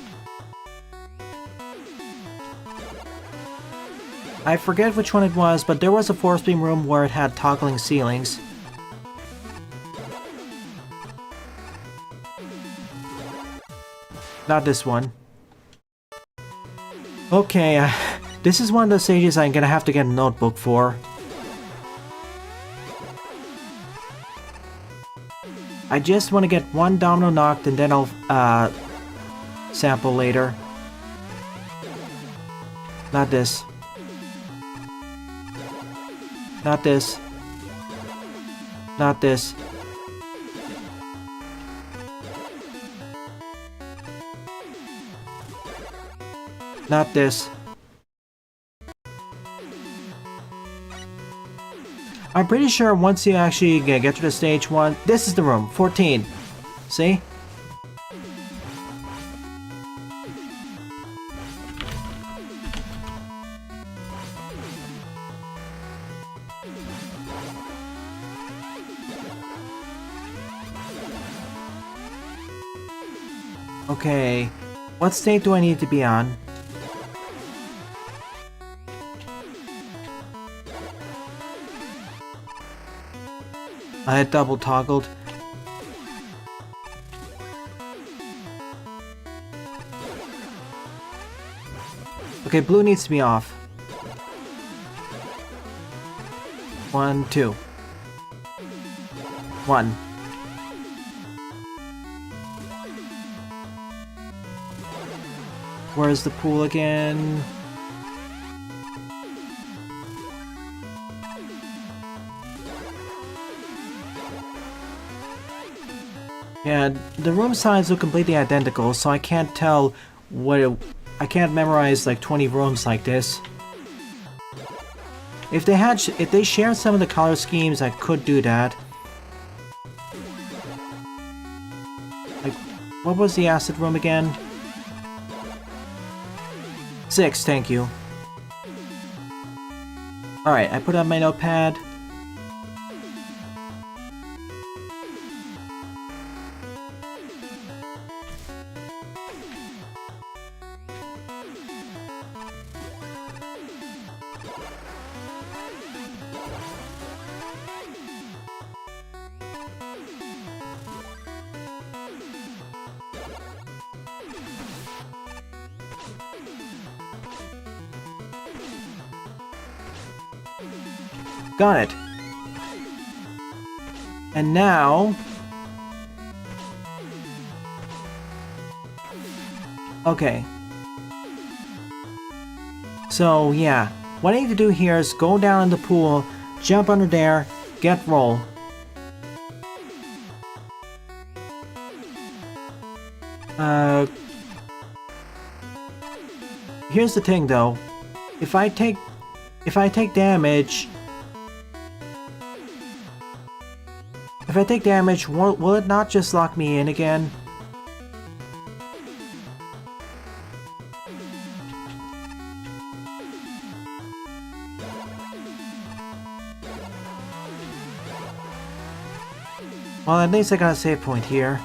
I forget which one it was, but there was a force beam room where it had toggling ceilings. Not this one. Okay, this is one of the stages I'm gonna have to get a notebook for. I just want to get one domino knocked and then I'll sample later. Not this. Not this. Not this. Not this. I'm pretty sure once you actually get to the stage 1, this is the room, 14. See? Okay, what state do I need to be on? I had double toggled. Okay, blue needs to be off. 1, 2. 1. Where's the pool again? Yeah, the room signs look completely identical, so I can't tell what I can't memorize like 20 rooms like this. If they shared some of the color schemes, I could do that. Like, what was the acid room again? 6, thank you. Alright, I put on my notepad. Got it. And now... Okay. So, yeah. What I need to do here is go down in the pool, jump under there, get roll. Here's the thing though. If I take damage... If I take damage, will it not just lock me in again? Well, at least I got a save point here.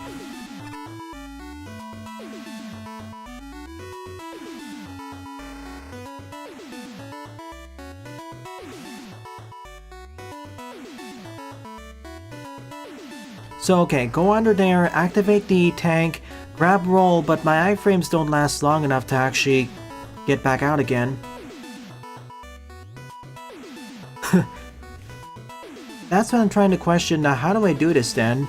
So okay, go under there, activate the tank, grab roll, but my iframes don't last long enough to actually get back out again. That's what I'm trying to question. Now, how do I do this then?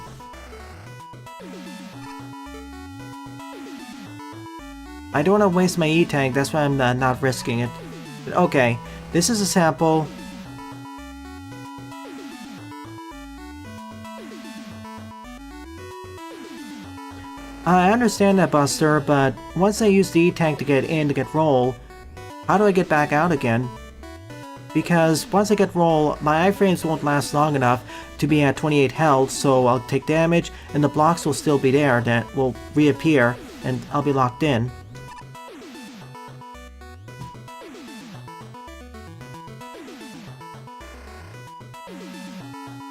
I don't want to waste my E-tank, that's why I'm not risking it. But okay, this is a sample. I understand that, Buster, but once I use the E-tank to get in to get roll, how do I get back out again? Because once I get roll, my iframes won't last long enough to be at 28 health, so I'll take damage and the blocks will still be there that will reappear and I'll be locked in.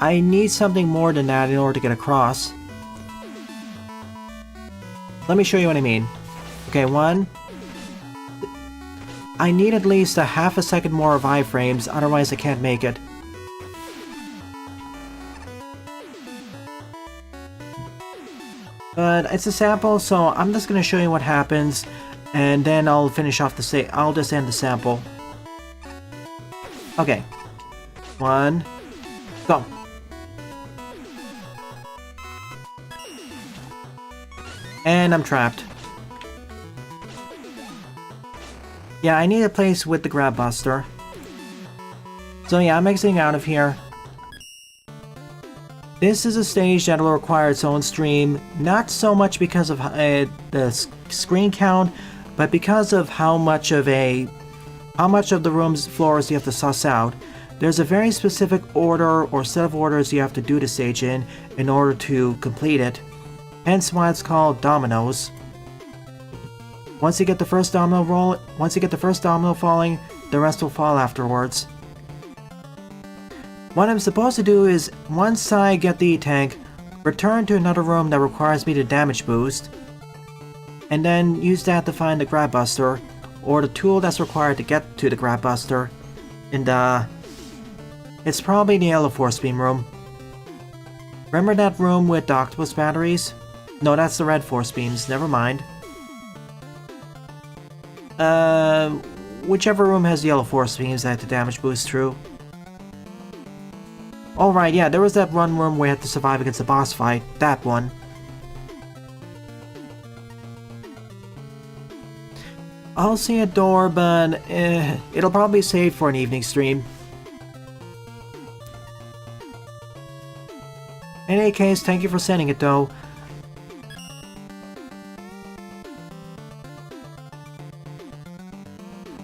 I need something more than that in order to get across. Let me show you what I mean. Okay, one. I need at least a half a second more of iframes, otherwise I can't make it. But it's a sample, so I'm just gonna show you what happens, and then I'll finish off the I'll just end the sample. Okay. 1, go. And I'm trapped. Yeah, I need a place with the grab buster. So yeah, I'm exiting out of here. This is a stage that will require its own stream, not so much because of the screen count, but because of how much of the room's floors you have to suss out. There's a very specific order or set of orders you have to do the stage in order to complete it. Hence why it's called dominoes. Once you get the first domino falling, the rest will fall afterwards. What I'm supposed to do is, once I get the E-Tank, return to another room that requires me to damage boost, and then use that to find the grab buster, or the tool that's required to get to the grab buster, and it's probably the yellow force beam room. Remember that room with the octopus batteries? No, that's the red force beams, never mind. Whichever room has yellow force beams I have to damage boost through. Alright, yeah, there was that one room where you had to survive against a boss fight. That one. I'll see a door, but it'll probably be saved for an evening stream. In any case, thank you for sending it though.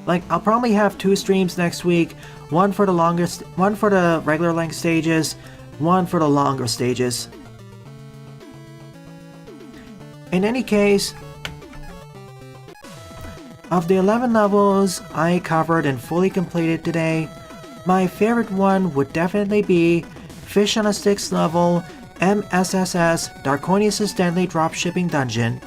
Like, I'll probably have 2 streams next week. One for the regular length stages, one for the longer stages. In any case, of the 11 levels I covered and fully completed today, my favorite one would definitely be Fish on a Sticks level MSSS Darkonius' Deadly Dropshipping Dungeon.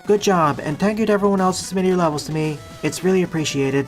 Good job, and thank you to everyone else who submitted your levels to me. It's really appreciated.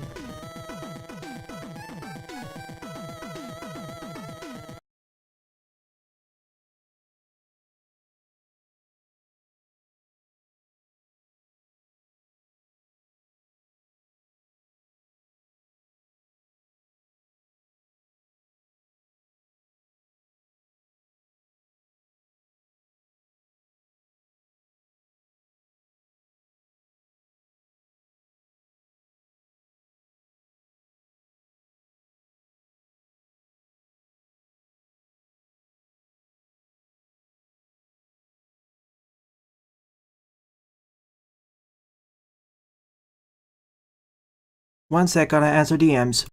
One sec, gotta answer DMs.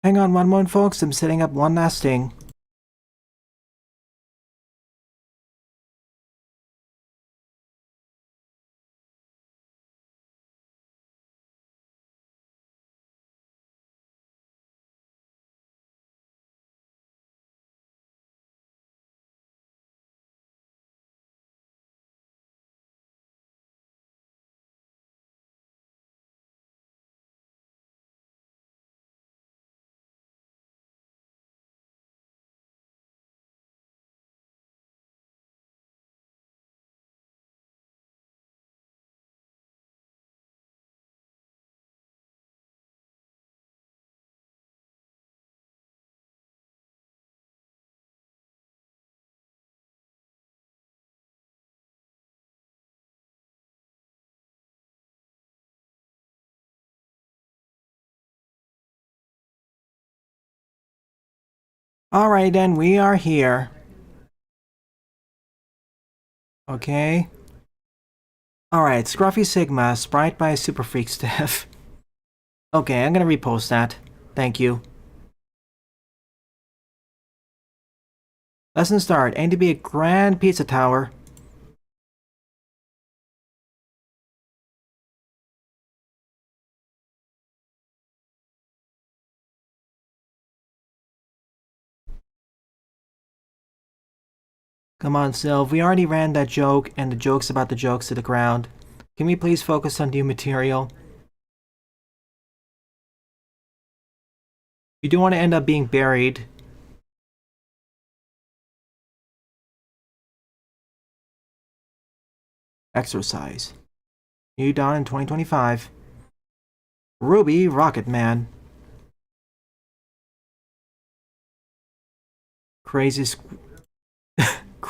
Hang on one moment, folks. I'm setting up one last thing. Alright then, we are here. Okay. Alright, Scruffy Sigma, sprite by Super Freak Steph. Okay, I'm gonna repost that. Thank you. Lesson start. Aim to be a grand pizza tower. Come on, Sylv. We already ran that joke and the jokes about the jokes to the ground. Can we please focus on new material? You don't want to end up being buried. Exercise. New Dawn in 2025. Ruby Rocket Man. Crazy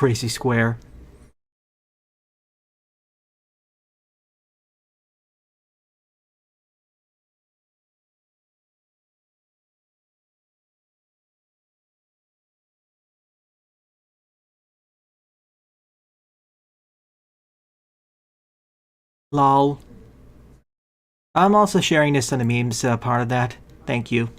Crazy Square. Lol. I'm also sharing this on the memes part of that. Thank you.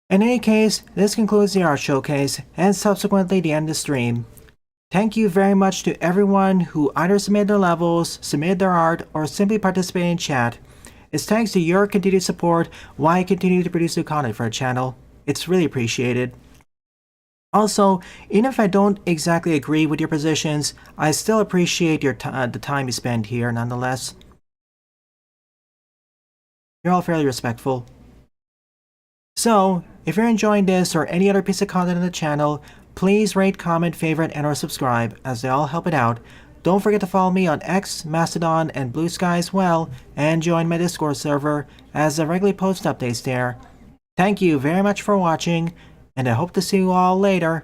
In any case, this concludes the art showcase and subsequently the end of the stream. Thank you very much to everyone who either submitted their levels, submitted their art, or simply participated in chat. It's thanks to your continued support why I continue to produce new content for our channel. It's really appreciated. Also, even if I don't exactly agree with your positions, I still appreciate your the time you spend here nonetheless. You're all fairly respectful. So, if you're enjoying this or any other piece of content on the channel, please rate, comment, favorite, and or subscribe, as they all help it out. Don't forget to follow me on X, Mastodon, and Blue Sky as well, and join my Discord server, as I regularly post updates there. Thank you very much for watching, and I hope to see you all later.